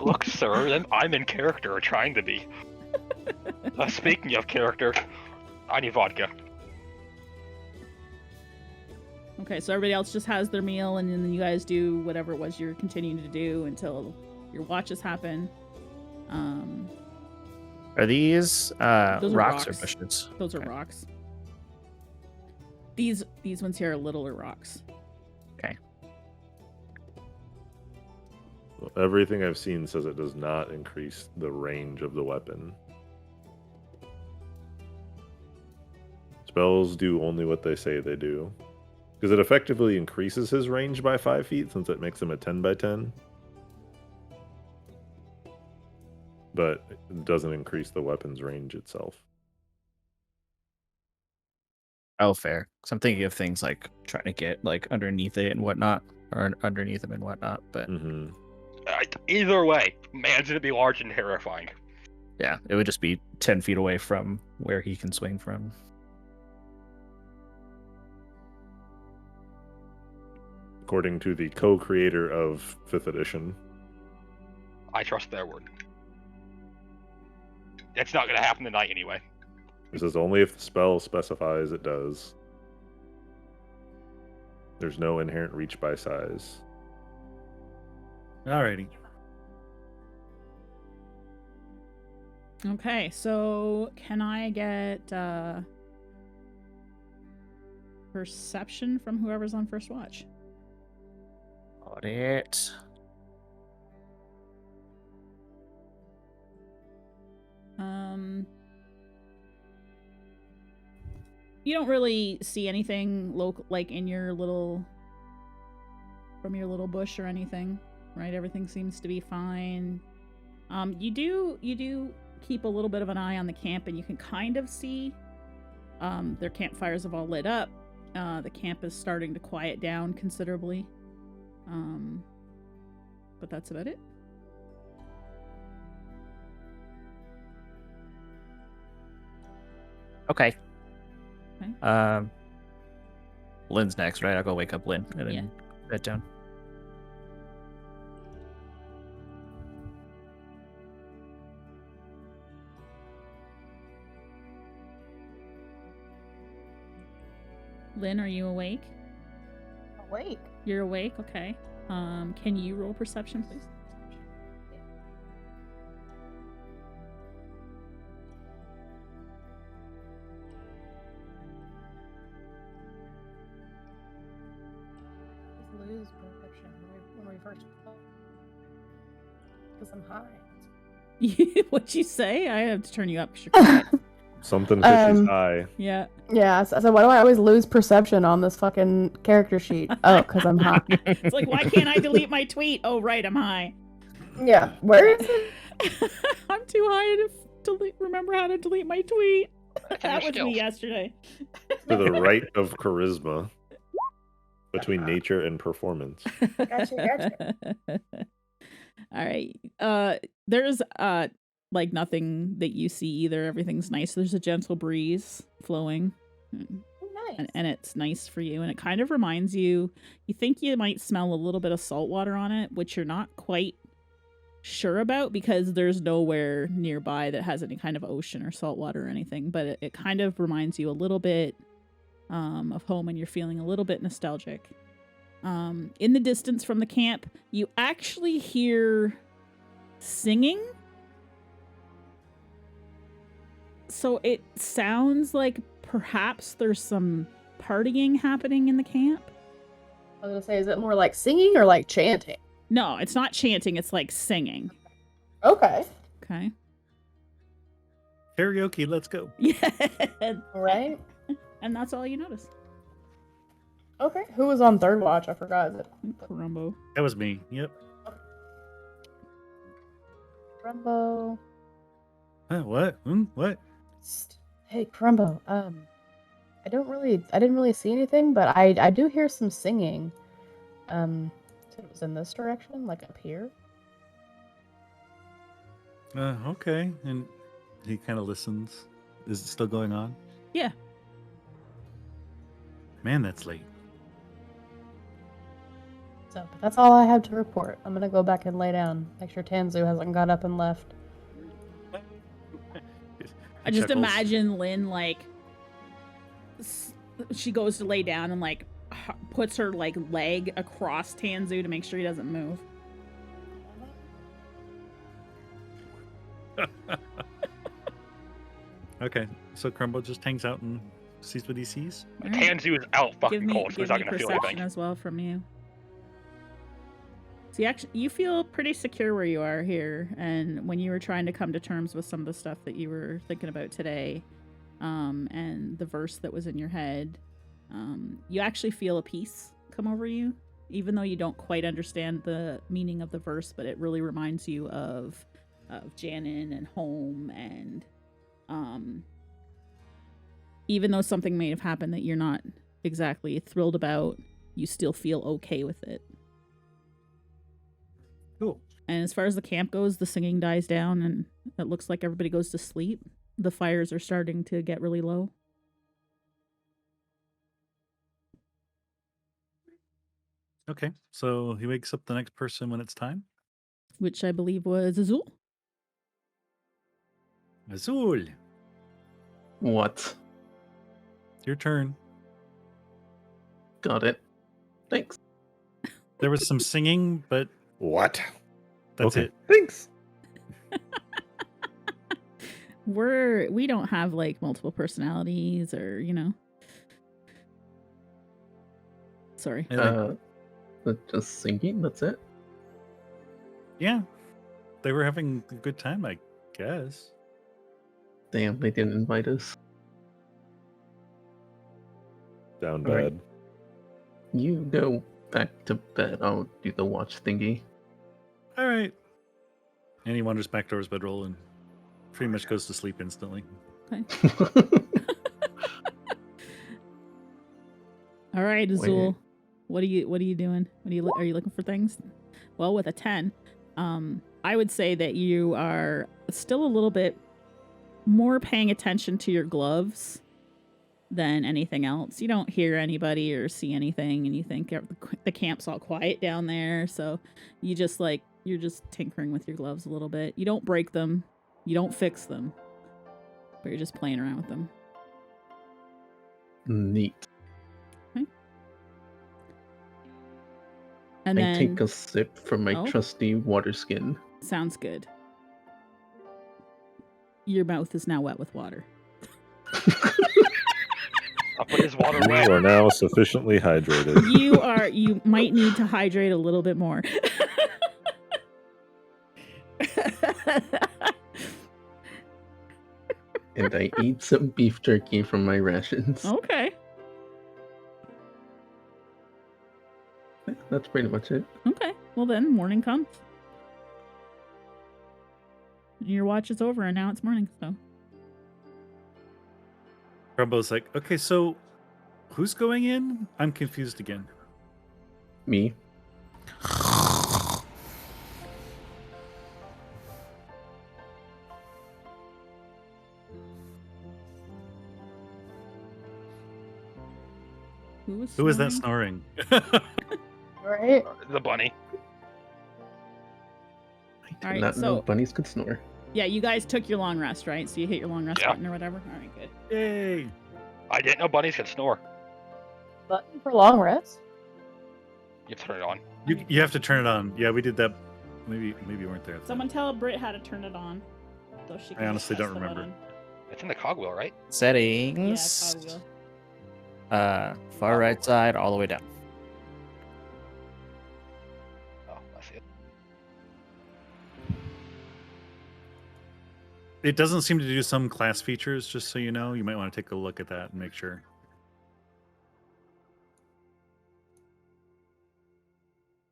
look, sir, I'm in character, or trying to be. Speaking of character, I need vodka. Okay, so everybody else just has their meal, and then you guys do whatever it was you're continuing to do until your watches happen. Are these Those are rocks or bushes? Those are Okay. rocks. These ones here are littler rocks. Well, everything I've seen says it does not increase the range of the weapon. Spells do only what they say they do. Because it effectively increases his range by 5 feet since it makes him a 10 by 10. But it doesn't increase the weapon's range itself. Oh, fair. So I'm thinking of things like trying to get like underneath it and whatnot, or underneath him and whatnot. But Either way, man's gonna be large and terrifying. yeah, it would just be 10 feet away from where he can swing from. According to the co-creator of 5th edition. I trust their word. It's not gonna happen tonight anyway. It says only if the spell specifies it does. There's no inherent reach by size. Alrighty. Okay, so can I get perception from whoever's on first watch? Got it. You don't really see anything like in your little from your little bush or anything, right? Everything seems to be fine. You do keep a little bit of an eye on the camp, and you can kind of see their campfires have all lit up. The camp is starting to quiet down considerably. But that's about it. Okay. Okay. Lynn's next, right? I'll go wake up Lynn and then bed down. Lynn, are you awake? Awake. You're awake? Okay. Can you roll perception, please? Lose perception when we first because I'm high. What'd you say? I have to turn you up. 'Cause you're quiet. Something fishy's high. Yeah. Yeah, so why do I always lose perception on this fucking character sheet? Oh, because I'm high. It's like, why can't I delete my tweet? Oh, right, I'm high. Yeah, where is it? I'm too high to remember how to delete my tweet. That was skills. me yesterday. To the right of charisma. Between nature and performance. Gotcha. All right. There's like nothing that you see either. Everything's nice. There's a gentle breeze flowing. Nice. And it's nice for you. And it kind of reminds you, you think you might smell a little bit of salt water on it, which you're not quite sure about because there's nowhere nearby that has any kind of ocean or salt water or anything. But it kind of reminds you a little bit of home, and you're feeling a little bit nostalgic. In the distance from the camp, you actually hear singing. So it sounds like perhaps there's some partying happening in the camp. I was gonna say, is it more like singing or like chanting? No, it's not chanting, it's like singing. Okay. Okay. Karaoke, let's go. Yeah. All right. And that's all you notice. Okay. Who was on third watch? I forgot. Is it Crumbo. That was me. Yep. Crumbo? What? What? Hey, Crumbo. I didn't really see anything, but I do hear some singing. So it was in this direction, like up here. Okay. And he kind of listens. Is it still going on? Yeah. Man, that's late. So, but that's all I have to report. I'm gonna go back and lay down. Make sure Tanzu hasn't got up and left. I just Chuckles. imagine Lynn, like, she goes to lay down and, like, puts her, like, leg across Tanzu to make sure he doesn't move. Okay, so Crumbo just hangs out and sees what he sees. All right. Tanzu is out fucking cold, so he's give not me gonna feel perception anything. as well from you. So you feel pretty secure where you are here, and when you were trying to come to terms with some of the stuff that you were thinking about today, and the verse that was in your head, you actually feel a peace come over you, even though you don't quite understand the meaning of the verse, but it really reminds you of Janin and home, and even though something may have happened that you're not exactly thrilled about, you still feel okay with it. Cool. And as far as the camp goes, the singing dies down and it looks like everybody goes to sleep. The fires are starting to get really low. Okay, so he wakes up the next person when it's time. Which I believe was Izul. Izul, What? your turn. Got it. Thanks. There was some singing, but What? that's Okay, it. thanks. We don't have like multiple personalities or, Sorry. Just singing, that's it? Yeah, they were having a good time, I guess. Damn, they didn't invite us. Down All right. bad. You go back to bed. I'll do the watch thingy. All right. And he wanders back towards bedroll and pretty much goes to sleep instantly. All right, Izul. Wait. What are you doing? Are you looking for things? Well, with a 10, I would say that you are still a little bit more paying attention to your gloves than anything else. You don't hear anybody or see anything, and you think the camp's all quiet down there, so you're just tinkering with your gloves a little bit. You don't break them, you don't fix them, but you're just playing around with them. Neat. And then I take a sip from my trusty water skin. sounds good. Your mouth is now wet with water. I'll put his water You away. are now sufficiently hydrated. You might need to hydrate a little bit more. And I eat some beef jerky from my rations. Okay. That's pretty much it. Okay. Well then, morning comes. Your watch is over, and now it's morning. So Rumbo's like, okay, so who's going in? I'm confused again. Me. Who is that snoring? Right? The bunny. I did Alright, not know so- bunnies could snore. yeah, you guys took your long rest, right? So you hit your long rest Yeah. button or whatever. All right, good. Yay! I didn't know bunnies could snore. Button for long rest? You turn it on. You have to turn it on. Yeah, we did that. Maybe you weren't there. Someone tell Britt how to turn it on. So she can honestly press don't the remember. button. It's in the cogwheel, right? Yeah, Settings. cogwheel. Far right side, all the way down. Oh, I see it. It doesn't seem to do some class features, just so you know. You might want to take a look at that and make sure.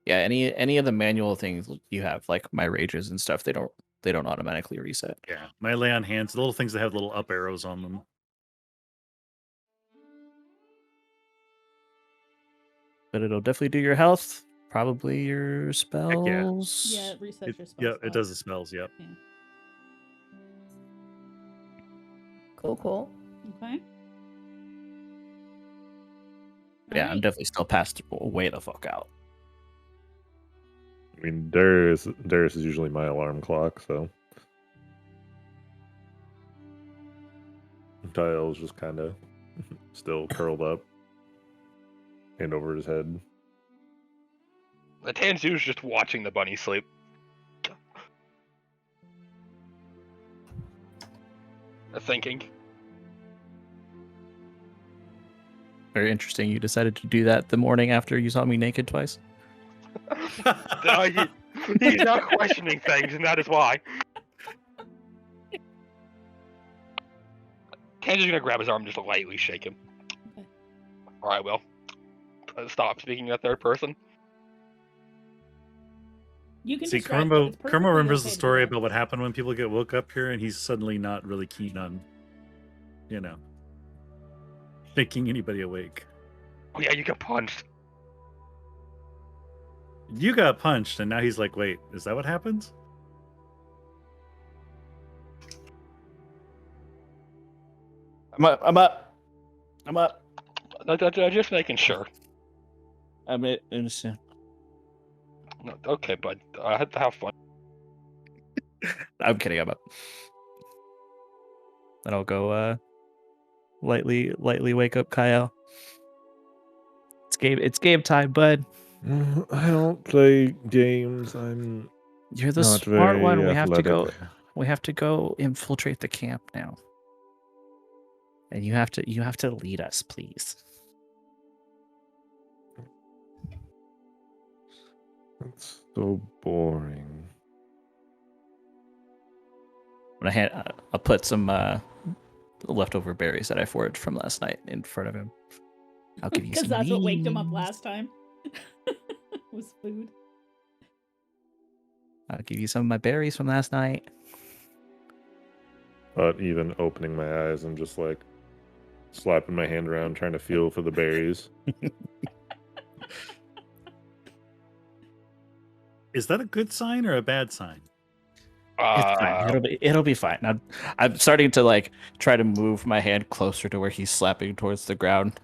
Yeah, any of the manual things you have, like my rages and stuff, they don't automatically reset. Yeah, my lay on hands, the little things that have little up arrows on them. But it'll definitely do your health, probably your spells. Yeah, it resets your spell Yeah, it slot. does the spells. Yep. Yeah. Cool. Okay. Yeah, I'm Alright. definitely still passed way the fuck out. I mean, Darius is usually my alarm clock, so Dial's just kind of still curled up, hand over his head. The Tanzu's just watching the bunny sleep. Thinking. Very interesting. You decided to do that the morning after you saw me naked twice. He's not questioning things, and that is why. Tanzu's gonna grab his arm and just lightly shake him. Okay. All right, Will. Stop speaking in the third person. You can See, just write- Kermo it's perfectly remembers okay the to do story that. about what happened when people get woke up here, and he's suddenly not really keen on, making anybody awake. Oh yeah, you got punched. You got punched, and now he's like, wait, is that what happens? I'm up. No, just making sure. I'm innocent. No, okay, bud. I had to have fun. I'm kidding. I'm up. Then I'll go lightly wake up Kyle. It's game time, bud. I don't play games. I'm You're the not smart very one. athletic. We have to go infiltrate the camp now. And you have to lead us, please. It's so boring. I'll put some leftover berries that I foraged from last night in front of him. I'll give you Because some that's what waked him up beans. last time. Was food. I'll give you some of my berries from last night. But even opening my eyes, I'm just like slapping my hand around, trying to feel for the berries. Is that a good sign or a bad sign? It's fine. It'll be fine. I'm starting to like try to move my hand closer to where he's slapping towards the ground.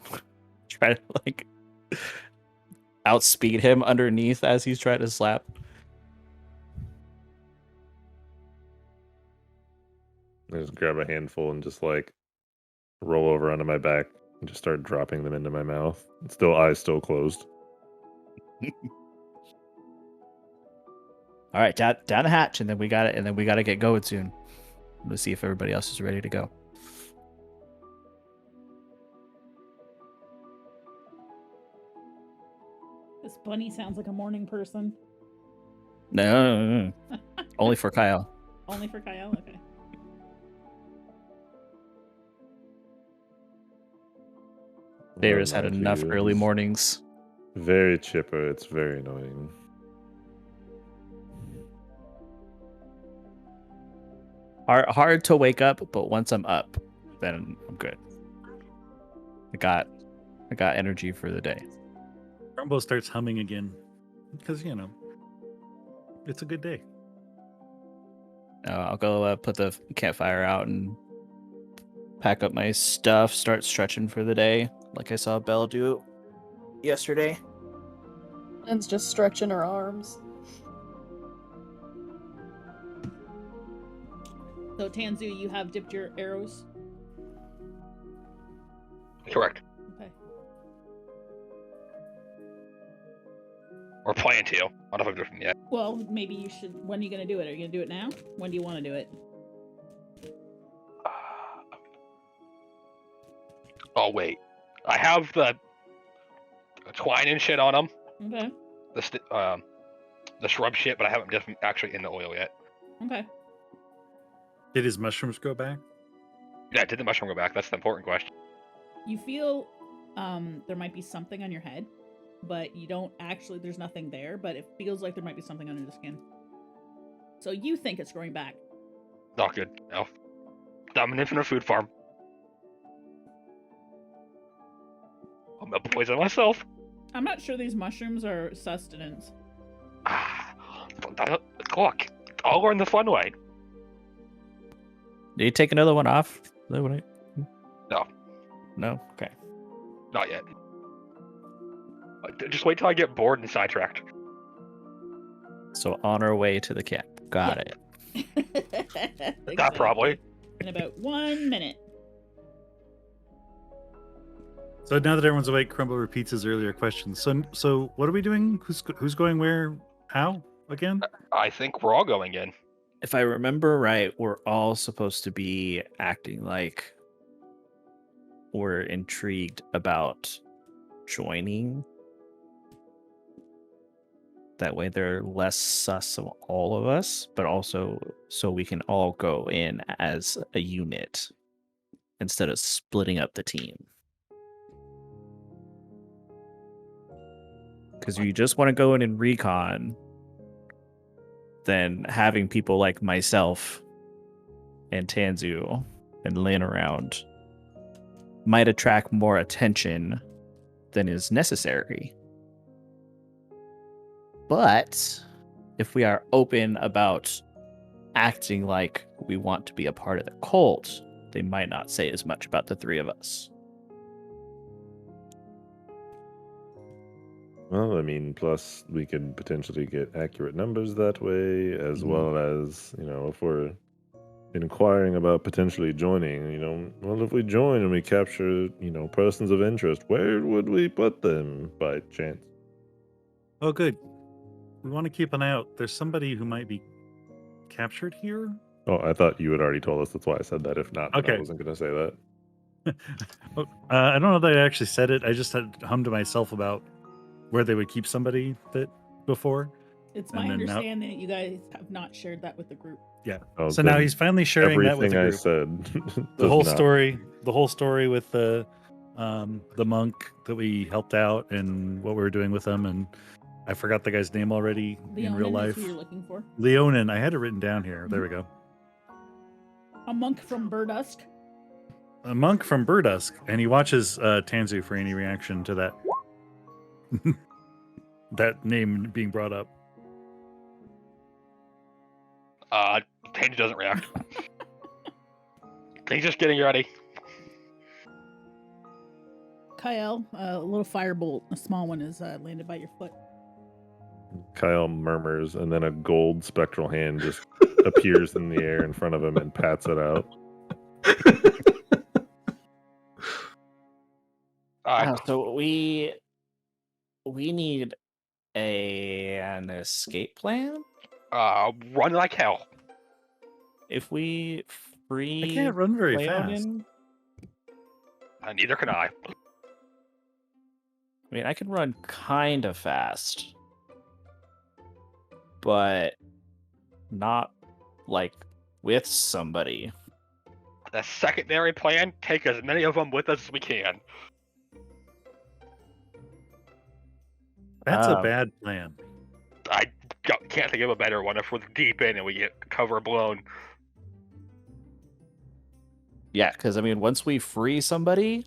Try to like outspeed him underneath as he's trying to slap. I just grab a handful and just like roll over onto my back and just start dropping them into my mouth. Eyes still closed. All right, down the hatch, and then we got it, and then we got to get going soon. Let's see if everybody else is ready to go. This bunny sounds like a morning person. No. Only for Kyle. Only for Kyle? Okay. Dara's had Mind enough you, early he's mornings. Very chipper. It's very annoying. Hard to wake up, but once I'm up, then I'm good. I got energy for the day. Rumbo starts humming again because it's a good day. I'll go put the campfire out and pack up my stuff, start stretching for the day, like I saw Belle do yesterday. Lynn's just stretching her arms. So Tanzu, you have dipped your arrows? Correct. Okay. Or plan to. I don't know if I've done it yet. Well, maybe you should. When are you going to do it? Are you going to do it now? When do you want to do it? Oh wait, I have the twine and shit on them. Okay. The shrub shit, but I haven't just actually in the oil yet. Okay. Did his mushrooms go back? Yeah, did the mushroom go back? That's the important question. You feel there might be something on your head, but you don't actually, there's nothing there, but it feels like there might be something under the skin. So you think it's growing back. Not good. No. I'm an infinite food farm. I'm gonna poison myself. I'm not sure these mushrooms are sustenance. Look, I'll learn the fun way. Did you take another one off? No. No? Okay. Not yet. Just wait till I get bored and sidetracked. So on our way to the camp. Got it. That probably. In about 1 minute. So now that everyone's awake, Crumble repeats his earlier question. So what are we doing? Who's going where? How again? I think we're all going in. If I remember right, we're all supposed to be acting like were intrigued about joining. That way they're less sus of all of us, but also so we can all go in as a unit instead of splitting up the team. Because if you just want to go in and recon, then having people like myself and Tanzu and Lin around might attract more attention than is necessary. But if we are open about acting like we want to be a part of the cult, they might not say as much about the three of us. Well, I mean, plus we could potentially get accurate numbers that way, as well as, if we're inquiring about potentially joining, well, if we join and we capture, persons of interest, where would we put them by chance? Oh, good. We want to keep an eye out. There's somebody who might be captured here. Oh, I thought you had already told us. That's why I said that. If not, Okay. I wasn't going to say that. I don't know that I actually said it. I just had hummed to myself about where they would keep somebody that before. It's my understanding that you guys have not shared that with the group. Yeah. Oh, So now he's finally sharing that with the group. Everything I said. The whole story with the monk that we helped out and what we were doing with him, and I forgot the guy's name already in real life. Is who you're looking for. Leonin. I had it written down here. There we go. A monk from Burdusk. A monk from Burdusk, and he watches Tanzu for any reaction to that that name being brought up. Tanzu doesn't react. He's just getting ready. Kyle, a little firebolt, a small one, is landed by your foot. Kyle murmurs, and then a gold spectral hand just appears in the air in front of him and pats it out. So we need an escape plan. Run like hell. If we free, I can't run very fast. Leonin, Neither can I. I mean, I can run kind of fast, but not like with somebody. The secondary plan: take as many of them with us as we can. That's a bad plan. I can't think of a better one if we're deep in and we get cover blown. Yeah, because I mean, once we free somebody,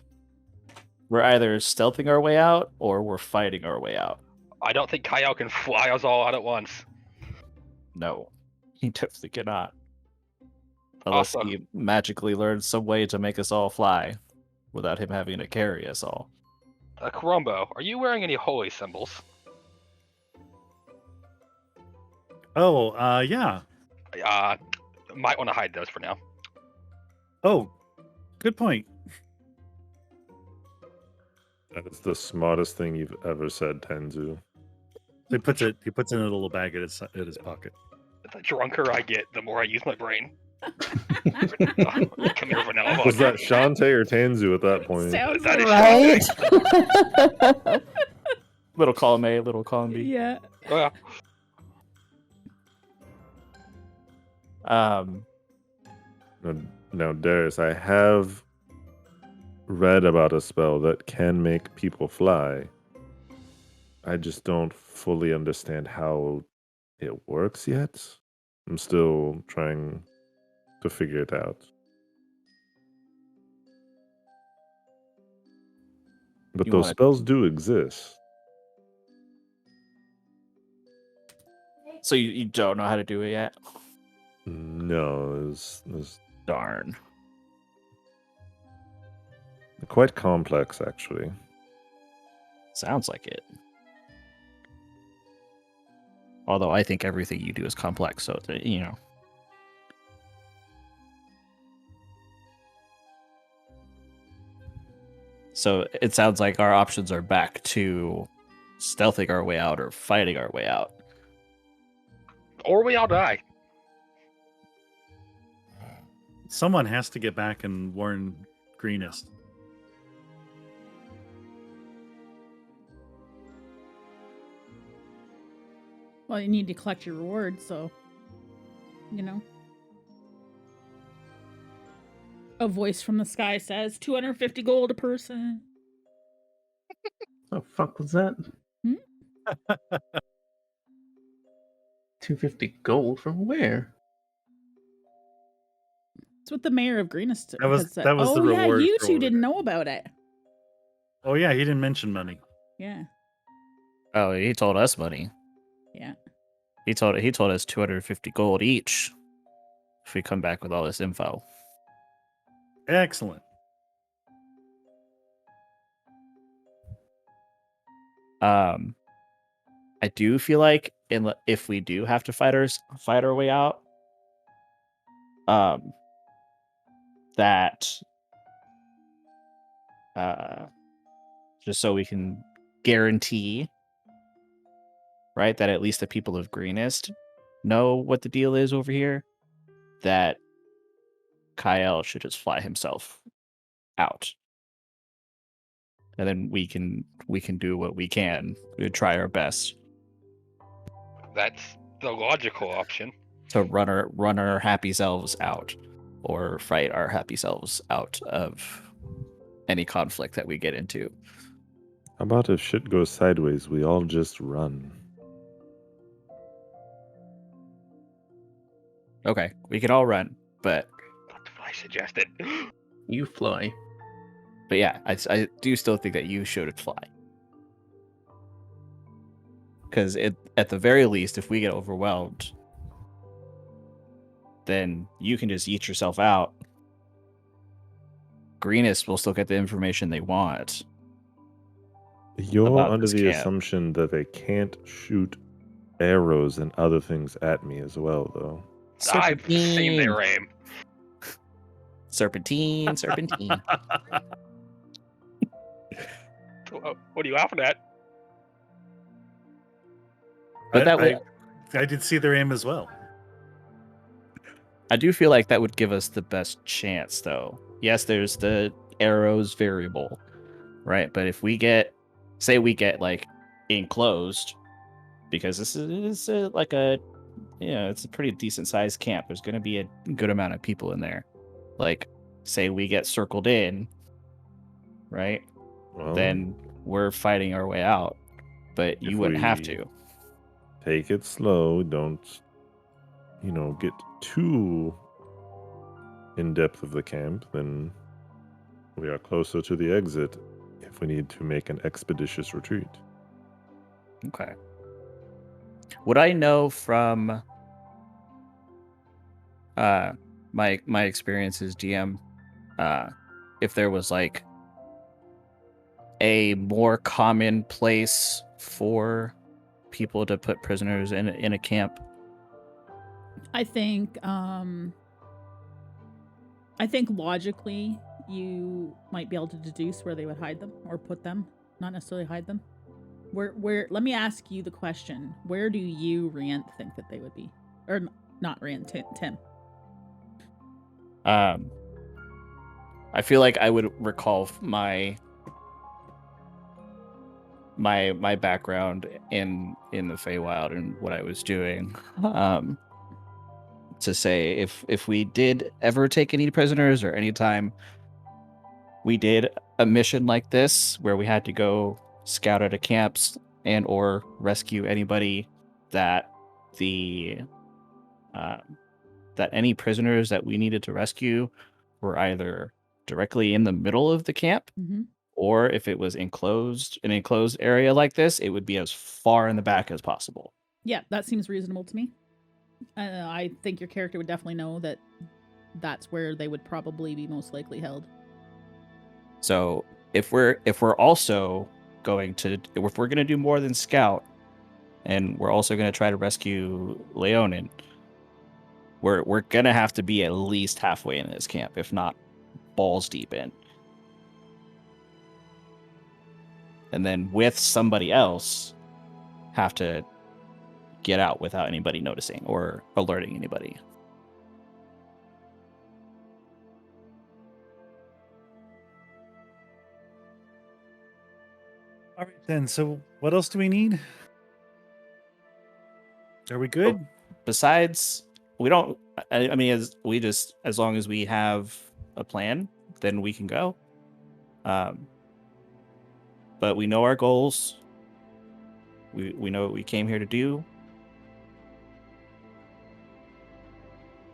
we're either stealthing our way out or we're fighting our way out. I don't think Kyle can fly us all out at once. No, he definitely cannot. Unless he magically learns some way to make us all fly without him having to carry us all. Karumbo, are you wearing any holy symbols? Oh, yeah. Might want to hide those for now. Oh, good point. That's the smartest thing you've ever said, Tanzu. He puts it in a little bag in his pocket. The drunker I get, the more I use my brain. Come here, vanilla. Was that Shantae or Tanzu at that point? Sounds right. Little column A, little column B. Yeah. Oh, yeah. Now, Darius, I have read about a spell that can make people fly. I just don't fully understand how it works yet. I'm still trying to figure it out. But those spells do exist. So you don't know how to do it yet? No, it's Darn. quite complex, actually. Sounds like it. Although I think everything you do is complex, so you know. So it sounds like our options are back to stealthing our way out or fighting our way out. Or we all die. Someone has to get back and warn Greenest. Well, you need to collect your reward, so you know. A voice from the sky says 250 gold a person. Oh, fuck was that? Hmm? 250 gold from where? It's what the mayor of Greenest That was- has said. that was oh, the yeah, reward you for two over didn't there. know about it. Oh yeah, he didn't mention money. Yeah. Oh, he told us money. Yeah. He told us 250 gold each if we come back with all this info. Excellent. I do feel like if we do have to fight our way out, that just so we can guarantee, right, that at least the people of Greenest know what the deal is over here, that Kyle should just fly himself out. And then we can do what we can. We try our best That's the logical option. to run our happy selves out, or fight our happy selves out of any conflict that we get into. How about if shit goes sideways, we all just run? Okay, we can all run, but That's what I suggested. You fly. yeah, I do still think that you should fly. Because at the very least, if we get overwhelmed, then you can just eat yourself out. Greenest will still get the information they want. You're About under this the camp. assumption that they can't shoot arrows and other things at me as well, though. I've seen their aim. Serpentine. What are you laughing at? But that would, I did see their aim as well. I do feel like that would give us the best chance, though. Yes, there's the arrows variable, right? But if we say we get like enclosed, because this is like a, it's a pretty decent sized camp. There's going to be a good amount of people in there. Like, say we get circled in, right? Well, Then we're fighting our way out. But you If wouldn't have we- to. take it slow. Don't, get too in depth of the camp. Then we are closer to the exit if we need to make an expeditious retreat. Okay. Would I know from my experience as GM, if there was like a more common place for people to put prisoners in a camp? I think logically you might be able to deduce where they would hide them or put them, not necessarily hide them. Where let me ask you the question. Where do you, Riant, think that they would be? Or not Riant, Tim. I feel like I would recall my background in the Feywild and what I was doing. To say if we did ever take any prisoners, or anytime we did a mission like this where we had to go scout out of camps and or rescue anybody, that that any prisoners that we needed to rescue were either directly in the middle of the camp, Mm-hmm. or if it was an enclosed area like this, it would be as far in the back as possible. Yeah, that seems reasonable to me. I think your character would definitely know that that's where they would probably be most likely held. So if we're also going to do more than scout, and we're also going to try to rescue Leonin, we're going to have to be at least halfway in this camp, if not balls deep in. And then with somebody else, have to get out without anybody noticing or alerting anybody. All right then. So what else do we need? Are we good? Besides, we don't. I mean, as long as we have a plan, then we can go. But we know our goals. We know what we came here to do.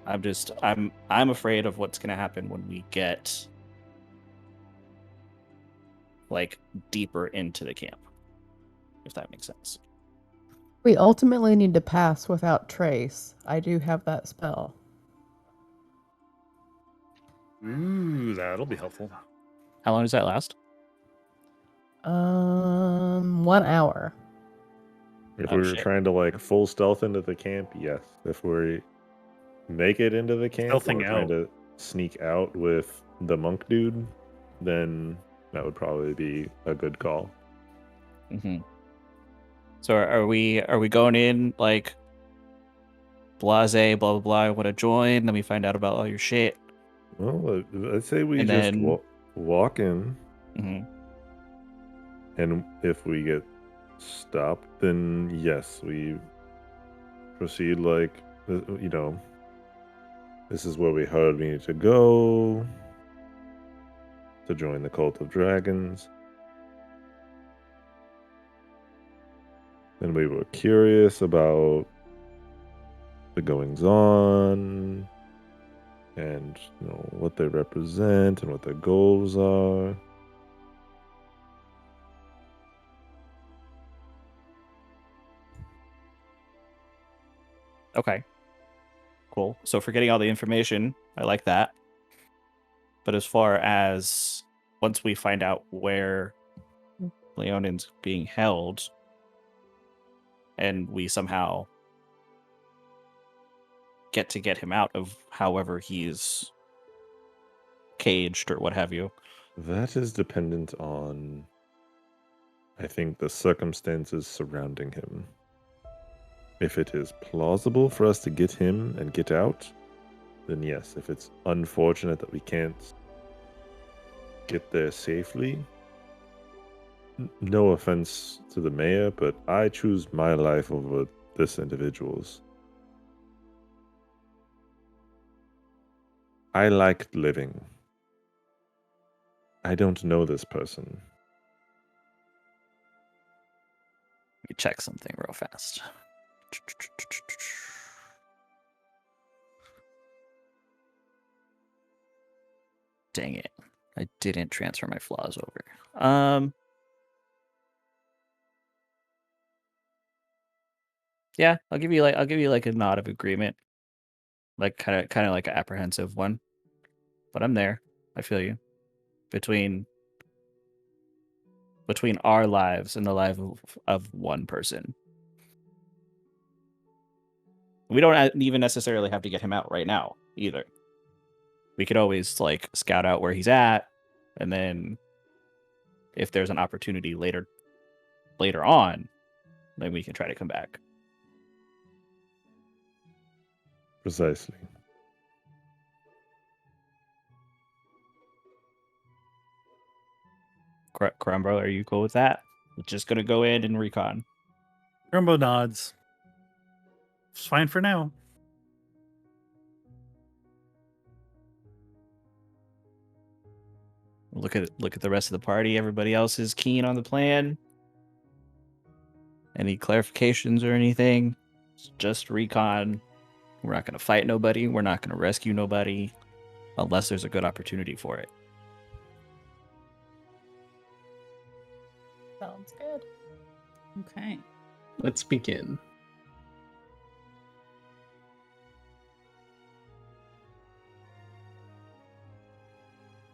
I'm afraid of what's gonna happen when we get like deeper into the camp, if that makes sense. We ultimately need to pass without trace. I do have that spell. Ooh, that'll be helpful. How long does that last? 1 hour. If Oh, we were shit. trying to like full stealth into the camp, yes. If we make it into the camp, or Stealthing trying out. to sneak out with the monk dude, then that would probably be a good call. Mm-hmm. So are we going in like blase, blah blah blah? I want to join. Then we find out about all your shit. Well, I'd say we And just then- walk in, Mm-hmm. and if we get stopped, then yes, we proceed like, this is where we heard we need to go to join the Cult of Dragons. And we were curious about the goings on and what they represent and what their goals are. Okay. Cool. So for getting all the information, I like that. But as far as once we find out where Leonin's being held, and we somehow get him out of however he's caged or what have you. That is dependent on, I think, the circumstances surrounding him. If it is plausible for us to get him and get out, then yes. If it's unfortunate that we can't get there safely, no offense to the mayor, but I choose my life over this individual's. I liked living. I don't know this person. Let me check something real fast. Dang it. I didn't transfer my flaws over. Yeah, I'll give you like a nod of agreement. Like kind of like an apprehensive one. But I'm there. I feel you. Between our lives and the life of one person. We don't even necessarily have to get him out right now either. We could always like scout out where he's at, and then if there's an opportunity later on, then we can try to come back. Precisely. Crumbo, are you cool with that? We're just gonna go in and recon. Grumbo nods. It's fine for now. Look at the rest of the party. Everybody else is keen on the plan. Any clarifications or anything? It's just recon. We're not gonna fight nobody. We're not gonna rescue nobody unless there's a good opportunity for it. Sounds good. Okay. Let's begin.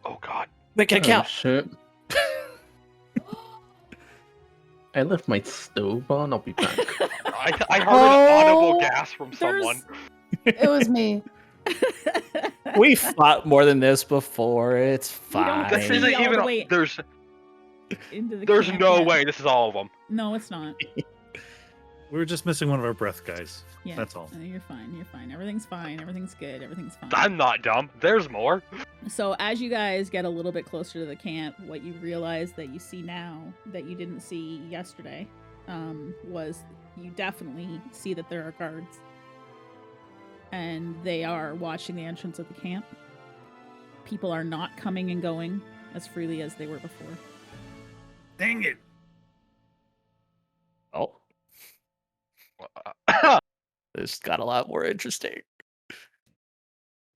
Oh God. Make it Oh, count. shit. I left my stove on. I'll be back. I heard an audible gasp from someone. It was me. We fought more than this before. It's We don't fine. This see isn't all even. the way There's into the there's camp no yet. way this is all of them. No, it's not. We were just missing one of our breath guys. Yeah, That's all. You're fine. You're fine. Everything's fine. Everything's good. Everything's fine. I'm not dumb. There's more. So as you guys get a little bit closer to the camp, what you realize that you see now that you didn't see yesterday was you definitely see that there are guards. And they are watching the entrance of the camp. People are not coming and going as freely as they were before. Dang it! Oh, this got a lot more interesting.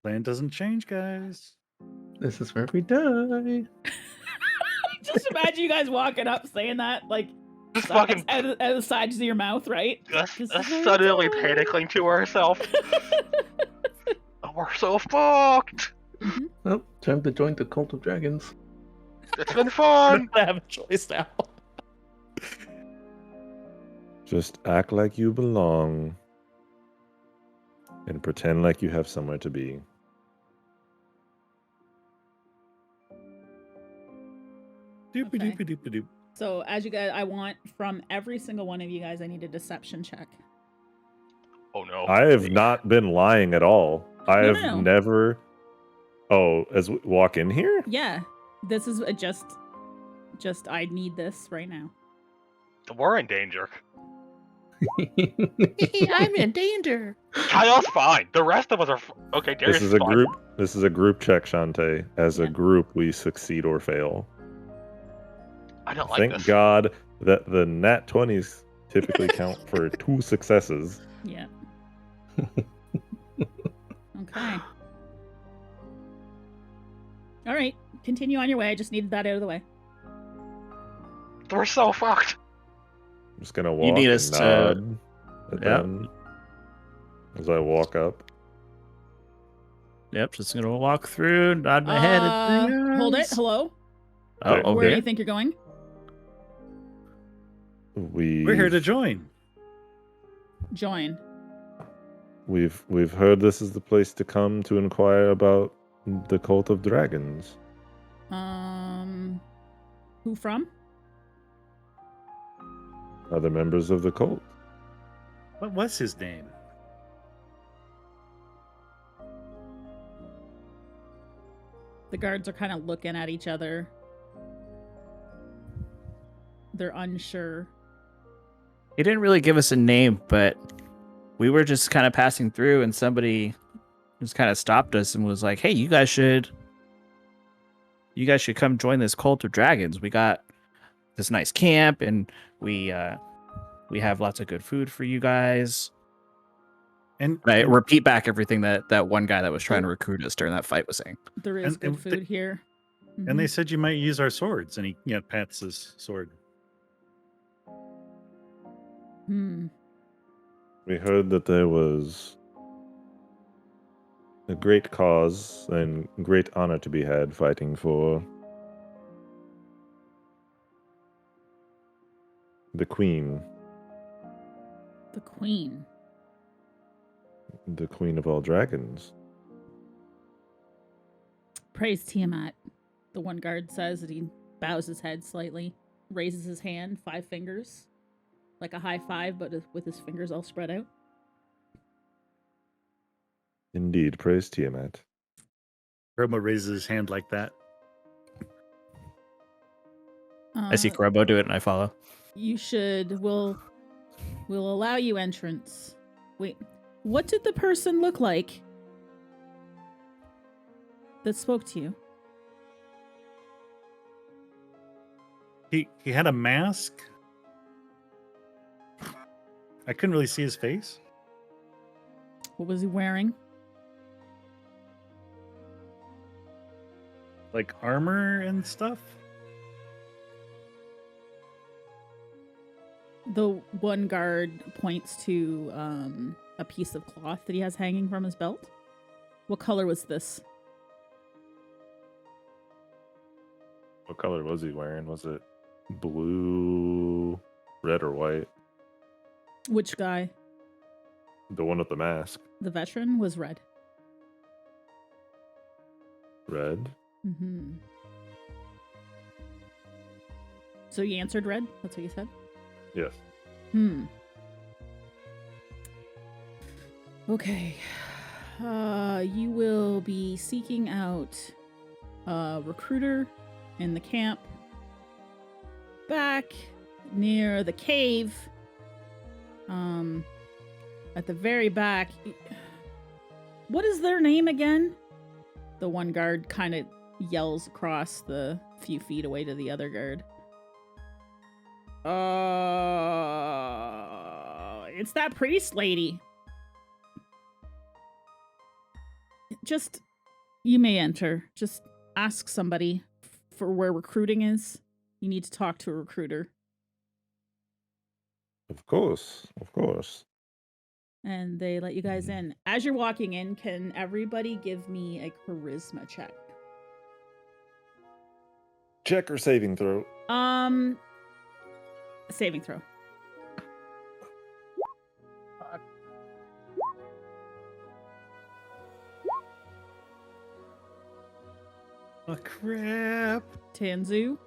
Plan doesn't change, guys. This is where we die. Just imagine you guys walking up saying that, like, Just fucking at the sides of your mouth, right? us This is where we suddenly die. panicking to ourselves. We're so fucked. Well, time to join the Cult of Dragons. It's been fun. I have a choice now. Just act like you belong and pretend like you have somewhere to be. Doopy Okay. doopy doopy doop. So as you guys, I want from every single one of you guys, I need a deception check. Oh no. I have not been lying at all. I No, have no. never. Oh, as we walk in here? Yeah, this is just I need this right now. We're in danger. I'm in danger. Kyle's fine. The rest of us are okay. Darius This is a fine. group. This is a group check, Shantae. As Yeah. a group, we succeed or fail. I don't like Thank this. God that the nat 20s typically count for 2 successes. Yeah. Okay. All right, continue on your way. I just needed that out of the way. We're so fucked. I'm just gonna walk You need and us to- nod at Yeah. them as I walk up. Yep, just gonna walk through, nod my head. at Hold it. yes. Hello. Oh, Okay. over Where do here. you think you're going? We're here to join. Join. We've heard this is the place to come to inquire about the Cult of Dragons. Who from? Other members of the cult. What was his name? The guards are kind of looking at each other. They're unsure. He didn't really give us a name, but we were just kind of passing through, and somebody just kind of stopped us and was like, "Hey, you guys should come join this Cult of Dragons. We got this nice camp, and we have lots of good food for you guys." And And I repeat back everything that one guy that was trying to recruit us during that fight was saying. There is And- good and food they- here. and they Mhm. said you might use our swords, and he pats his sword. Hmm. We heard that there was a great cause and great honor to be had fighting for the Queen, The queen. the Queen of all dragons. Praise Tiamat. The one guard says, and he bows his head slightly, raises his hand, 5 fingers, like a high five, but with his fingers all spread out. Indeed, praise Tiamat. Romo raises his hand like that. I see Krobo do it, and I follow. You should. We'll allow you entrance. Wait, what did the person look like that spoke to you? He had a mask. I couldn't really see his face. What was he wearing? Like armor and stuff. The one guard points to a piece of cloth that he has hanging from his belt. What color was this? What color was he wearing? Was it blue, red, or white? Which guy? The one with the mask. The veteran was red. Red? Mm-hmm. So you answered red? That's what you said? Yes. Okay. You will be seeking out a recruiter in the camp back near the cave At the very back. What is their name again? The one guard kind of yells across the few feet away to the other guard. It's that priest lady. Just, you may enter. Just ask somebody for where recruiting is. You need to talk to a recruiter. Of course, of course. And they let you guys in. As you're walking in, can everybody give me a charisma check? Check or saving throw? Saving throw. Oh, crap. Tanzu.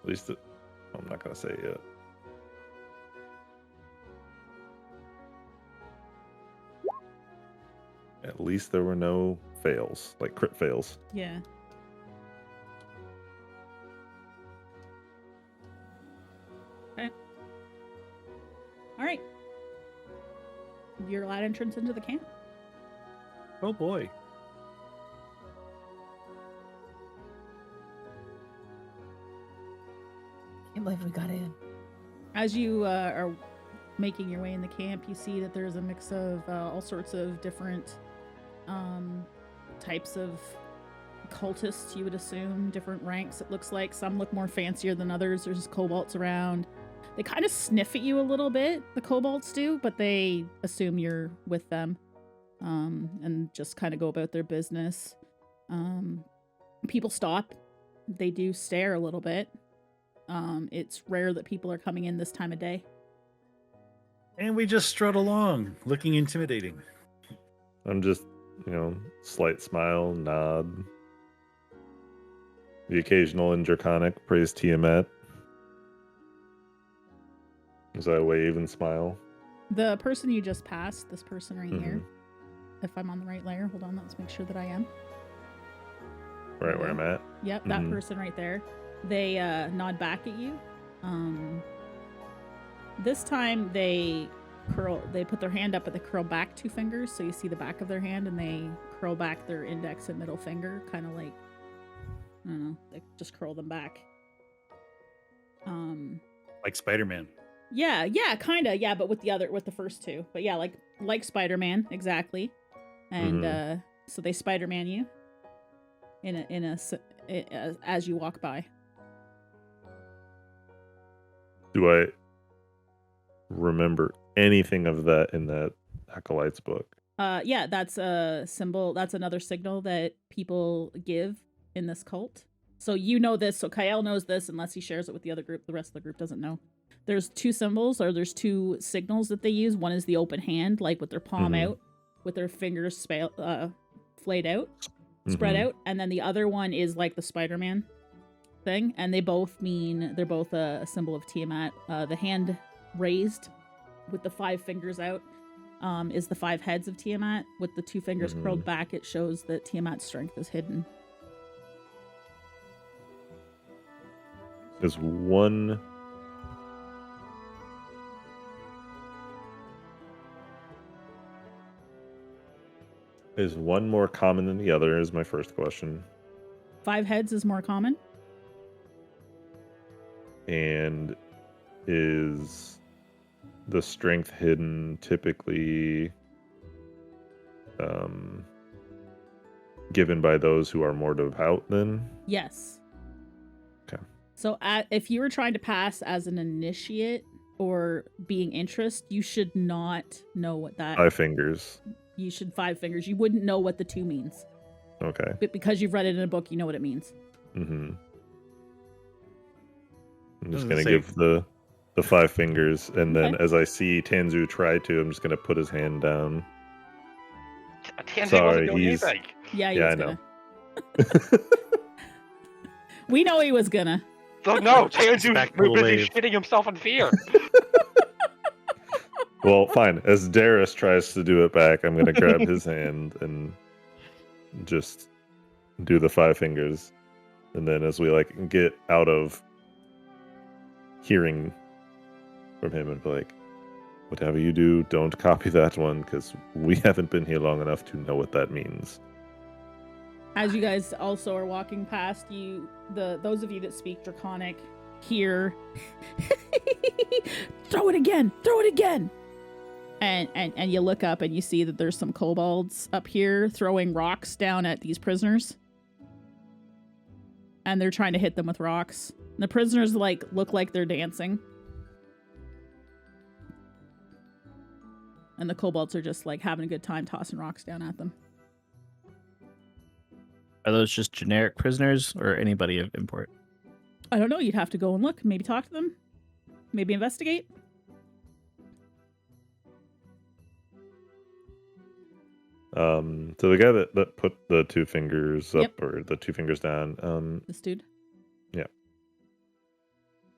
At least I'm not going to say it yet. At least there were no fails, like crit fails. Yeah. Okay. All right. You're allowed entrance into the camp. Oh boy. Can't believe we got in. As you are making your way in the camp, you see that there's a mix of all sorts of different types of cultists, you would assume, different ranks. It looks like some look more fancier than others. There's kobolds around. They kind of sniff at you a little bit, the kobolds do, but they assume you're with them and just kind of go about their business. People stop. They do stare a little bit. It's rare that people are coming in this time of day. And we just strut along, looking intimidating. I'm just, slight smile, nod. The occasional in Draconic, praise Tiamat. As I wave and smile. The person you just passed, this person right here, if I'm on the right layer, hold on, let's make sure that I am. Right where I'm at? Yep, that person right there. They nod back at you. This time they put their hand up, but they curl back 2 fingers, so you see the back of their hand, and they curl back their index and middle finger, kind of like, I don't know, they just curl them back. Like Spider-Man. Yeah, kind of, yeah, but with the first 2. But yeah, like Spider-Man, exactly. And so they Spider-Man you as you walk by. Do I remember anything of that in that Acolyte's book? Yeah, that's a symbol. That's another signal that people give in this cult. So you know this. So Kyle knows this unless he shares it with the other group. The rest of the group doesn't know. There's 2 symbols, or there's 2 signals that they use. One is the open hand, like with their palm out, with their fingers flayed out, spread out. And then the other one is like the Spider-Man thing. And they're both a symbol of Tiamat. The hand raised with the 5 fingers out is the 5 heads of Tiamat. With the 2 fingers curled back, it shows that Tiamat's strength is hidden. Is one more common than the other is my first question. 5 heads is more common. And is the strength hidden typically given by those who are more devout then? Yes. Okay. So if you were trying to pass as an initiate or being interest, you should not know what that... 5 fingers. You should 5 fingers. You wouldn't know what the 2 means. Okay. But because you've read it in a book, you know what it means. I'm just going to give the 5 fingers, and then as I see Tanzu try to, I'm just going to put his hand down. Tanzu Sorry, wasn't doing he's... anything. Yeah, I gonna. know. We know he was gonna. So no, Tanzu's Back busy wave. shitting himself in fear. Well, fine. As Darius tries to do it back, I'm going to grab his hand and just do the 5 fingers. And then as we get out of hearing from him and be like, whatever you do, don't copy that one, because we haven't been here long enough to know what that means. As you guys also are walking past, those of you that speak Draconic hear, throw it again, and you look up and you see that there's some kobolds up here throwing rocks down at these prisoners, and they're trying to hit them with rocks. And the prisoners look like they're dancing, and the kobolds are just having a good time tossing rocks down at them. Are those just generic prisoners or anybody of import? I don't know. You'd have to go and look. Maybe talk to them. Maybe investigate. So the guy that put the 2 fingers up or the 2 fingers down. This dude. Yeah.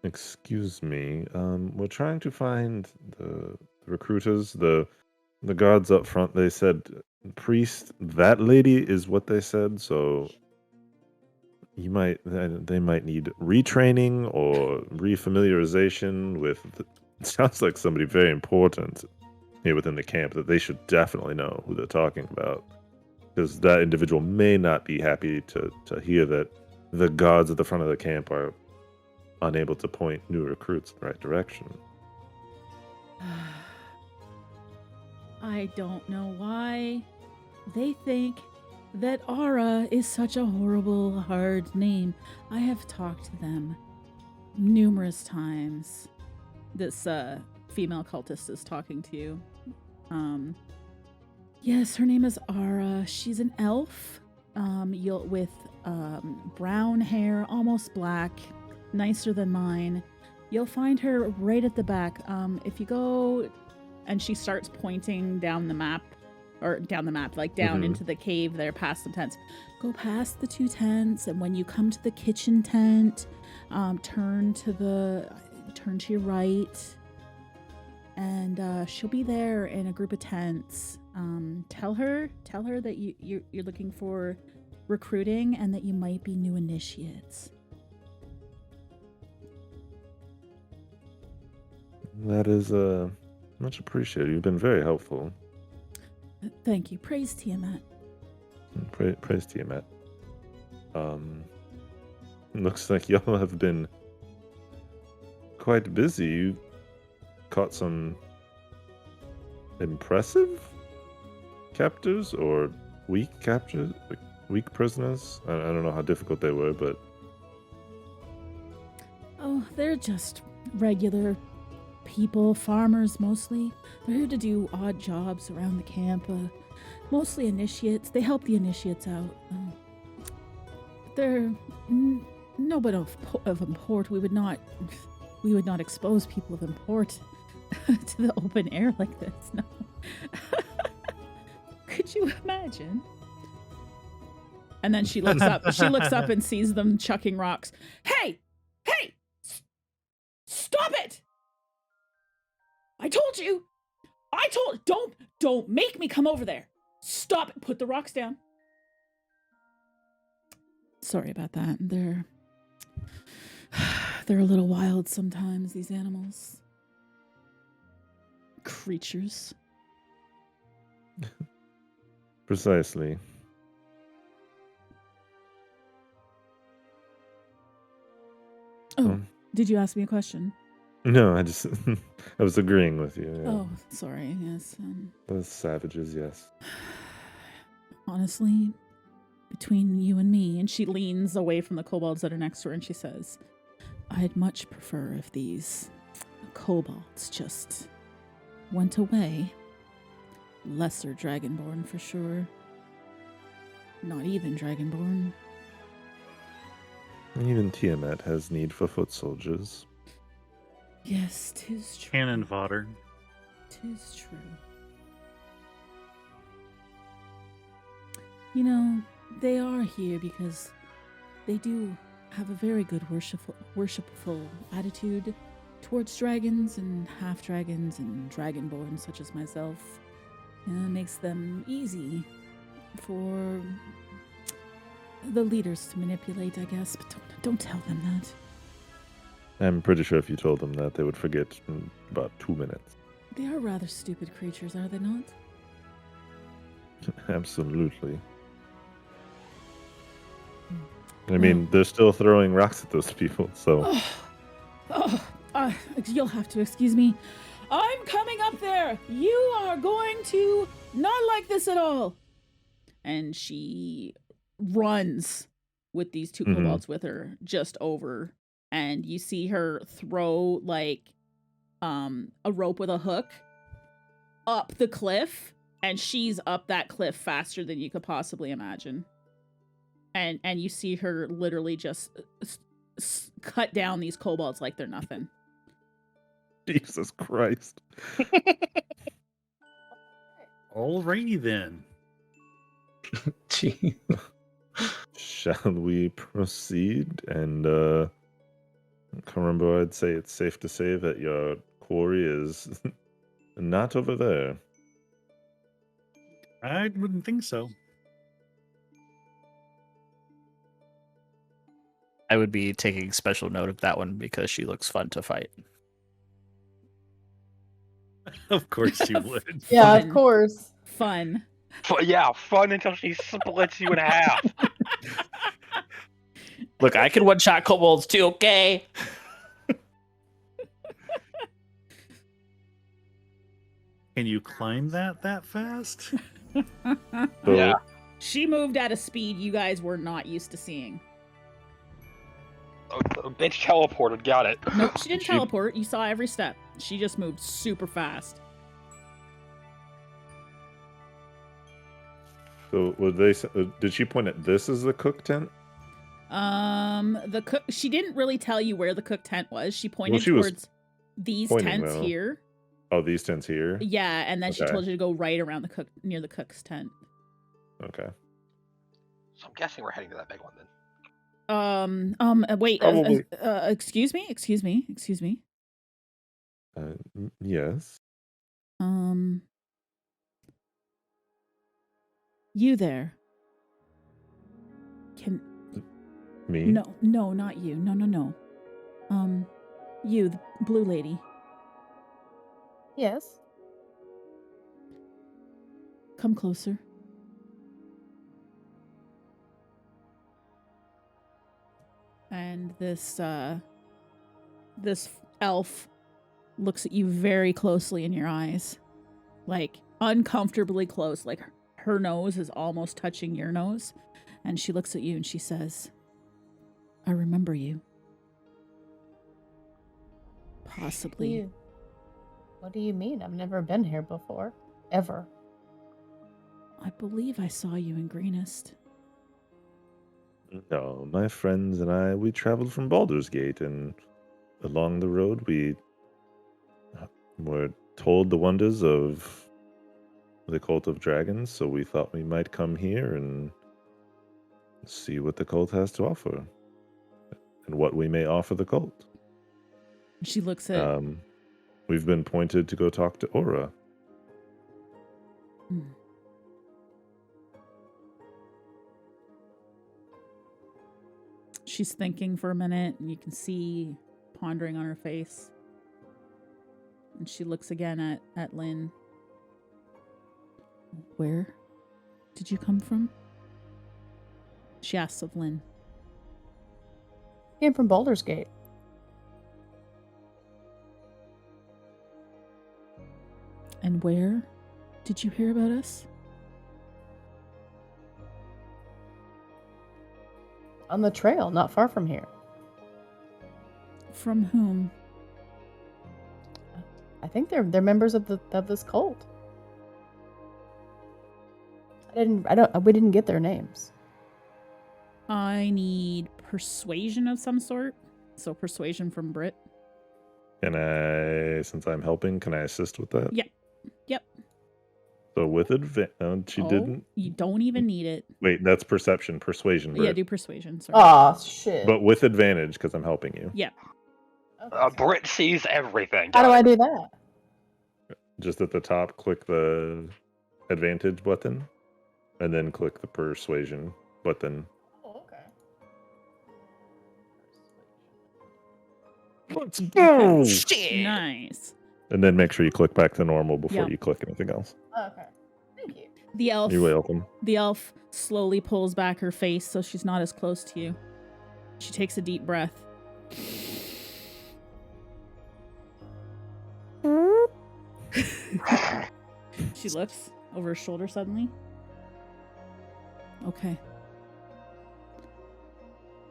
Excuse me. We're trying to find the recruiters, the guards up front. They said priest. That lady is what they said. So they might need retraining or refamiliarization with. It sounds like somebody very important here within the camp that they should definitely know who they're talking about, because that individual may not be happy to hear that the guards at the front of the camp are unable to point new recruits in the right direction. I don't know why they think that Aura is such a horrible, hard name. I have talked to them numerous times. This female cultist is talking to you. Yes, her name is Aura. She's an elf, with brown hair, almost black, nicer than mine. You'll find her right at the back. If you go, and she starts pointing down the map, down into the cave there, past the tents. Go past the 2 tents, and when you come to the kitchen tent, turn to your right. And she'll be there in a group of tents. Tell her that you're looking for recruiting and that you might be new initiates. That is much appreciated. You've been very helpful. Thank you. Praise Tiamat. Praise Tiamat. Looks like y'all have been quite busy. You caught some impressive captors or weak captures, weak prisoners. I don't know how difficult they were, but oh, they're just regular people, farmers mostly. They're here to do odd jobs around the camp. Mostly initiates. They help the initiates out. They're nobody of import. We would not expose people of import to the open air like this. No. Could you imagine? And then she looks up. She looks up and sees them chucking rocks. Hey! Stop it! I told you. Don't make me come over there. Stop it. Put the rocks down. Sorry about that. They're a little wild sometimes, these animals. Creatures. Precisely. Oh, did you ask me a question? No, I was agreeing with you. Yeah. Oh, sorry. Yes. Those savages, yes. Honestly, between you and me, and she leans away from the kobolds that are next to her and she says, I'd much prefer if these kobolds just went away. Lesser Dragonborn for sure. Not even Dragonborn. Even Tiamat has need for foot soldiers. Yes, 'tis true. Cannon fodder. 'Tis true. You know, they are here because they do have a very good worshipful attitude towards dragons and half-dragons and dragonborn such as myself. It makes them easy for the leaders to manipulate, I guess, but don't tell them that. I'm pretty sure if you told them that, they would forget in about 2 minutes. They are rather stupid creatures, are they not? Absolutely. I Well- mean, they're still throwing rocks at those people, so You'll have to excuse me. I'm coming up there. You are going to not like this at all. And she runs with these two Mhm. kobolds with her just over, and you see her throw like a rope with a hook up the cliff, and she's up that cliff faster than you could possibly imagine. And you see her literally just cut down these kobolds like they're nothing. Jesus Christ. Alrighty then. Gee. Shall we proceed? And remember, I'd say it's safe to say that your quarry is not over there. I wouldn't think so. I would be taking special note of that one because she looks fun to fight. Of course you would. Yeah, Fun. of course. Fun. Yeah, fun until she splits you in half. Look, I can one-shot kobolds too, okay? Can you climb that fast? So, Yeah. She moved at a speed you guys were not used to seeing. A bitch teleported, got it. Nope, she didn't She- teleport. You saw every step. She just moved super fast. So would they? Did she point at this as the cook tent? The cook. She didn't really tell you where the cook tent was. She pointed she was towards these pointing, tents though. here. Oh, these tents here. Yeah, and then she Okay. told you to go right around the cook near the cook's tent. Okay. So I'm guessing we're heading to that big one then. Wait. Probably. Excuse me. Yes. You there? Can Me. no, not you. No. You, the blue lady. Yes. Come closer. And this elf looks at you very closely in your eyes. Like uncomfortably close, like her nose is almost touching your nose. And she looks at you and she says, I remember you. Possibly. What do you mean? I've never been here before. Ever. I believe I saw you in Greenest. No, my friends and I, we traveled from Baldur's Gate, and along the road we were told the wonders of the cult of dragons, so we thought we might come here and see what the cult has to offer, and what we may offer the cult. She looks at We've been pointed to go talk to Aura. Hmm. She's thinking for a minute, and you can see pondering on her face. And she looks again at Lynn. Where did you come from? She asks of Lynn. Came from Baldur's Gate. And where did you hear about us? On the trail, not far from here. From whom? I think they're members of this cult. We didn't get their names. I need persuasion of some sort. So persuasion from Brit. Can I, since I'm helping, can I assist with that? Yep. So with advantage, she didn't. You don't even need it. Wait, that's perception, persuasion, Yeah, Britt. do persuasion. Sorry. Aw, shit. But with advantage, because I'm helping you. Yeah. Okay. Brit sees everything. How do got I it. do that? Just at the top, click the advantage button, and then click the persuasion button. Oh, okay. Let's go! Shit. Nice. And then make sure you click back to normal before Yep. you click anything else. Okay. Thank you. The elf. You're welcome. The elf slowly pulls back her face so she's not as close to you. She takes a deep breath. She lifts over her shoulder suddenly. Okay.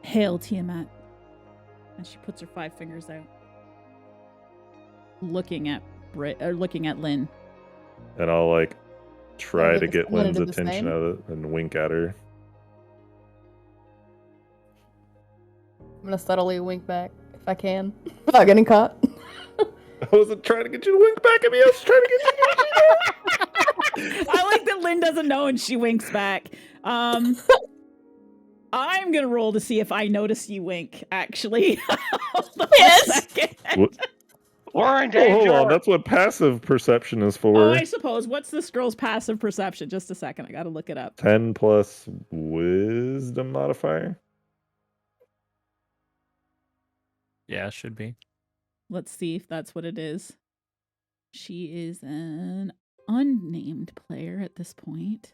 Hail, Tiamat. And she puts her 5 fingers out. Looking at Lynn. And I'll like try to get wanna Lynn's do the attention same? out of it and wink at her. I'm gonna subtly wink back if I can, without getting caught. I wasn't trying to get you to wink back at me. I was trying to get you. I like that Lynn doesn't know and she winks back. I'm gonna roll to see if I notice you wink, actually. Hold on a second. What? We're in Oh, danger. hold on. That's what passive perception is Oh, for. I suppose. What's this girl's passive perception? Just a second. I gotta look it up. 10 plus wisdom modifier. Yeah, it should be. Let's see if that's what it is. She is an unnamed player at this point.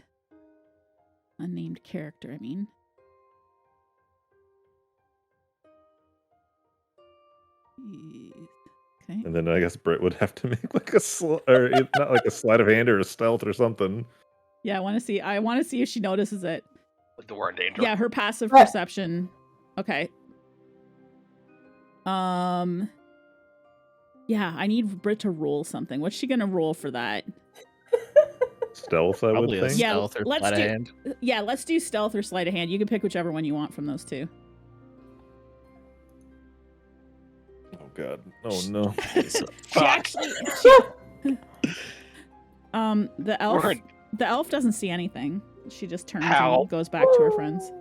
Unnamed character, I mean. Okay. And then I guess Britt would have to make like a or not like a sleight of hand or a stealth or something. Yeah, I want to see. I want to see if she notices it. We're in danger. Yeah, her passive Right. perception. Okay. Yeah, I need Britt to roll something. What's she gonna roll for that? Stealth, I Probably a would think. Yeah, stealth or let's sleight of do- hand. Yeah, let's do stealth or sleight of hand. You can pick whichever one you want from those two. Oh god. Oh no. She Fuck. actually the elf doesn't see anything. She just turns How? and goes back to her friends.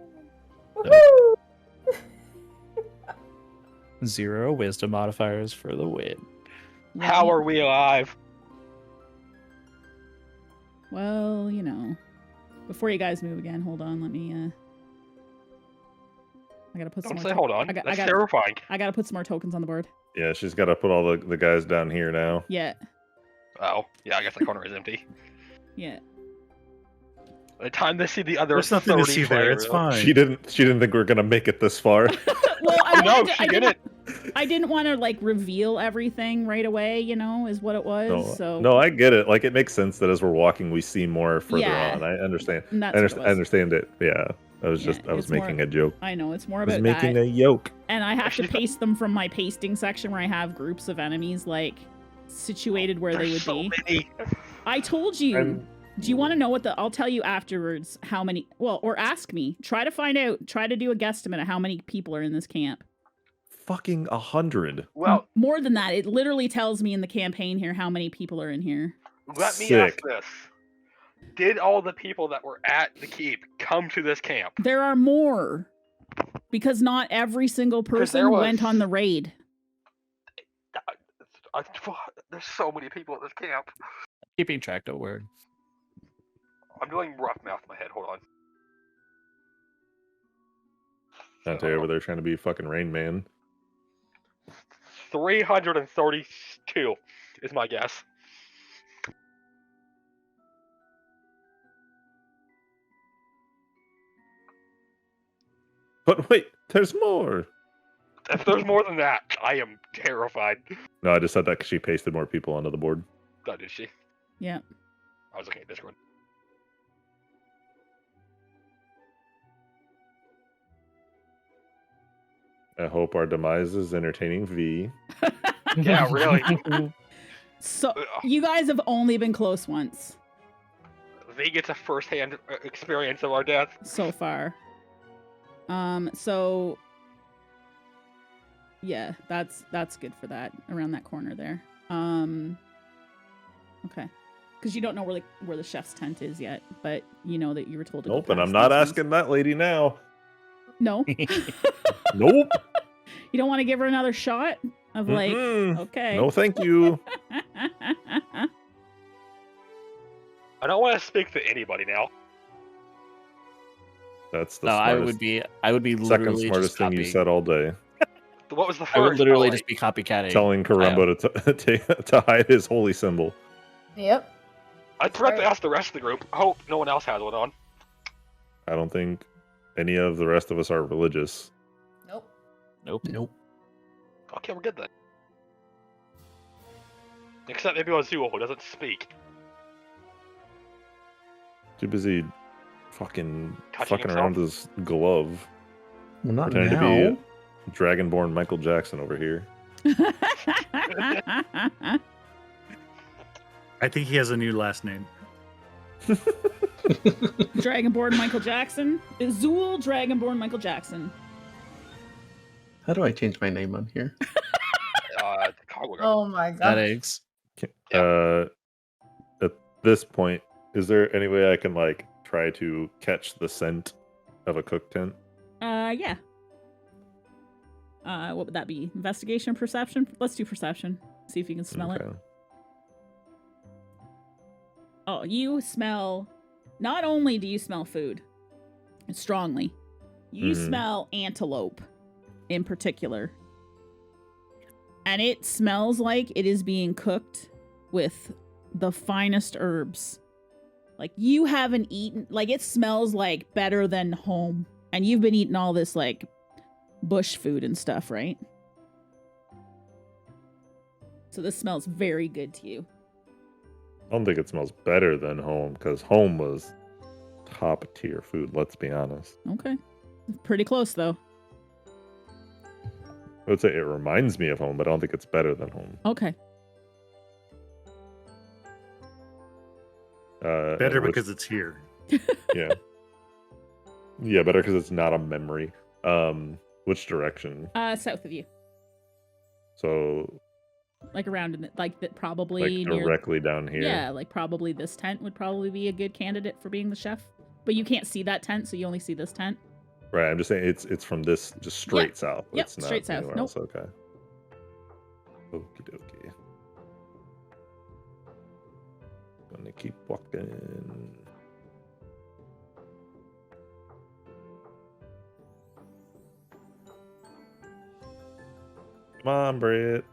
0 wisdom modifiers for the win. How are we alive? Well, you know. Before you guys move again, hold on, let me I gotta put some Don't more say hold on. I got- That's terrifying. I gotta put some more tokens on the board. Yeah, she's got to put all the guys down here now. Yeah. Oh, yeah, I guess the corner is empty. Yeah. By the time they see the other There's nothing to 30 see there. It's players- fine. She didn't think we were gonna make it this far. Well, I No, wanted to- she I didn't. I didn't want to like reveal everything right away, you know, is what it was. No, So no, I get it. Like it makes sense that as we're walking, we see more further Yeah. on. I understand. and that's I, what it I was. understand it. Yeah, I was Yeah, just I was it's more- making a joke. I know it's more I was about making that. a yoke. And I have to She's- paste them from my pasting section where I have groups of enemies like situated where they There's would so be. many. I told you. I'm- Do you want to know what I'll tell you afterwards how many, well, or ask me. Try to find out, try to do a guesstimate of how many people are in this camp. Fucking 100. Well, More than that, it literally tells me in the campaign here how many people are in here. let me ask Sick. this. Did all the people that were at the keep come to this camp? There are more. Because not every single 'Cause there person was- went on the raid. There's so many people at this camp. Keeping track, don't worry. I'm doing rough math in my head. Hold on. Dante over there trying to be fucking Rain Man. 332 is my guess. But wait, there's more. If there's more than that, I am terrified. No, I just said that because she pasted more people onto the board. Oh, did she? Yeah. I was looking at Discord. I hope our demise is entertaining V. Yeah, really. So Ugh. you guys have only been close once V gets a first-hand experience of our death. so far. So yeah, that's good for that around that corner there. Okay. Because you don't know where the chef's tent is yet, but you know that you were told to go Nope, and I'm past not those ones. asking that lady now. No. Nope. You don't want to give her another shot of like, Mm-mm. okay. No, thank you. I don't want to speak to anybody now. That's the No, I smartest, would be second literally smartest just thing you copying. said all day. What was the first? I would literally Oh, just be copycatting. Telling Karumbo to hide his holy symbol. Yep. I forgot to ask the rest of the group. I hope no one else has one on. I don't think any of the rest of us are religious. Nope. Nope. Okay, we're good then. Except maybe Izul, who doesn't speak. Too busy fucking Touching around with his glove. Well, not Pretending now. to be Dragonborn Michael Jackson over here. I think he has a new last name. Dragonborn Michael Jackson. Izul Dragonborn Michael Jackson. How do I change my name on here? Oh my god. Settings. At this point, is there any way I can like try to catch the scent of a cook tent? Yeah. What would that be? Investigation, perception? Let's do perception. See if you can smell it. Oh, you smell. Not only do you smell food strongly, you smell antelope in particular. And it smells like it is being cooked with the finest herbs. Like you haven't eaten, like it smells like better than home. And you've been eating all this like bush food and stuff, right? So this smells very good to you. I don't think it smells better than home, because home was top tier food, let's be honest. Okay. Pretty close though. I would say it reminds me of home, but I don't think it's better than home. Okay. Better because it's here. Yeah. Yeah, better because it's not a memory. Which direction? South of you. So Like around in the, like that probably like near, directly down here. Yeah, like probably this tent would probably be a good candidate for being the chef. But you can't see that tent, so you only see this tent. Right, I'm just saying it's from this just straight south. Yep, It's not straight south. anywhere Nope. else. Okay. Okie dokie. Gonna keep walking. Come on, Britt.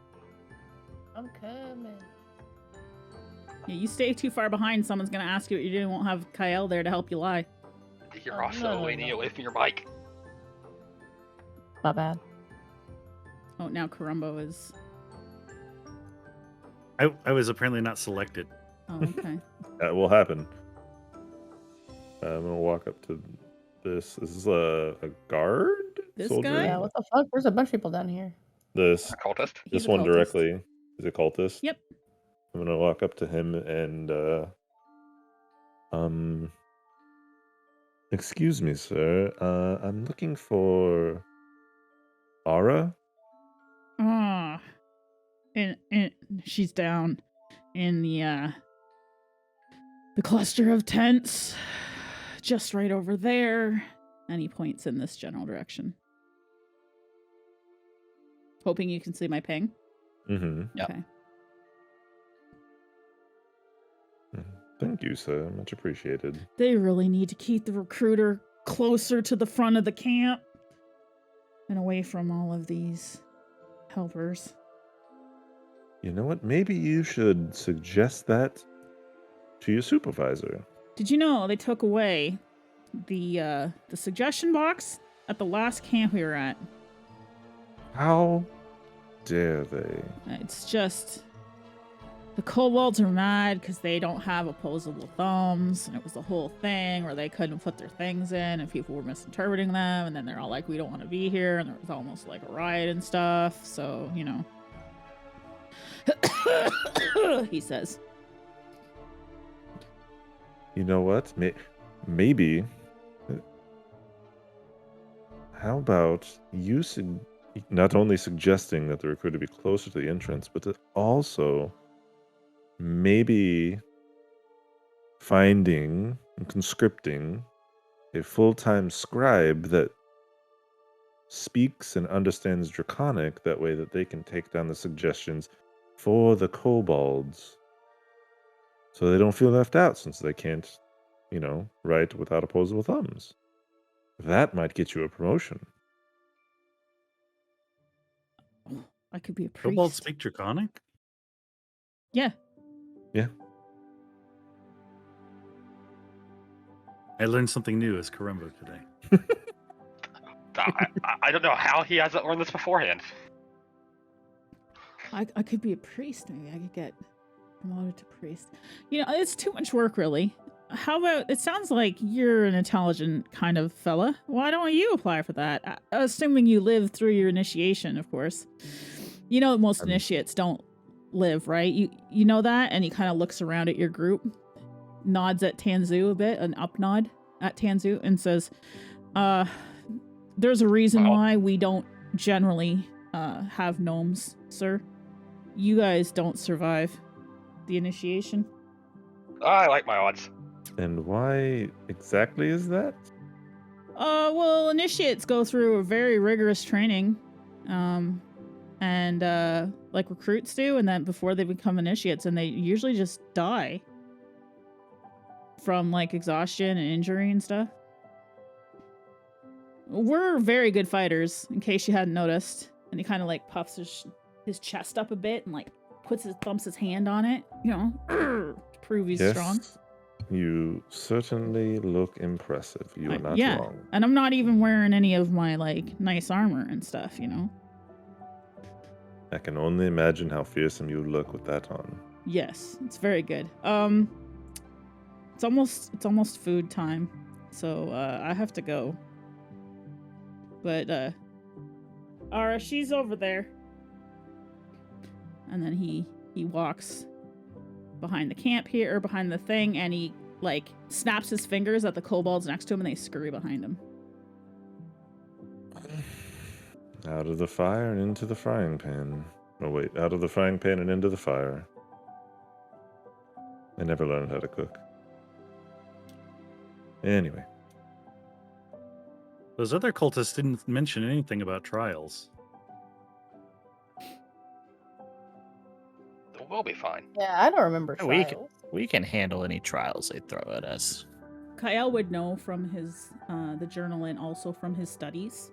I'm coming. Yeah, you stay too far behind, someone's gonna ask you what you're doing, won't have Kyle there to help you lie. You're Oh, also no. leaning away from your mic. My bad. Oh, now Karumbo is. I was apparently not selected. Oh, okay. That will happen. I'm gonna walk up to this. This is a guard? This soldier? guy? Yeah, what the fuck? There's a bunch of people down here. This A cultist. He's this a one cultist. directly is a cultist. Yep. I'm gonna walk up to him and excuse me, sir. I'm looking for Ara. Ah, and she's down in the cluster of tents, just right over there. And he points in this general direction. Hoping you can see my ping. Mm-hmm. Yep. Okay. Thank you, sir. Much appreciated. They really need to keep the recruiter closer to the front of the camp and away from all of these helpers. You know what? Maybe you should suggest that to your supervisor. Did you know they took away the suggestion box at the last camp we were at? How dare they? It's just the kobolds are mad because they don't have opposable thumbs, and it was the whole thing where they couldn't put their things in, and people were misinterpreting them, and then they're all like, "We don't want to be here," and there was almost like a riot and stuff. So you know, he says. You know what? Maybe. How about you not only suggesting that the recruiter be closer to the entrance, but to also maybe finding and conscripting a full-time scribe that speaks and understands Draconic, that way that they can take down the suggestions for the kobolds, so they don't feel left out, since they can't, write without opposable thumbs. That might get you a promotion. I could be a priest. Kobolds speak Draconic? Yeah. Yeah. I learned something new as Karembo today. I don't know how he hasn't learned this beforehand. I could be a priest. Maybe I could get promoted to priest. You know, it's too much work, really. How about, it sounds like you're an intelligent kind of fella. Why don't you apply for that? Assuming you live through your initiation, of course. You know, most initiates don't live, right? You know that? And he kind of looks around at your group, nods at Tanzu a bit, an up nod at Tanzu, and says, there's a reason why we don't generally have gnomes, sir. You guys don't survive the initiation. I like my odds. And why exactly is that? Well, initiates go through a very rigorous training, and like recruits do, and then before they become initiates, and they usually just die from like exhaustion and injury and stuff. We're very good fighters, in case you hadn't noticed. And he kind of like puffs his chest up a bit and like thumps his hand on it, you know, to prove he's strong. You certainly look impressive. You are not wrong. And I'm not even wearing any of my like nice armor and stuff, you know. I can only imagine how fearsome you look with that on. Yes, it's very good. It's almost food time, so I have to go. But Ara, she's over there. And then he walks behind the camp here, or behind the thing, and he like snaps his fingers at the kobolds next to him, and they scurry behind him. Out of the fire and into the frying pan. Oh wait, out of the frying pan and into the fire. I never learned how to cook. Anyway. Those other cultists didn't mention anything about trials. We'll be fine. Yeah, I don't remember trials. We can handle any trials they throw at us. Kyle would know from his the journal and also from his studies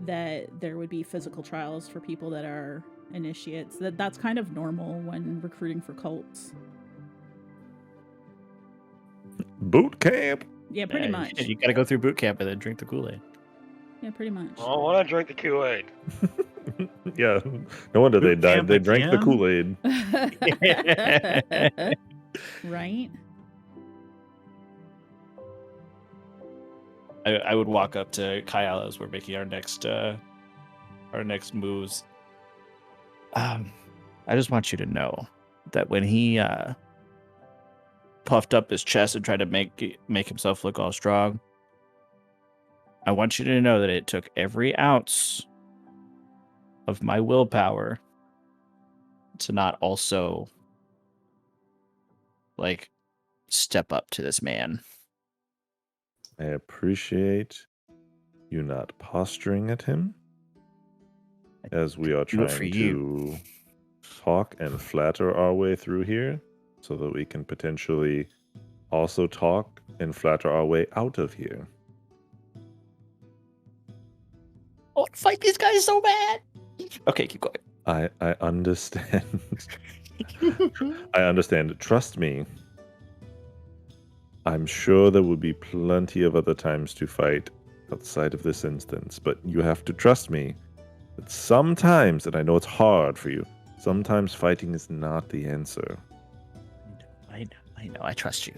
that there would be physical trials for people that are initiates. That's kind of normal when recruiting for cults. Boot camp. Yeah, pretty much. You gotta go through boot camp and then drink the Kool-Aid. Yeah, pretty much. I want to drink the Kool-Aid. Yeah, no wonder they Boot died. camp They drank the again? Kool-Aid. Right? I would walk up to Kyle as we're making our next moves. I just want you to know that when he puffed up his chest and tried to make himself look all strong, I want you to know that it took every ounce of my willpower to not also like step up to this man. I appreciate you not posturing at him as we are trying to talk and flatter our way through here so that we can potentially also talk and flatter our way out of here. I want to fight these guys so bad. Okay, keep going. I understand. I understand. Trust me. I'm sure there will be plenty of other times to fight outside of this instance, but you have to trust me that sometimes, and I know it's hard for you, sometimes fighting is not the answer. I know. I trust you.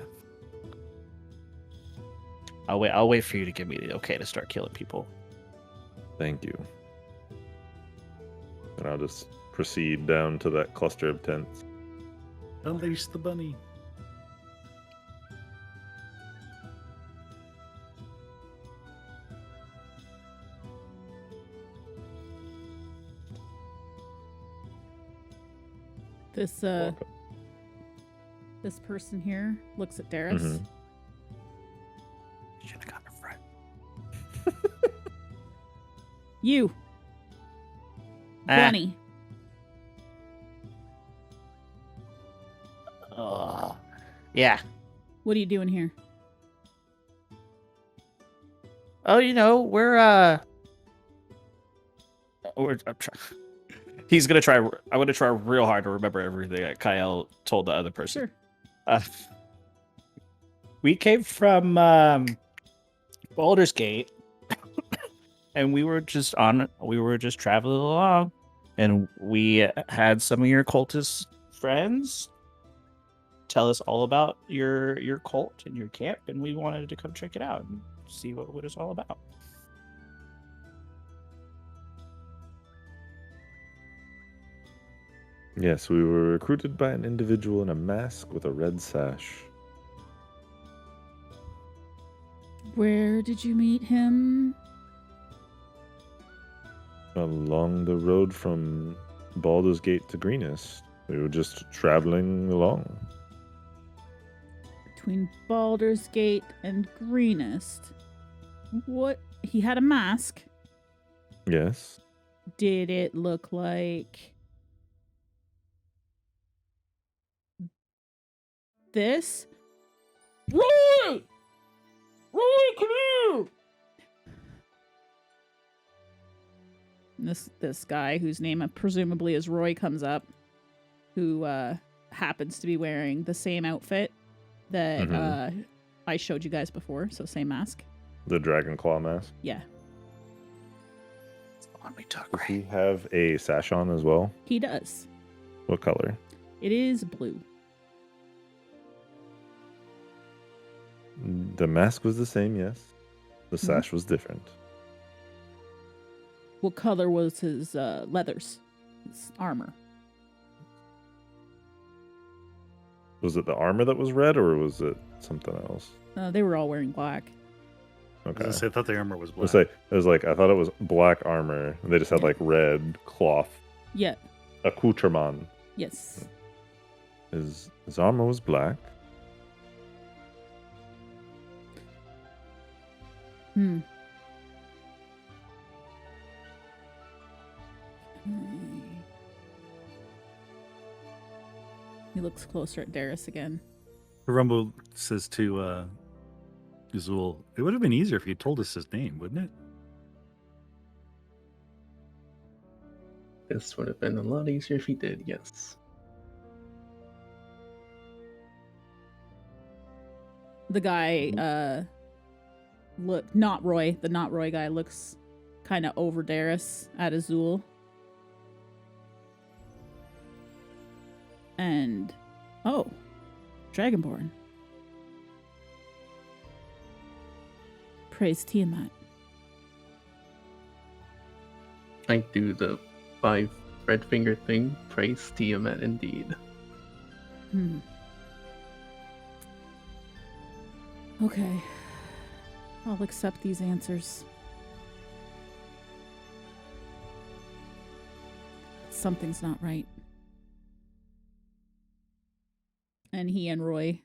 I'll wait for you to give me the okay to start killing people. Thank you. And I'll just proceed down to that cluster of tents. Unleash the bunny. This person here looks at Darius. Mhm. Should have gotten a friend. You, bunny. Oh, yeah. What are you doing here? Oh, we're He's gonna try. I'm gonna try real hard to remember everything that Kyle told the other person. Sure. We came from Baldur's Gate, and we were just traveling along, and we had some of your cultist friends tell us all about your cult and your camp, and we wanted to come check it out and see what it's all about. Yes, we were recruited by an individual in a mask with a red sash. Where did you meet him? Along the road from Baldur's Gate to Greenest. We were just traveling along. Between Baldur's Gate and Greenest. What? He had a mask. Yes. Did it look like this? Roy! Roy, come here! This guy, whose name presumably is Roy, comes up, who happens to be wearing the same outfit that I showed you guys before, so same mask. The dragon claw mask. Yeah. Does he have a sash on as well? He does. What color? It is blue. The mask was the same, yes. The sash was different. What color was his leathers? His armor? Was it the armor that was red, or was it something else? They were all wearing black. Okay. I thought the armor was I black. thought it was black armor, and they just had like red cloth. Yeah. Accoutrement. Yes. His armor was black. Hmm. He looks closer at Darius again. Rumble says to Izul, it would have been easier if he told us his name, wouldn't it? This would have been a lot easier if he did, yes. The guy, not Roy guy looks kind of over Darius at Izul. And, oh, Dragonborn. Praise Tiamat. I do the 5 red finger thing. Praise Tiamat indeed. Okay. I'll accept these answers. Something's not right. And he and Roy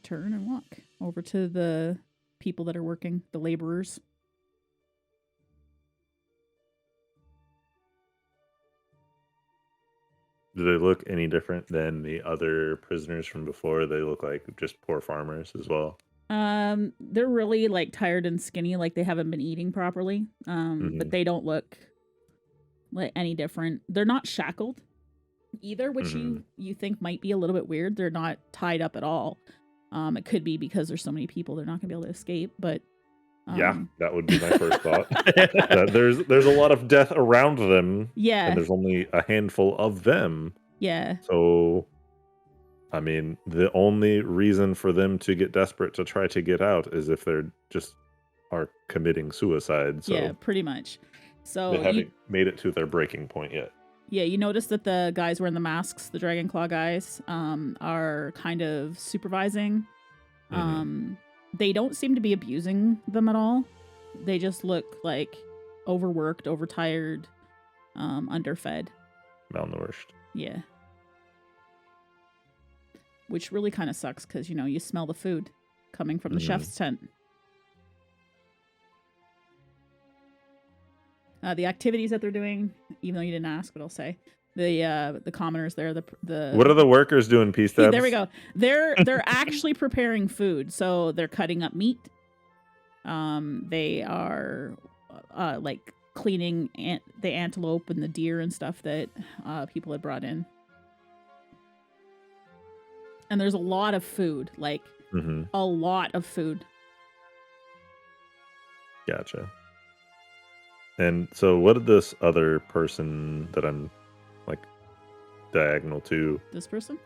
turn and walk over to the people that are working, the laborers. Do they look any different than the other prisoners from before? They look like just poor farmers as well. They're really like tired and skinny, like they haven't been eating properly. But they don't look like any different. They're not shackled either, which you think might be a little bit weird. They're not tied up at all. It could be because there's so many people they're not gonna be able to escape, but yeah, that would be my first thought. There's a lot of death around them. Yeah. And there's only a handful of them. Yeah. So I mean, the only reason for them to get desperate to try to get out is if they're just are committing suicide. So yeah, pretty much. So they haven't made it to their breaking point yet. Yeah, you notice that the guys wearing the masks, the Dragon Claw guys, are kind of supervising. They don't seem to be abusing them at all. They just look like overworked, overtired, underfed. Malnourished. Yeah. Which really kind of sucks because, you know, you smell the food coming from the chef's tent. The activities that they're doing, even though you didn't ask, but I'll say the commoners there. The What are the workers doing, pStabs? There we go. They're actually preparing food, so they're cutting up meat. They are like cleaning the antelope and the deer and stuff that people had brought in. And there's a lot of food, like a lot of food. Gotcha. And so what did this other person that I'm like diagonal to? This person?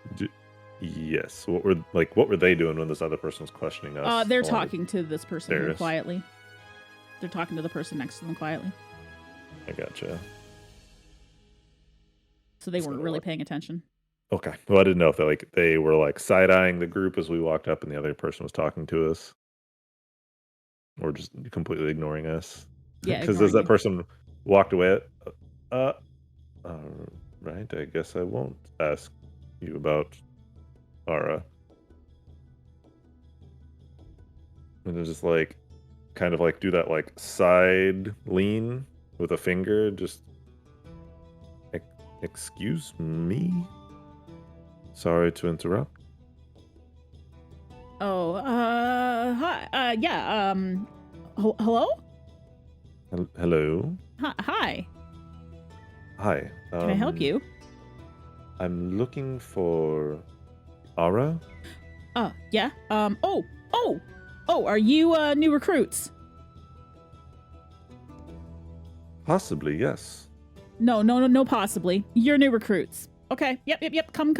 Yes. What were they doing when this other person was questioning us? They're talking to this person Darius. quietly. They're talking to the person next to them quietly. I gotcha. So they weren't really paying attention. Okay. Well, I didn't know if they were like side-eyeing the group as we walked up and the other person was talking to us. Or just completely ignoring us. Yeah, because as that person walked away, right, I guess I won't ask you about Ara. And then just like, kind of like do that like side lean with a finger, just, excuse me? Sorry to interrupt. Oh, hi, yeah, hello? Hello? Hi. Hi. Can I help you? I'm looking for Ara. Yeah. Oh, are you new recruits? Possibly, yes. No, possibly. You're new recruits. Okay. Yep. Come.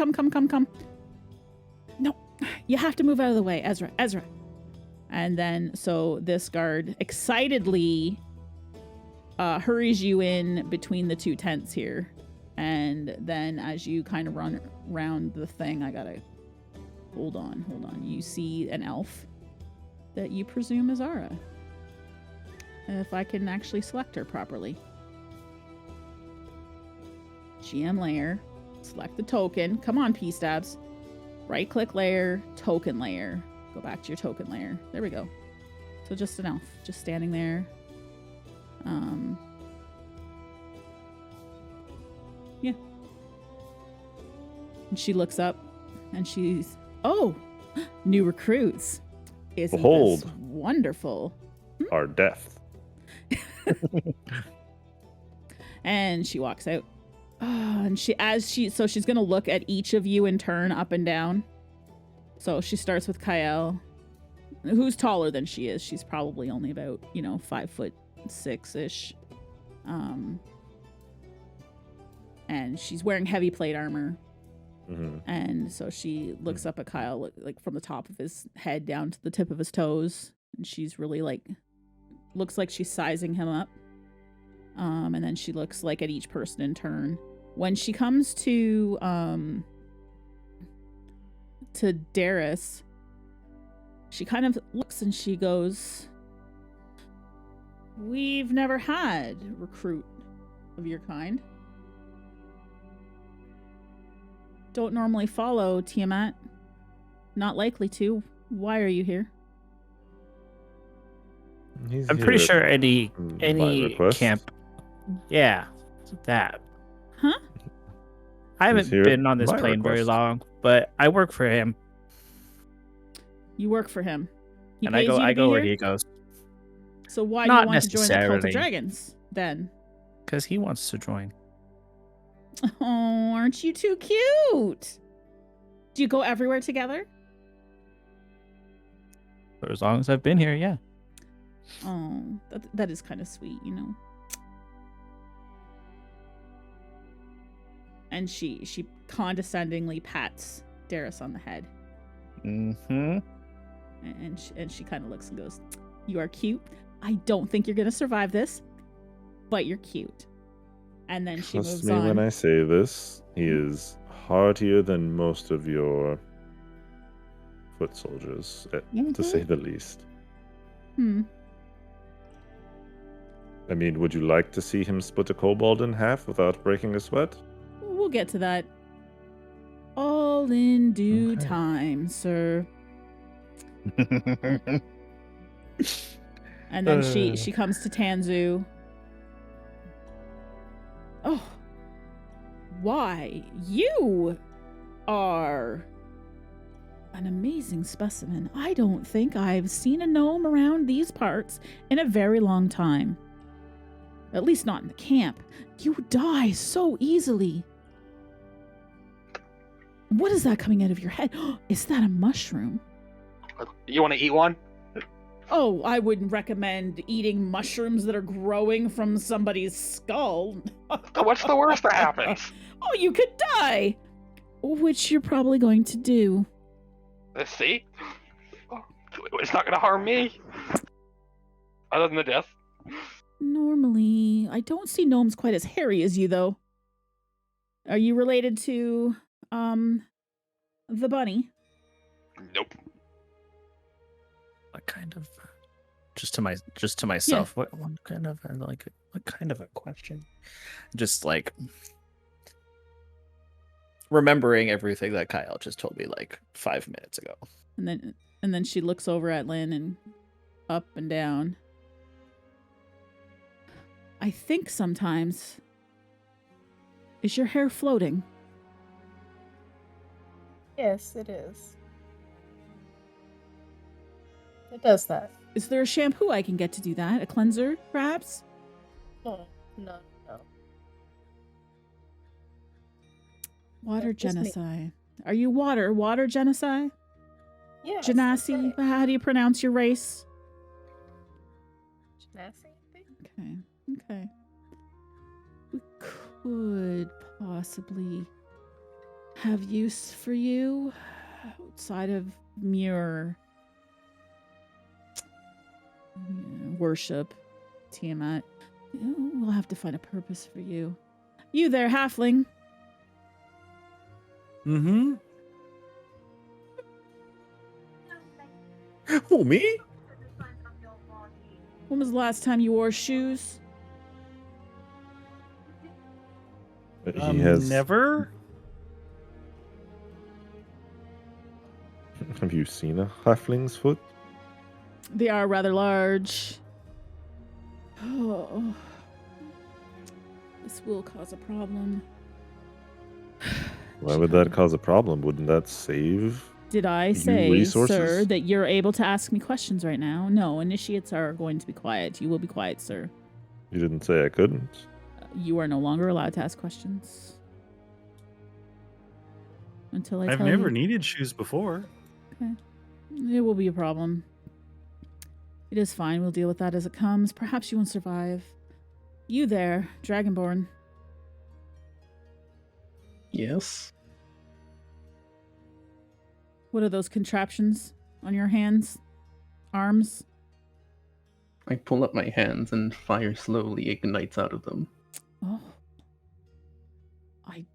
No, you have to move out of the way, Ezra. And then, so this guard excitedly hurries you in between the two tents here. And then as you kind of run around the thing, I gotta... Hold on. You see an elf that you presume is Ara. If I can actually select her properly. GM layer. Select the token. Come on, pStabs. Right-click layer, token layer. Go back to your token layer. There we go. So just an elf. Just standing there. Yeah. And she looks up and she's... Oh! New recruits. Isn't Behold. this wonderful? Our death. And she walks out. And so she's gonna look at each of you in turn, up and down. So she starts with Kyle, who's taller than she is. She's probably only about 5'6" and she's wearing heavy plate armor. And so she looks up at Kyle, like from the top of his head down to the tip of his toes, and she's really looks like she's sizing him up. And then she looks like at each person in turn. When she comes to Darius, she kind of looks and she goes, "We've never had a recruit of your kind. Don't normally follow Tiamat. Not likely to. Why are you here?" I'm pretty sure any camp. Yeah, that. Huh? I haven't been on this plane very long, but I work for him. You work for him. He and pays you to I be go where here? he goes. So why do you want to join the Cult of Dragons then? Because he wants to join. Oh, aren't you too cute? Do you go everywhere together? For as long as I've been here, yeah. Oh, that is kind of sweet, And she condescendingly pats Darius on the head. Mm-hmm. And she kind of looks and goes, "You are cute. I don't think you're gonna survive this, but you're cute." And then she Trust moves me on. when I say this, he is heartier than most of your foot soldiers, to say the least. I mean, would you like to see him split a kobold in half without breaking a sweat? We'll get to that. All in due time, sir. And then she comes to Tanzu. "Oh, why, you are an amazing specimen. I don't think I've seen a gnome around these parts in a very long time." At least not in the camp. You die so easily. What is that coming out of your head? Is that a mushroom? You want to eat one? Oh, I wouldn't recommend eating mushrooms that are growing from somebody's skull. What's the worst that happens? Oh, you could die! Which you're probably going to do. Let's see. It's not going to harm me. Other than the death. Normally, I don't see gnomes quite as hairy as you, though. Are you related to, the bunny? Nope. What kind of? Just to myself. Yeah. What kind of a question? Just like remembering everything that Kyle just told me like 5 minutes ago. And then she looks over at Lynn and up and down. I think sometimes. Is your hair floating? Yes, it is. It does that. Is there a shampoo I can get to do that? A cleanser, perhaps? No. Water genocide. Are you water genocide? Yeah. Genasi? How do you pronounce your race? Genasi, I think. Okay. We could possibly have use for you outside of mere worship, Tiamat. We'll have to find a purpose for you. You there, halfling? Mm-hmm. Oh, me? When was the last time you wore shoes? He has never. Have you seen a halfling's foot? They are rather large. Oh. This will cause a problem. Why would that cause a problem? Wouldn't that save? Did I you say, resources? sir, that you're able to ask me questions right now? No, initiates are going to be quiet. You will be quiet, sir. You didn't say I couldn't. You are no longer allowed to ask questions. Until I tell you. I've never needed shoes before. Okay. It will be a problem. It is fine. We'll deal with that as it comes. Perhaps you won't survive. You there, Dragonborn. Yes. What are those contraptions on your hands? Arms? I pull up my hands and fire slowly ignites out of them. Oh. I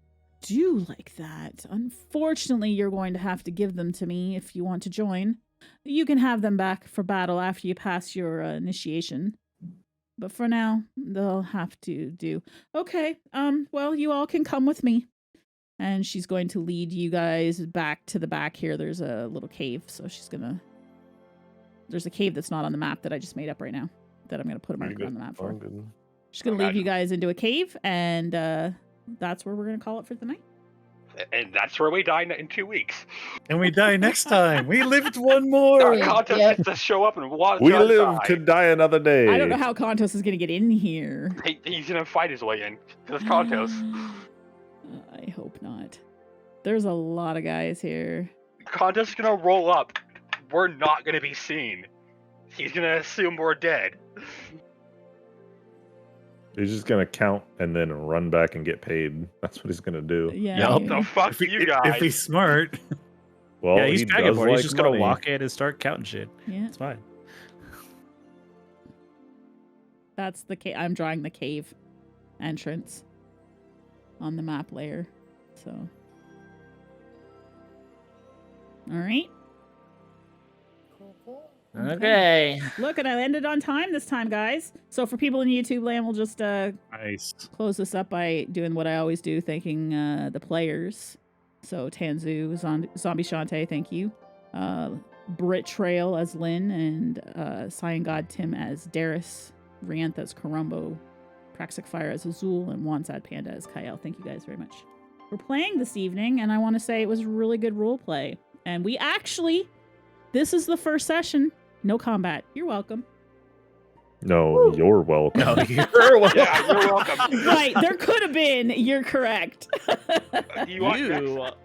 do like that. Unfortunately, you're going to have to give them to me if you want to join. You can have them back for battle after you pass your initiation. But for now, they'll have to do. Okay, well, you all can come with me. And she's going to lead you guys back to the back here. There's a little cave, so she's gonna... There's a cave that's not on the map that I just made up right now that I'm gonna put a marker on the map for. She's gonna lead you guys into a cave, and that's where we're gonna call it for the night. And that's where we die in 2 weeks. And we die next time. We lived one more. Contos gets to show up and watch We us live die. to die another day. I don't know how Kontos is gonna get in here. He's gonna fight his way in. Because it's Contos. I hope not. There's a lot of guys here. Contos is gonna roll up. We're not gonna be seen. He's gonna assume we're dead. He's just gonna count and then run back and get paid. That's what he's gonna do. Yeah. The fuck you guys. If he's smart. Well, Yeah, he's he Dragonborn. does He's like just money. gonna walk in and start counting shit. Yeah. It's fine. That's the cave. I'm drawing the cave entrance on the map layer. So. All right. Okay. Look, and I ended on time this time, guys. So for people in YouTube land, we'll just Nice. close this up by doing what I always do, thanking the players. So Tanzu, Zombie Shantae, thank you. Brit Trail as Lynn, and Cyan God Tim as Darius, Rianth as Karumbo, PraxicFire as Izul, and Wansad Panda as Kyle. Thank you guys very much for playing this evening, and I want to say it was really good role play. And we actually, this is the first session, no combat. You're welcome. No, you're welcome. No, you're welcome. Yeah, you're welcome. Right, there could have been. You're correct. You want You next?